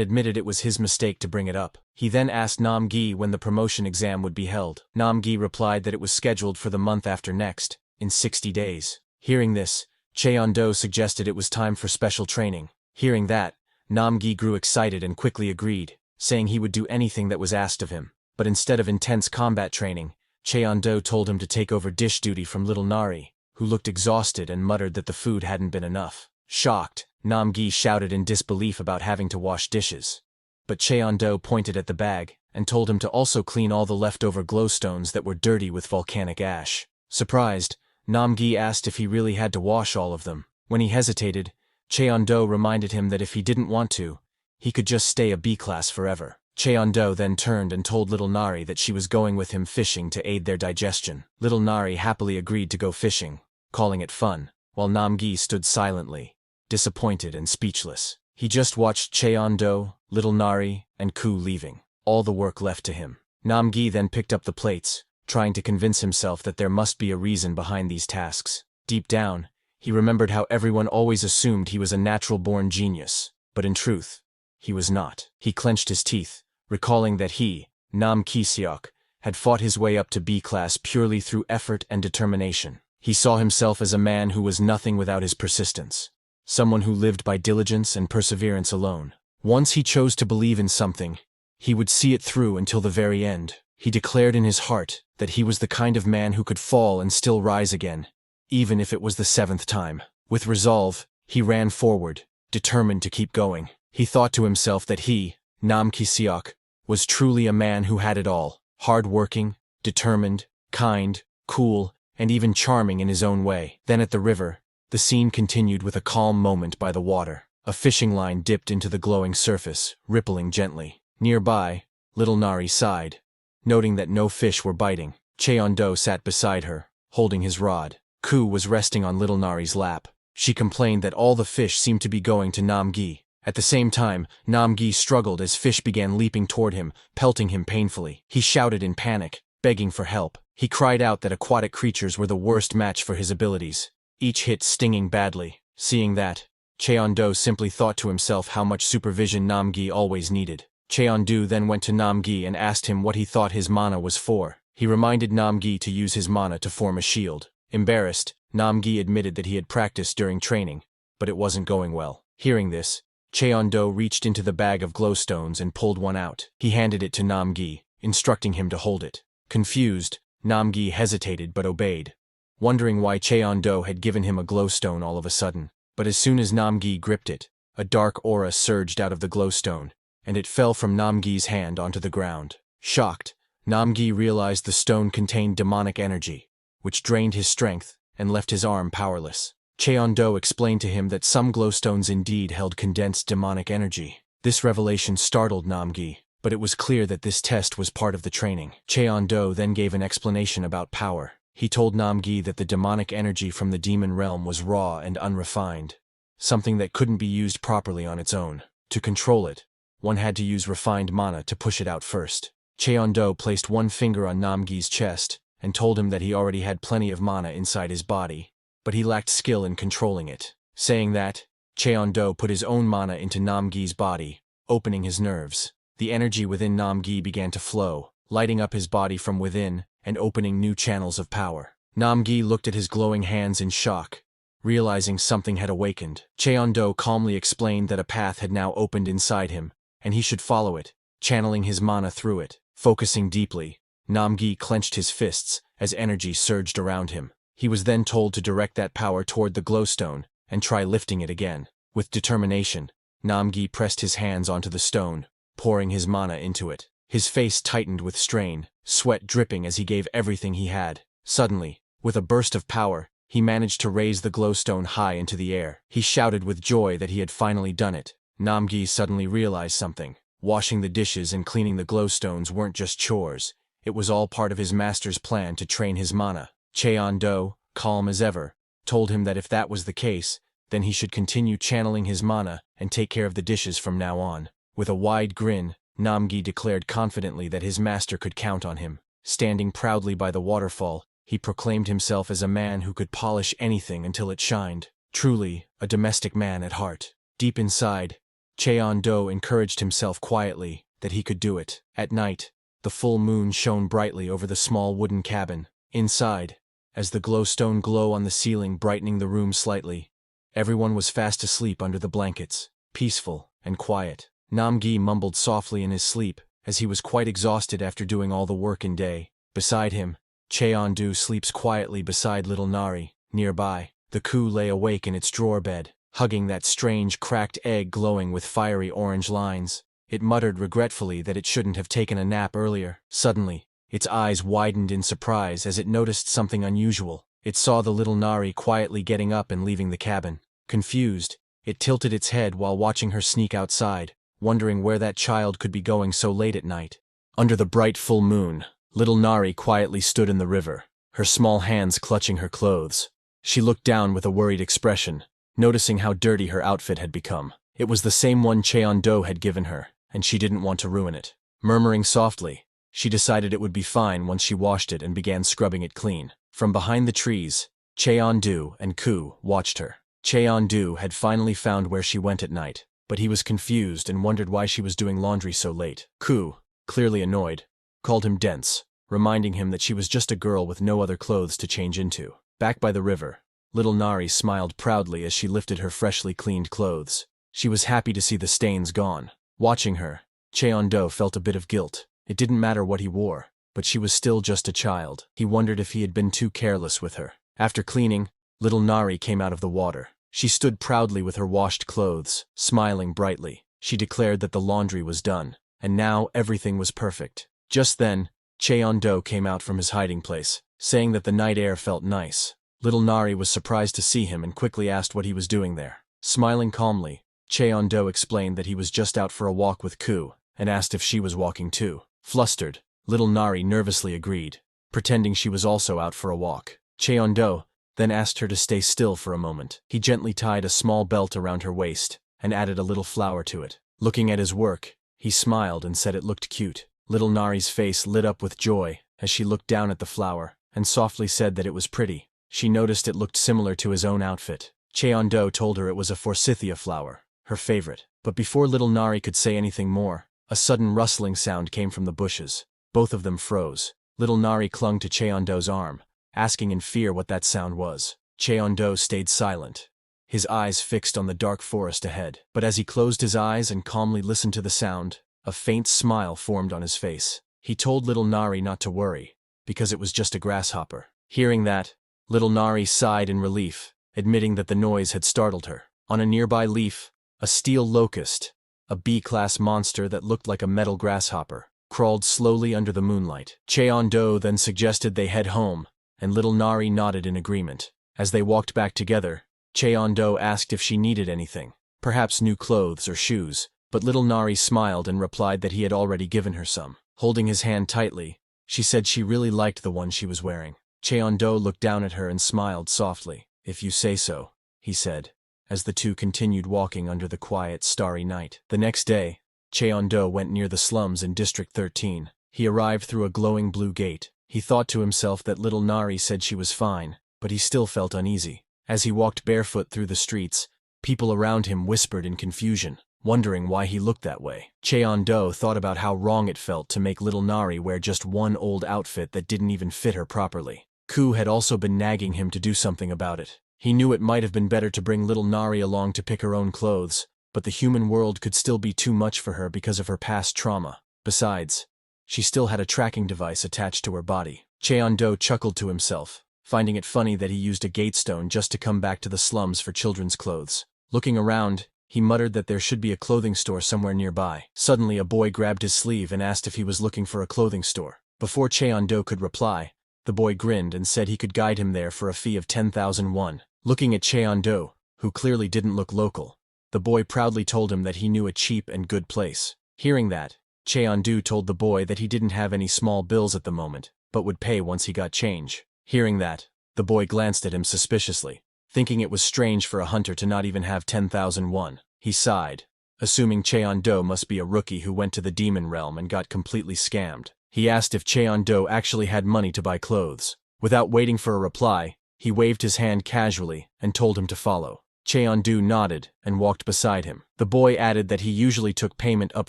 admitted it was his mistake to bring it up. He then asked Nam-gi when the promotion exam would be held. Nam-gi replied that it was scheduled for the month after next, in 60 days. Hearing this, Cheon-do suggested it was time for special training. Hearing that, Nam-gi grew excited and quickly agreed, saying he would do anything that was asked of him. But instead of intense combat training, Cheon-do told him to take over dish duty from little Nari, who looked exhausted and muttered that the food hadn't been enough. Shocked, Nam-gi shouted in disbelief about having to wash dishes. But Cheon-do pointed at the bag and told him to also clean all the leftover glowstones that were dirty with volcanic ash. Surprised, Nam-gi asked if he really had to wash all of them. When he hesitated, Cheon-do reminded him that if he didn't want to, he could just stay a B-class forever. Cheon-do then turned and told little Nari that she was going with him fishing to aid their digestion. Little Nari happily agreed to go fishing, calling it fun, while Nam-gi stood silently, disappointed and speechless. He just watched Cheon-do, little Nari, and Ku leaving, all the work left to him. Nam-gi then picked up the plates, trying to convince himself that there must be a reason behind these tasks. Deep down, he remembered how everyone always assumed he was a natural-born genius, but in truth, he was not. He clenched his teeth, recalling that he, Nam Ki-seok, had fought his way up to B-class purely through effort and determination. He saw himself as a man who was nothing without his persistence, someone who lived by diligence and perseverance alone. Once he chose to believe in something, he would see it through until the very end. He declared in his heart that he was the kind of man who could fall and still rise again, even if it was the 7th time. With resolve, he ran forward, determined to keep going. He thought to himself that he, Nam Ki-seok, was truly a man who had it all: hard-working, determined, kind, cool, and even charming in his own way. Then at the river, the scene continued with a calm moment by the water. A fishing line dipped into the glowing surface, rippling gently. Nearby, little Nari sighed, noting that no fish were biting. Cheon-do sat beside her, holding his rod. Ku was resting on little Nari's lap. She complained that all the fish seemed to be going to Nam-gi. At the same time, Nam-gi struggled as fish began leaping toward him, pelting him painfully. He shouted in panic, begging for help. He cried out that aquatic creatures were the worst match for his abilities, each hit stinging badly. Seeing that, Cheon-do simply thought to himself how much supervision Nam-gi always needed. Cheon-do then went to Nam-gi and asked him what he thought his mana was for. He reminded Nam-gi to use his mana to form a shield. Embarrassed, Nam-gi admitted that he had practiced during training, but it wasn't going well. Hearing this, Cheon-do reached into the bag of glowstones and pulled one out. He handed it to Nam-gi, instructing him to hold it. Confused, Nam-gi hesitated but obeyed, wondering why Cheon-do had given him a glowstone all of a sudden. But as soon as Nam-gi gripped it, a dark aura surged out of the glowstone, and it fell from Nam-gi's hand onto the ground. Shocked, Nam-gi realized the stone contained demonic energy, which drained his strength and left his arm powerless. Cheon-do explained to him that some glowstones indeed held condensed demonic energy. This revelation startled Nam-gi, but it was clear that this test was part of the training. Cheon-do then gave an explanation about power. He told Nam-gi that the demonic energy from the demon realm was raw and unrefined, something that couldn't be used properly on its own. To control it, one had to use refined mana to push it out first. Cheon-do placed one finger on Nam-gi's chest and told him that he already had plenty of mana inside his body, but he lacked skill in controlling it. Saying that, Cheon-do put his own mana into Nam-gi's body, opening his nerves. The energy within Nam-gi began to flow, lighting up his body from within and opening new channels of power. Nam-gi looked at his glowing hands in shock, Realizing something had awakened, Cheon-do calmly explained that a path had now opened inside him, and he should follow it, channeling his mana through it. Focusing deeply, Namgi clenched his fists as energy surged around him. He was then told to direct that power toward the glowstone and try lifting it again. With determination, Namgi pressed his hands onto the stone, pouring his mana into it. His face tightened with strain, sweat dripping as he gave everything he had. Suddenly, with a burst of power, he managed to raise the glowstone high into the air. He shouted with joy that he had finally done it. Namgi suddenly realized something. Washing the dishes and cleaning the glowstones weren't just chores. It was all part of his master's plan to train his mana. Cheon-do, calm as ever, told him that if that was the case, then he should continue channeling his mana and take care of the dishes from now on. With a wide grin, Namgi declared confidently that his master could count on him. Standing proudly by the waterfall, he proclaimed himself as a man who could polish anything until it shined. Truly, a domestic man at heart. Deep inside, Cheon-do encouraged himself quietly that he could do it. At night, the full moon shone brightly over the small wooden cabin. Inside, as the glowstone glow on the ceiling brightening the room slightly, everyone was fast asleep under the blankets, peaceful and quiet. Namgi mumbled softly in his sleep, as he was quite exhausted after doing all the work in day. Beside him, Cheon-do sleeps quietly beside little Nari. Nearby, the Ku lay awake in its drawer bed, hugging that strange cracked egg glowing with fiery orange lines. It muttered regretfully that it shouldn't have taken a nap earlier. Suddenly, its eyes widened in surprise as it noticed something unusual. It saw the little Nari quietly getting up and leaving the cabin. Confused, it tilted its head while watching her sneak outside, wondering where that child could be going so late at night. Under the bright full moon, little Nari quietly stood in the river, her small hands clutching her clothes. She looked down with a worried expression, noticing how dirty her outfit had become. It was the same one Cheon-do had given her, and she didn't want to ruin it. Murmuring softly, she decided it would be fine once she washed it and began scrubbing it clean. From behind the trees, Cheon-do and Ku watched her. Cheon-do had finally found where she went at night, but he was confused and wondered why she was doing laundry so late. Ku, clearly annoyed, called him dense, reminding him that she was just a girl with no other clothes to change into. Back by the river, little Nari smiled proudly as she lifted her freshly cleaned clothes. She was happy to see the stains gone. Watching her, Cheon-do felt a bit of guilt. It didn't matter what he wore, but she was still just a child. He wondered if he had been too careless with her. After cleaning, little Nari came out of the water. She stood proudly with her washed clothes, smiling brightly. She declared that the laundry was done, and now everything was perfect. Just then, Cheon-do came out from his hiding place, saying that the night air felt nice. Little Nari was surprised to see him and quickly asked what he was doing there. Smiling calmly, Cheon-do explained that he was just out for a walk with Ku, and asked if she was walking too. Flustered, little Nari nervously agreed, pretending she was also out for a walk. Cheon-do then asked her to stay still for a moment. He gently tied a small belt around her waist and added a little flower to it. Looking at his work, he smiled and said it looked cute. Little Nari's face lit up with joy as she looked down at the flower and softly said that it was pretty. She noticed it looked similar to his own outfit. Cheon-do told her it was a forsythia flower, her favorite. But before little Nari could say anything more, a sudden rustling sound came from the bushes. Both of them froze. Little Nari clung to Cheon-do's arm, asking in fear what that sound was. Cheon-do stayed silent, his eyes fixed on the dark forest ahead. But as he closed his eyes and calmly listened to the sound, a faint smile formed on his face. He told little Nari not to worry, because it was just a grasshopper. Hearing that, little Nari sighed in relief, admitting that the noise had startled her. On a nearby leaf, a steel locust, a B-class monster that looked like a metal grasshopper, crawled slowly under the moonlight. Cheon-do then suggested they head home, and little Nari nodded in agreement. As they walked back together, Cheon-do asked if she needed anything, perhaps new clothes or shoes, but little Nari smiled and replied that he had already given her some. Holding his hand tightly, she said she really liked the one she was wearing. Cheon-do looked down at her and smiled softly. "If you say so," he said, as the two continued walking under the quiet, starry night. The next day, Cheon-do went near the slums in District 13. He arrived through a glowing blue gate. He thought to himself that little Nari said she was fine, but he still felt uneasy. As he walked barefoot through the streets, people around him whispered in confusion, wondering why he looked that way. Cheon-do thought about how wrong it felt to make little Nari wear just one old outfit that didn't even fit her properly. Ku had also been nagging him to do something about it. He knew it might have been better to bring little Nari along to pick her own clothes, but the human world could still be too much for her because of her past trauma. Besides, she still had a tracking device attached to her body. Cheon-do chuckled to himself, finding it funny that he used a gatestone just to come back to the slums for children's clothes. Looking around, he muttered that there should be a clothing store somewhere nearby. Suddenly a boy grabbed his sleeve and asked if he was looking for a clothing store. Before Cheon-do could reply, the boy grinned and said he could guide him there for a fee of 10,000 won. Looking at Cheon-do, who clearly didn't look local, the boy proudly told him that he knew a cheap and good place. Hearing that, Cheon-do told the boy that he didn't have any small bills at the moment, but would pay once he got change. Hearing that, the boy glanced at him suspiciously, thinking it was strange for a hunter to not even have 10,000 won. He sighed, assuming Cheon-do must be a rookie who went to the demon realm and got completely scammed. He asked if Cheon-do actually had money to buy clothes. Without waiting for a reply, he waved his hand casually and told him to follow. Cheon-do nodded and walked beside him. The boy added that he usually took payment up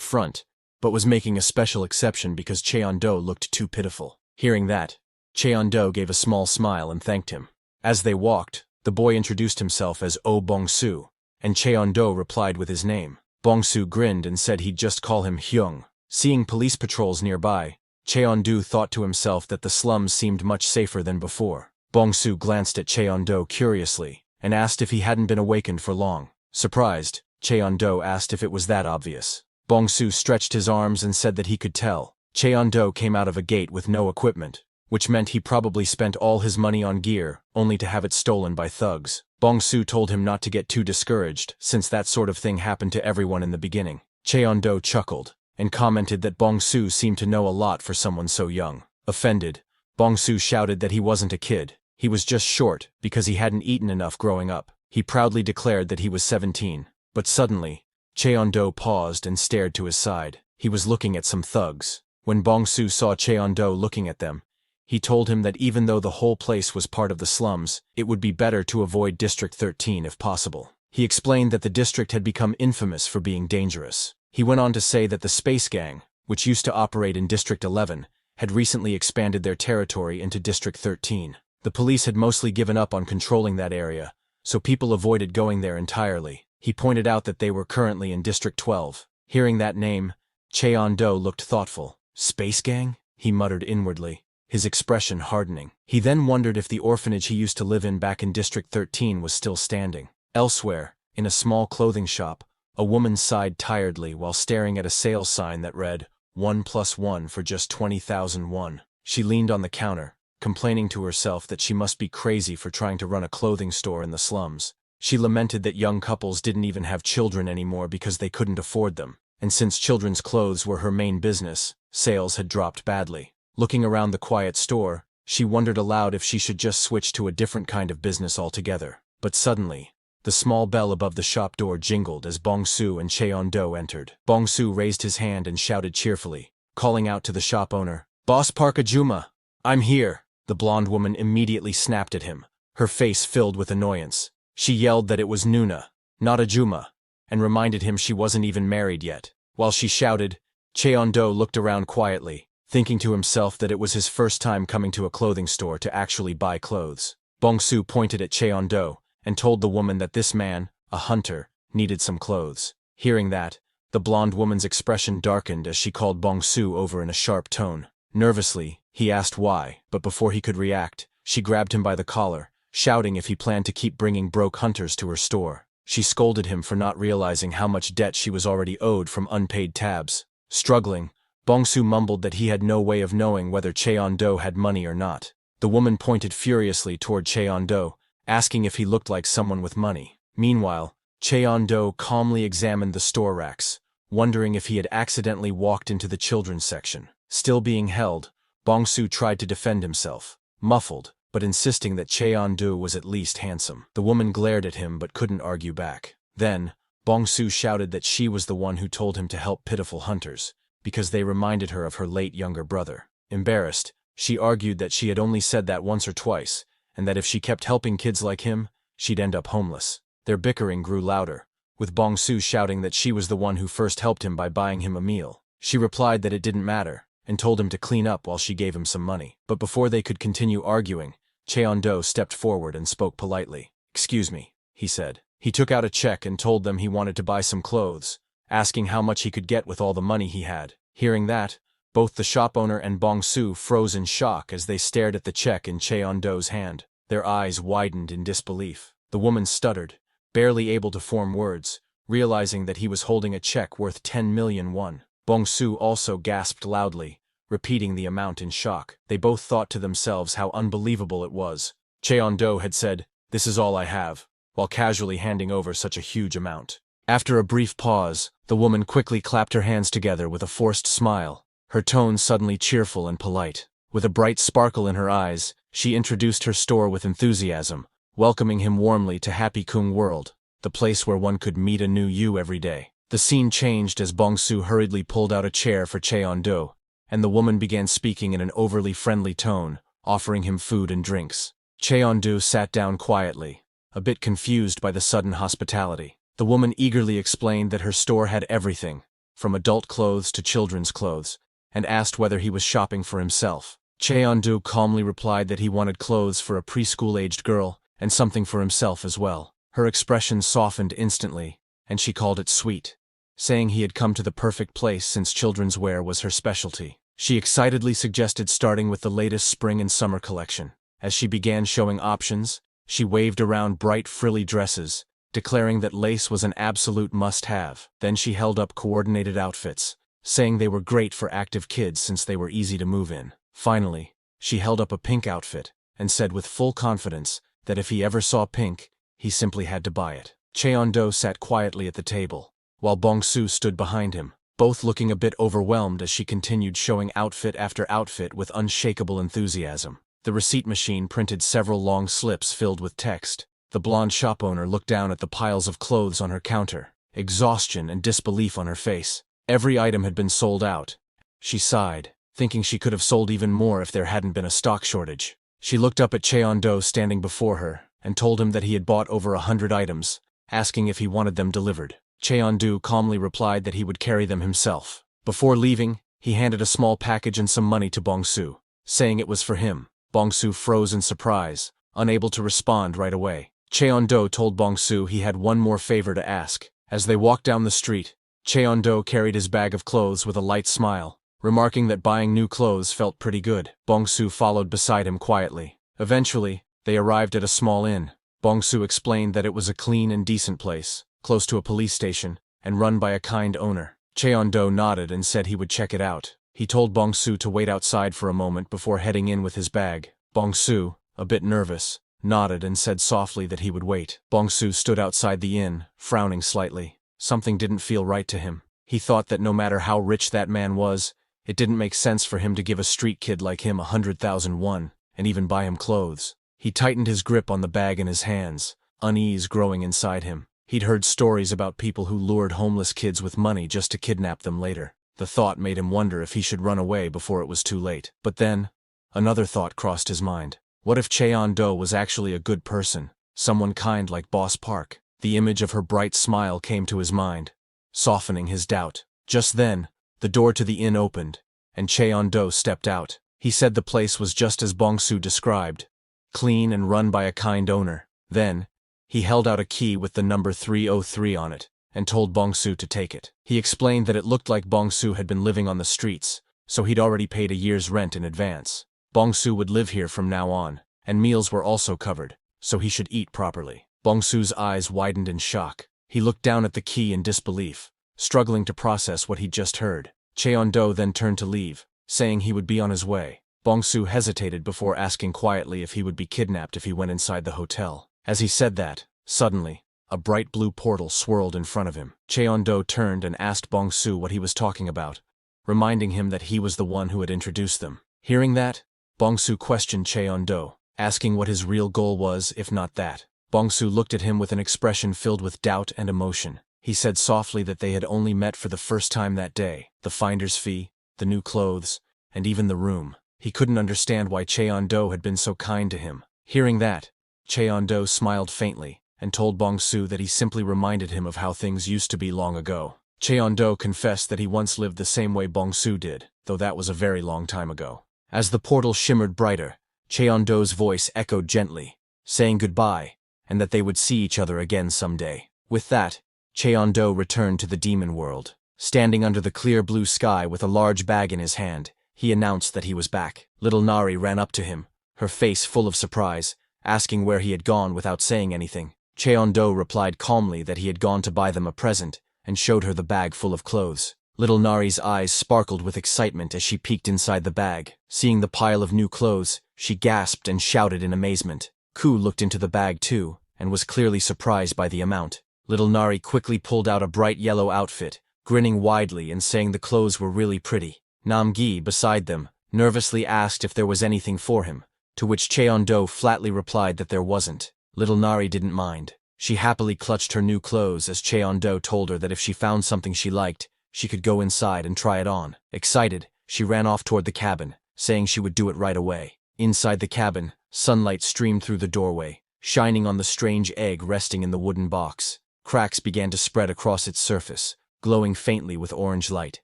front, but was making a special exception because Cheon-do looked too pitiful. Hearing that, Cheon-do gave a small smile and thanked him. As they walked, the boy introduced himself as Oh Bong-soo, and Cheon-do replied with his name. Bong-soo grinned and said he'd just call him Hyung. Seeing police patrols nearby, Cheon-do thought to himself that the slums seemed much safer than before. Bong-soo glanced at Cheon-do curiously and asked if he hadn't been awakened for long. Surprised, Cheon-do asked if it was that obvious. Bong-soo stretched his arms and said that he could tell. Cheon-do came out of a gate with no equipment, which meant he probably spent all his money on gear only to have it stolen by thugs. Bong-soo told him not to get too discouraged since that sort of thing happened to everyone in the beginning. Cheon-do chuckled and commented that Bong-soo seemed to know a lot for someone so young. Offended, Bong-soo shouted that he wasn't a kid. He was just short because he hadn't eaten enough growing up. He proudly declared that he was 17. But suddenly, Cheon-do paused and stared to his side. He was looking at some thugs. When Bong-soo saw Cheon-do looking at them, he told him that even though the whole place was part of the slums, it would be better to avoid District 13 if possible. He explained that the district had become infamous for being dangerous. He went on to say that the Space Gang, which used to operate in District 11, had recently expanded their territory into District 13. The police had mostly given up on controlling that area, so people avoided going there entirely. He pointed out that they were currently in District 12. Hearing that name, Cheon-do looked thoughtful. Space Gang? He muttered inwardly, his expression hardening. He then wondered if the orphanage he used to live in back in District 13 was still standing. Elsewhere, in a small clothing shop, a woman sighed tiredly while staring at a sales sign that read, 1+1 for just 20,000 won. She leaned on the counter, complaining to herself that she must be crazy for trying to run a clothing store in the slums. She lamented that young couples didn't even have children anymore because they couldn't afford them, and since children's clothes were her main business, sales had dropped badly. Looking around the quiet store, she wondered aloud if she should just switch to a different kind of business altogether. But suddenly, the small bell above the shop door jingled as Bong-soo and Cheon-do entered. Bong-soo raised his hand and shouted cheerfully, calling out to the shop owner, "Boss Park Ajuma, I'm here." The blonde woman immediately snapped at him, her face filled with annoyance. She yelled that it was Nuna, not Ajuma, and reminded him she wasn't even married yet. While she shouted, Cheon-do looked around quietly, thinking to himself that it was his first time coming to a clothing store to actually buy clothes. Bong-soo pointed at Cheon-do and told the woman that this man, a hunter, needed some clothes. Hearing that, the blonde woman's expression darkened as she called Bong-soo over in a sharp tone. Nervously, he asked why, but before he could react, she grabbed him by the collar, shouting if he planned to keep bringing broke hunters to her store. She scolded him for not realizing how much debt she was already owed from unpaid tabs. Struggling, Bong-soo mumbled that he had no way of knowing whether Cheon-do had money or not. The woman pointed furiously toward Cheon-do, asking if he looked like someone with money. Meanwhile, Cheon-do calmly examined the store racks, wondering if he had accidentally walked into the children's section. Still being held, Bong-soo tried to defend himself, muffled, but insisting that Cheon-do was at least handsome. The woman glared at him but couldn't argue back. Then, Bong-soo shouted that she was the one who told him to help pitiful hunters, because they reminded her of her late younger brother. Embarrassed, she argued that she had only said that once or twice, and that if she kept helping kids like him, she'd end up homeless. Their bickering grew louder, with Bong-soo shouting that she was the one who first helped him by buying him a meal. She replied that it didn't matter, and told him to clean up while she gave him some money. But before they could continue arguing, Cheon-do stepped forward and spoke politely. "Excuse me," he said. He took out a check and told them he wanted to buy some clothes, asking how much he could get with all the money he had. Hearing that, both the shop owner and Bong-su froze in shock as they stared at the check in Cheon-do's hand. Their eyes widened in disbelief. The woman stuttered, barely able to form words, realizing that he was holding a check worth 10 million won. Bong-su also gasped loudly, repeating the amount in shock. They both thought to themselves how unbelievable it was. Cheon-do had said, "This is all I have," while casually handing over such a huge amount. After a brief pause, the woman quickly clapped her hands together with a forced smile, her tone suddenly cheerful and polite. With a bright sparkle in her eyes, she introduced her store with enthusiasm, welcoming him warmly to Happy Kung World, the place where one could meet a new you every day. The scene changed as Bong-su hurriedly pulled out a chair for Cheon-do, and the woman began speaking in an overly friendly tone, offering him food and drinks. Cheon-do sat down quietly, a bit confused by the sudden hospitality. The woman eagerly explained that her store had everything, from adult clothes to children's clothes, and asked whether he was shopping for himself. Cheon-do calmly replied that he wanted clothes for a preschool-aged girl and something for himself as well. Her expression softened instantly, and she called it sweet, saying he had come to the perfect place since children's wear was her specialty. She excitedly suggested starting with the latest spring and summer collection. As she began showing options, she waved around bright frilly dresses, declaring that lace was an absolute must-have. Then she held up coordinated outfits, saying they were great for active kids since they were easy to move in. Finally, she held up a pink outfit, and said with full confidence that if he ever saw pink, he simply had to buy it. Cheon-do sat quietly at the table, while Bong-su stood behind him, both looking a bit overwhelmed as she continued showing outfit after outfit with unshakable enthusiasm. The receipt machine printed several long slips filled with text. The blonde shop owner looked down at the piles of clothes on her counter, exhaustion and disbelief on her face. Every item had been sold out. She sighed, thinking she could have sold even more if there hadn't been a stock shortage. She looked up at Cheon-do standing before her, and told him that he had bought over 100 items, asking if he wanted them delivered. Cheon-do calmly replied that he would carry them himself. Before leaving, he handed a small package and some money to Bong-su, saying it was for him. Bong-su froze in surprise, unable to respond right away. Cheon-do told Bong-su he had one more favor to ask. As they walked down the street, Cheon-do carried his bag of clothes with a light smile, remarking that buying new clothes felt pretty good. Bong-su followed beside him quietly. Eventually, they arrived at a small inn. Bong-su explained that it was a clean and decent place, close to a police station, and run by a kind owner. Cheon-do nodded and said he would check it out. He told Bong-su to wait outside for a moment before heading in with his bag. Bong-su, a bit nervous, nodded and said softly that he would wait. Bong-su stood outside the inn, frowning slightly. Something didn't feel right to him. He thought that no matter how rich that man was, it didn't make sense for him to give a street kid like him 100,000 won, and even buy him clothes. He tightened his grip on the bag in his hands, unease growing inside him. He'd heard stories about people who lured homeless kids with money just to kidnap them later. The thought made him wonder if he should run away before it was too late. But then, another thought crossed his mind. What if Cheon-do was actually a good person, someone kind like Boss Park? The image of her bright smile came to his mind, softening his doubt. Just then, the door to the inn opened, and Cheon-do stepped out. He said the place was just as Bong-su described, clean and run by a kind owner. Then, he held out a key with the number 303 on it, and told Bong-su to take it. He explained that it looked like Bong-su had been living on the streets, so he'd already paid a year's rent in advance. Bong-su would live here from now on, and meals were also covered, so he should eat properly. Bong-su's eyes widened in shock. He looked down at the key in disbelief, struggling to process what he'd just heard. Cheon-do then turned to leave, saying he would be on his way. Bong-su hesitated before asking quietly if he would be kidnapped if he went inside the hotel. As he said that, suddenly, a bright blue portal swirled in front of him. Cheon-do turned and asked Bong-su what he was talking about, reminding him that he was the one who had introduced them. Hearing that, Bong-su questioned Cheon-do, asking what his real goal was if not that. Bong-su looked at him with an expression filled with doubt and emotion. He said softly that they had only met for the first time that day. The finder's fee, the new clothes, and even the room. He couldn't understand why Cheon-do had been so kind to him. Hearing that, Cheon-do smiled faintly, and told Bong-su that he simply reminded him of how things used to be long ago. Cheon-do confessed that he once lived the same way Bong-su did, though that was a very long time ago. As the portal shimmered brighter, Cheon-do's voice echoed gently, saying goodbye, and that they would see each other again someday. With that, Cheon-do returned to the demon world. Standing under the clear blue sky with a large bag in his hand, he announced that he was back. Little Nari ran up to him, her face full of surprise, asking where he had gone without saying anything. Cheon-do replied calmly that he had gone to buy them a present, and showed her the bag full of clothes. Little Nari's eyes sparkled with excitement as she peeked inside the bag. Seeing the pile of new clothes, she gasped and shouted in amazement. Ku looked into the bag too, and was clearly surprised by the amount. Little Nari quickly pulled out a bright yellow outfit, grinning widely and saying the clothes were really pretty. Nam-gi, beside them, nervously asked if there was anything for him, to which Cheon-do flatly replied that there wasn't. Little Nari didn't mind. She happily clutched her new clothes as Cheon-do told her that if she found something she liked, she could go inside and try it on. Excited, she ran off toward the cabin, saying she would do it right away. Inside the cabin, sunlight streamed through the doorway, shining on the strange egg resting in the wooden box. Cracks began to spread across its surface, glowing faintly with orange light.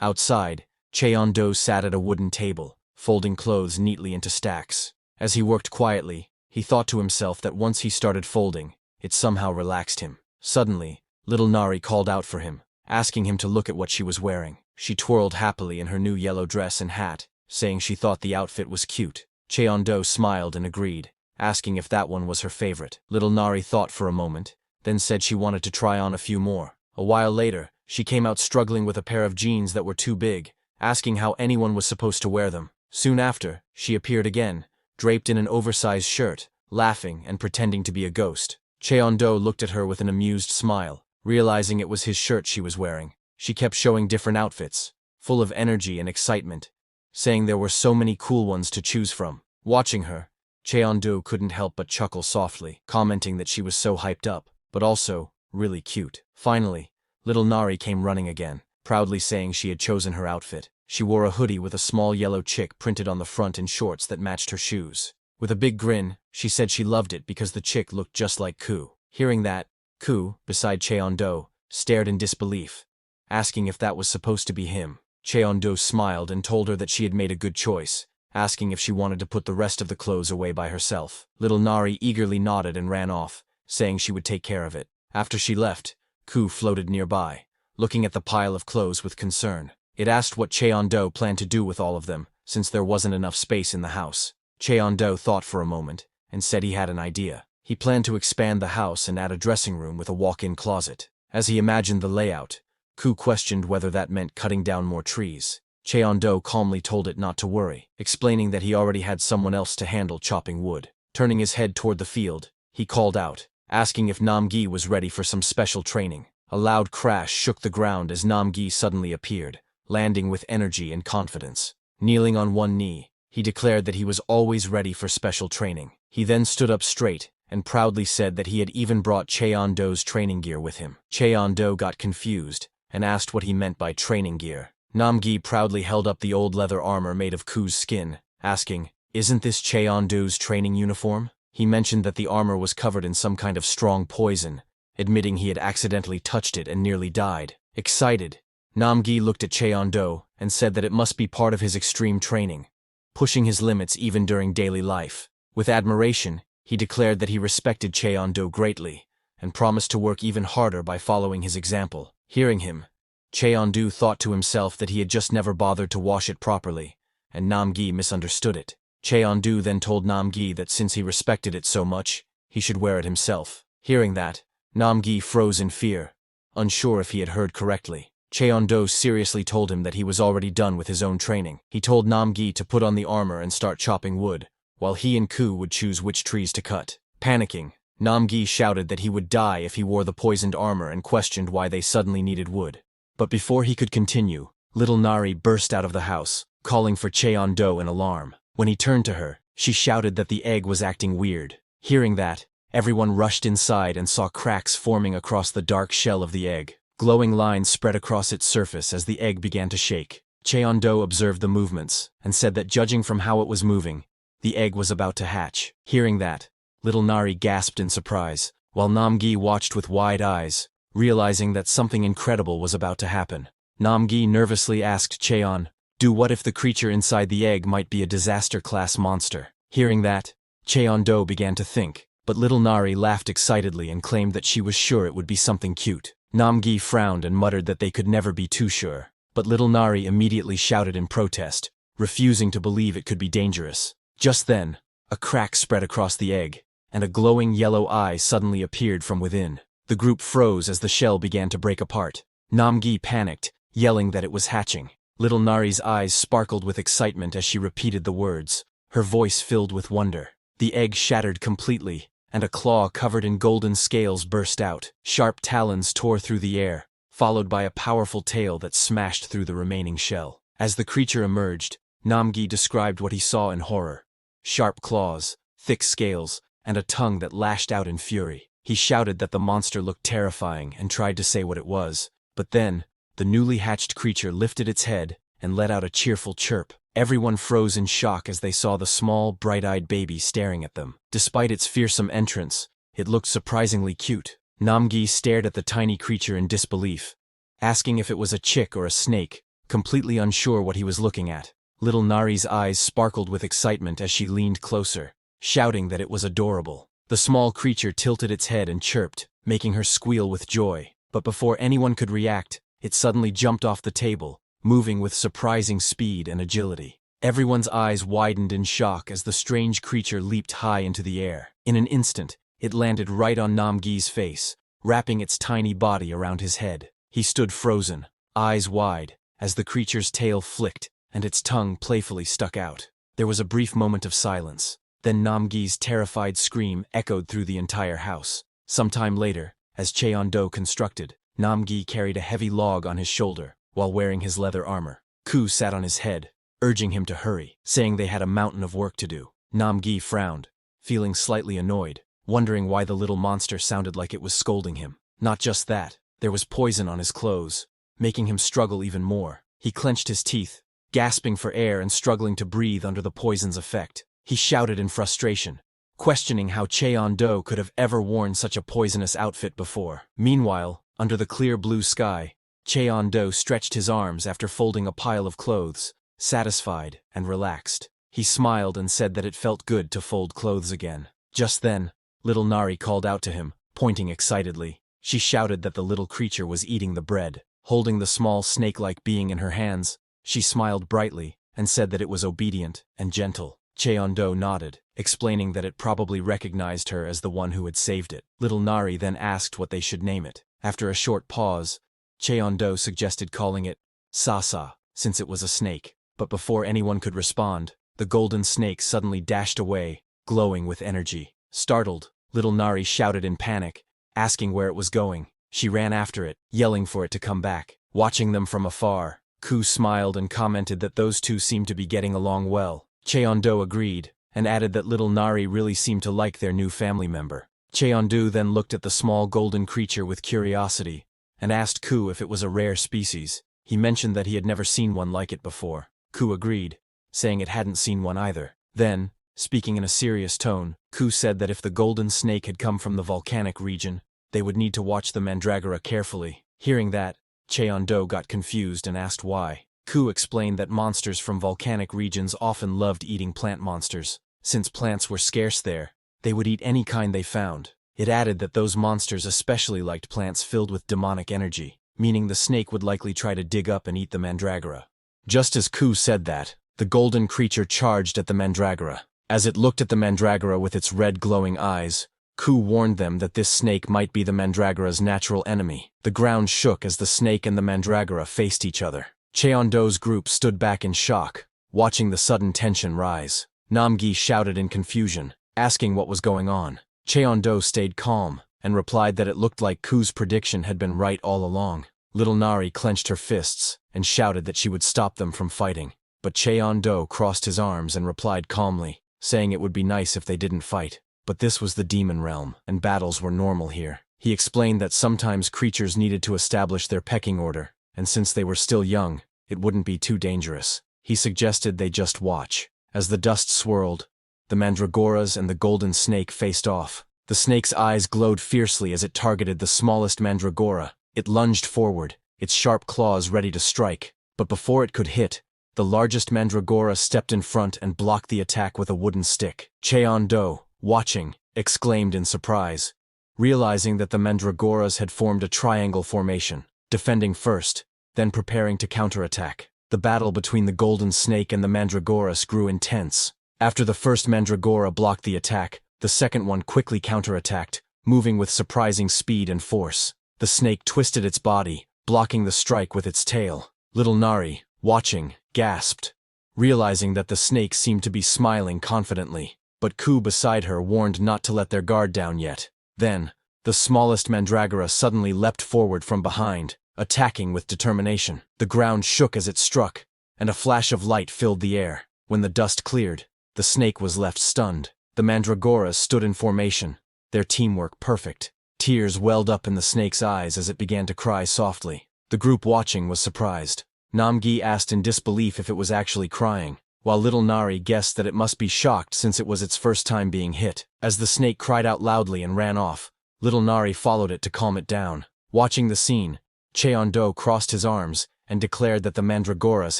Outside, Cheon-do sat at a wooden table, folding clothes neatly into stacks. As he worked quietly, he thought to himself that once he started folding, it somehow relaxed him. Suddenly, little Nari called out for him, asking him to look at what she was wearing. She twirled happily in her new yellow dress and hat, saying she thought the outfit was cute. Cheon-do smiled and agreed, asking if that one was her favorite. Little Nari thought for a moment, then said she wanted to try on a few more. A while later, she came out struggling with a pair of jeans that were too big, asking how anyone was supposed to wear them. Soon after, she appeared again, draped in an oversized shirt, laughing and pretending to be a ghost. Cheon-do looked at her with an amused smile, realizing it was his shirt she was wearing. She kept showing different outfits, full of energy and excitement, saying there were so many cool ones to choose from. Watching her, Cheon-do couldn't help but chuckle softly, commenting that she was so hyped up, but also really cute. Finally, little Nari came running again, proudly saying she had chosen her outfit. She wore a hoodie with a small yellow chick printed on the front and shorts that matched her shoes. With a big grin, she said she loved it because the chick looked just like Ku. Hearing that, Ku, beside Cheon-do, stared in disbelief, asking if that was supposed to be him. Cheon-do smiled and told her that she had made a good choice, asking if she wanted to put the rest of the clothes away by herself. Little Nari eagerly nodded and ran off, saying she would take care of it. After she left, Ku floated nearby, looking at the pile of clothes with concern. It asked what Cheon-do planned to do with all of them, since there wasn't enough space in the house. Cheon-do thought for a moment, and said he had an idea. He planned to expand the house and add a dressing room with a walk-in closet. As he imagined the layout, Ku questioned whether that meant cutting down more trees. Cheon-do calmly told it not to worry, explaining that he already had someone else to handle chopping wood. Turning his head toward the field, he called out, asking if Nam-gi was ready for some special training. A loud crash shook the ground as Nam-gi suddenly appeared, landing with energy and confidence. Kneeling on one knee, he declared that he was always ready for special training. He then stood up straight and proudly said that he had even brought Cheon-do's training gear with him. Cheon-do got confused and asked what he meant by training gear. Nam-gi proudly held up the old leather armor made of Ku's skin, asking, "Isn't this Cheon-do's training uniform?" He mentioned that the armor was covered in some kind of strong poison, admitting he had accidentally touched it and nearly died. Excited, Nam-gi looked at Cheon-do and said that it must be part of his extreme training, pushing his limits even during daily life. With admiration, he declared that he respected Cheon-do greatly, and promised to work even harder by following his example. Hearing him, Cheon-do thought to himself that he had just never bothered to wash it properly, and Nam-gi misunderstood it. Cheon-do then told Nam-gi that since he respected it so much, he should wear it himself. Hearing that, Nam-gi froze in fear, unsure if he had heard correctly. Cheon-do seriously told him that he was already done with his own training. He told Nam-gi to put on the armor and start chopping wood, while he and Ku would choose which trees to cut. Panicking, Nam-gi shouted that he would die if he wore the poisoned armor and questioned why they suddenly needed wood. But before he could continue, little Nari burst out of the house, calling for Cheon-do in alarm. When he turned to her, she shouted that the egg was acting weird. Hearing that, everyone rushed inside and saw cracks forming across the dark shell of the egg. Glowing lines spread across its surface as the egg began to shake. Cheon-do observed the movements and said that judging from how it was moving, the egg was about to hatch. Hearing that, little Nari gasped in surprise, while Nam-gi watched with wide eyes, realizing that something incredible was about to happen. Nam-gi nervously asked Cheon-do what if the creature inside the egg might be a disaster-class monster. Hearing that, Cheon-do began to think, but little Nari laughed excitedly and claimed that she was sure it would be something cute. Namgi frowned and muttered that they could never be too sure, but little Nari immediately shouted in protest, refusing to believe it could be dangerous. Just then, a crack spread across the egg, and a glowing yellow eye suddenly appeared from within. The group froze as the shell began to break apart. Namgi panicked, yelling that it was hatching. Little Nari's eyes sparkled with excitement as she repeated the words, her voice filled with wonder. The egg shattered completely, and a claw covered in golden scales burst out. Sharp talons tore through the air, followed by a powerful tail that smashed through the remaining shell. As the creature emerged, Namgi described what he saw in horror. Sharp claws, thick scales, and a tongue that lashed out in fury. He shouted that the monster looked terrifying and tried to say what it was, but then, the newly hatched creature lifted its head and let out a cheerful chirp. Everyone froze in shock as they saw the small, bright-eyed baby staring at them. Despite its fearsome entrance, it looked surprisingly cute. Namgi stared at the tiny creature in disbelief, asking if it was a chick or a snake, completely unsure what he was looking at. Little Nari's eyes sparkled with excitement as she leaned closer, shouting that it was adorable. The small creature tilted its head and chirped, making her squeal with joy. But before anyone could react, it suddenly jumped off the table, moving with surprising speed and agility. Everyone's eyes widened in shock as the strange creature leaped high into the air. In an instant, it landed right on Namgi's face, wrapping its tiny body around his head. He stood frozen, eyes wide, as the creature's tail flicked and its tongue playfully stuck out. There was a brief moment of silence. Then Namgi's terrified scream echoed through the entire house. Sometime later, as Cheon-do constructed, Namgi carried a heavy log on his shoulder, while wearing his leather armor. Ku sat on his head, urging him to hurry, saying they had a mountain of work to do. Namgi frowned, feeling slightly annoyed, wondering why the little monster sounded like it was scolding him. Not just that, there was poison on his clothes, making him struggle even more. He clenched his teeth, gasping for air and struggling to breathe under the poison's effect. He shouted in frustration, questioning how Cheon-do could have ever worn such a poisonous outfit before. Meanwhile, under the clear blue sky, Cheon-do stretched his arms after folding a pile of clothes, satisfied and relaxed. He smiled and said that it felt good to fold clothes again. Just then, little Nari called out to him, pointing excitedly. She shouted that the little creature was eating the bread. Holding the small snake-like being in her hands, she smiled brightly and said that it was obedient and gentle. Cheon-do nodded, explaining that it probably recognized her as the one who had saved it. Little Nari then asked what they should name it. After a short pause, Cheon-do suggested calling it Sasa, since it was a snake. But before anyone could respond, the golden snake suddenly dashed away, glowing with energy. Startled, little Nari shouted in panic, asking where it was going. She ran after it, yelling for it to come back. Watching them from afar, Ku smiled and commented that those two seemed to be getting along well. Cheon-do agreed, and added that little Nari really seemed to like their new family member. Cheon-do then looked at the small golden creature with curiosity, and asked Ku if it was a rare species. He mentioned that he had never seen one like it before. Ku agreed, saying it hadn't seen one either. Then, speaking in a serious tone, Ku said that if the golden snake had come from the volcanic region, they would need to watch the mandragora carefully. Hearing that, Cheon-do got confused and asked why. Ku explained that monsters from volcanic regions often loved eating plant monsters. Since plants were scarce there, they would eat any kind they found. It added that those monsters especially liked plants filled with demonic energy, meaning the snake would likely try to dig up and eat the mandragora. Just as Ku said that, the golden creature charged at the mandragora. As it looked at the mandragora with its red glowing eyes, Ku warned them that this snake might be the mandragora's natural enemy. The ground shook as the snake and the mandragora faced each other. Cheon-do's group stood back in shock, watching the sudden tension rise. Namgi shouted in confusion, asking what was going on. Cheon-do stayed calm, and replied that it looked like Ku's prediction had been right all along. Little Nari clenched her fists, and shouted that she would stop them from fighting. But Cheon-do crossed his arms and replied calmly, saying it would be nice if they didn't fight. But this was the demon realm, and battles were normal here. He explained that sometimes creatures needed to establish their pecking order, and since they were still young, it wouldn't be too dangerous. He suggested they just watch. As the dust swirled, the mandragoras and the golden snake faced off. The snake's eyes glowed fiercely as it targeted the smallest mandragora. It lunged forward, its sharp claws ready to strike. But before it could hit, the largest mandragora stepped in front and blocked the attack with a wooden stick. Cheon-do, watching, exclaimed in surprise, realizing that the mandragoras had formed a triangle formation, defending first, then preparing to counterattack. The battle between the golden snake and the mandragoras grew intense. After the first mandragora blocked the attack, the second one quickly counterattacked, moving with surprising speed and force. The snake twisted its body, blocking the strike with its tail. Little Nari, watching, gasped, realizing that the snake seemed to be smiling confidently. But Ku beside her warned not to let their guard down yet. Then, the smallest mandragora suddenly leapt forward from behind, attacking with determination. The ground shook as it struck, and a flash of light filled the air. When the dust cleared, the snake was left stunned. The mandragoras stood in formation, their teamwork perfect. Tears welled up in the snake's eyes as it began to cry softly. The group watching was surprised. Namgi asked in disbelief if it was actually crying, while little Nari guessed that it must be shocked since it was its first time being hit. As the snake cried out loudly and ran off, little Nari followed it to calm it down. Watching the scene, Cheon-do crossed his arms and declared that the mandragoras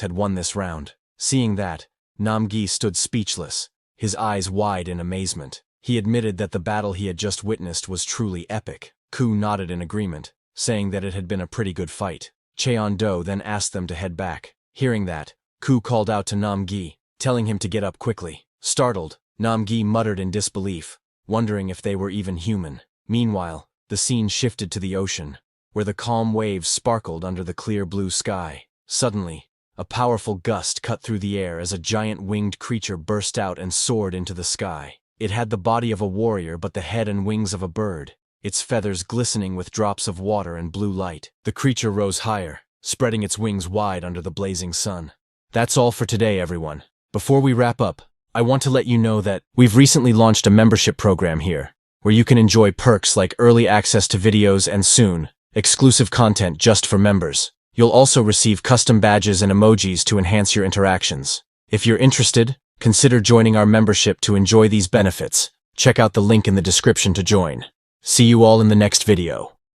had won this round. Seeing that, Namgi stood speechless, his eyes wide in amazement. He admitted that the battle he had just witnessed was truly epic. Ku nodded in agreement, saying that it had been a pretty good fight. Cheon-do then asked them to head back. Hearing that, Ku called out to Namgi, telling him to get up quickly. Startled, Namgi muttered in disbelief, wondering if they were even human. Meanwhile, the scene shifted to the ocean, where the calm waves sparkled under the clear blue sky. Suddenly, a powerful gust cut through the air as a giant winged creature burst out and soared into the sky. It had the body of a warrior but the head and wings of a bird, its feathers glistening with drops of water and blue light. The creature rose higher, spreading its wings wide under the blazing sun. That's all for today, everyone. Before we wrap up, I want to let you know that we've recently launched a membership program here, where you can enjoy perks like early access to videos and soon, exclusive content just for members. You'll also receive custom badges and emojis to enhance your interactions. If you're interested, consider joining our membership to enjoy these benefits. Check out the link in the description to join. See you all in the next video.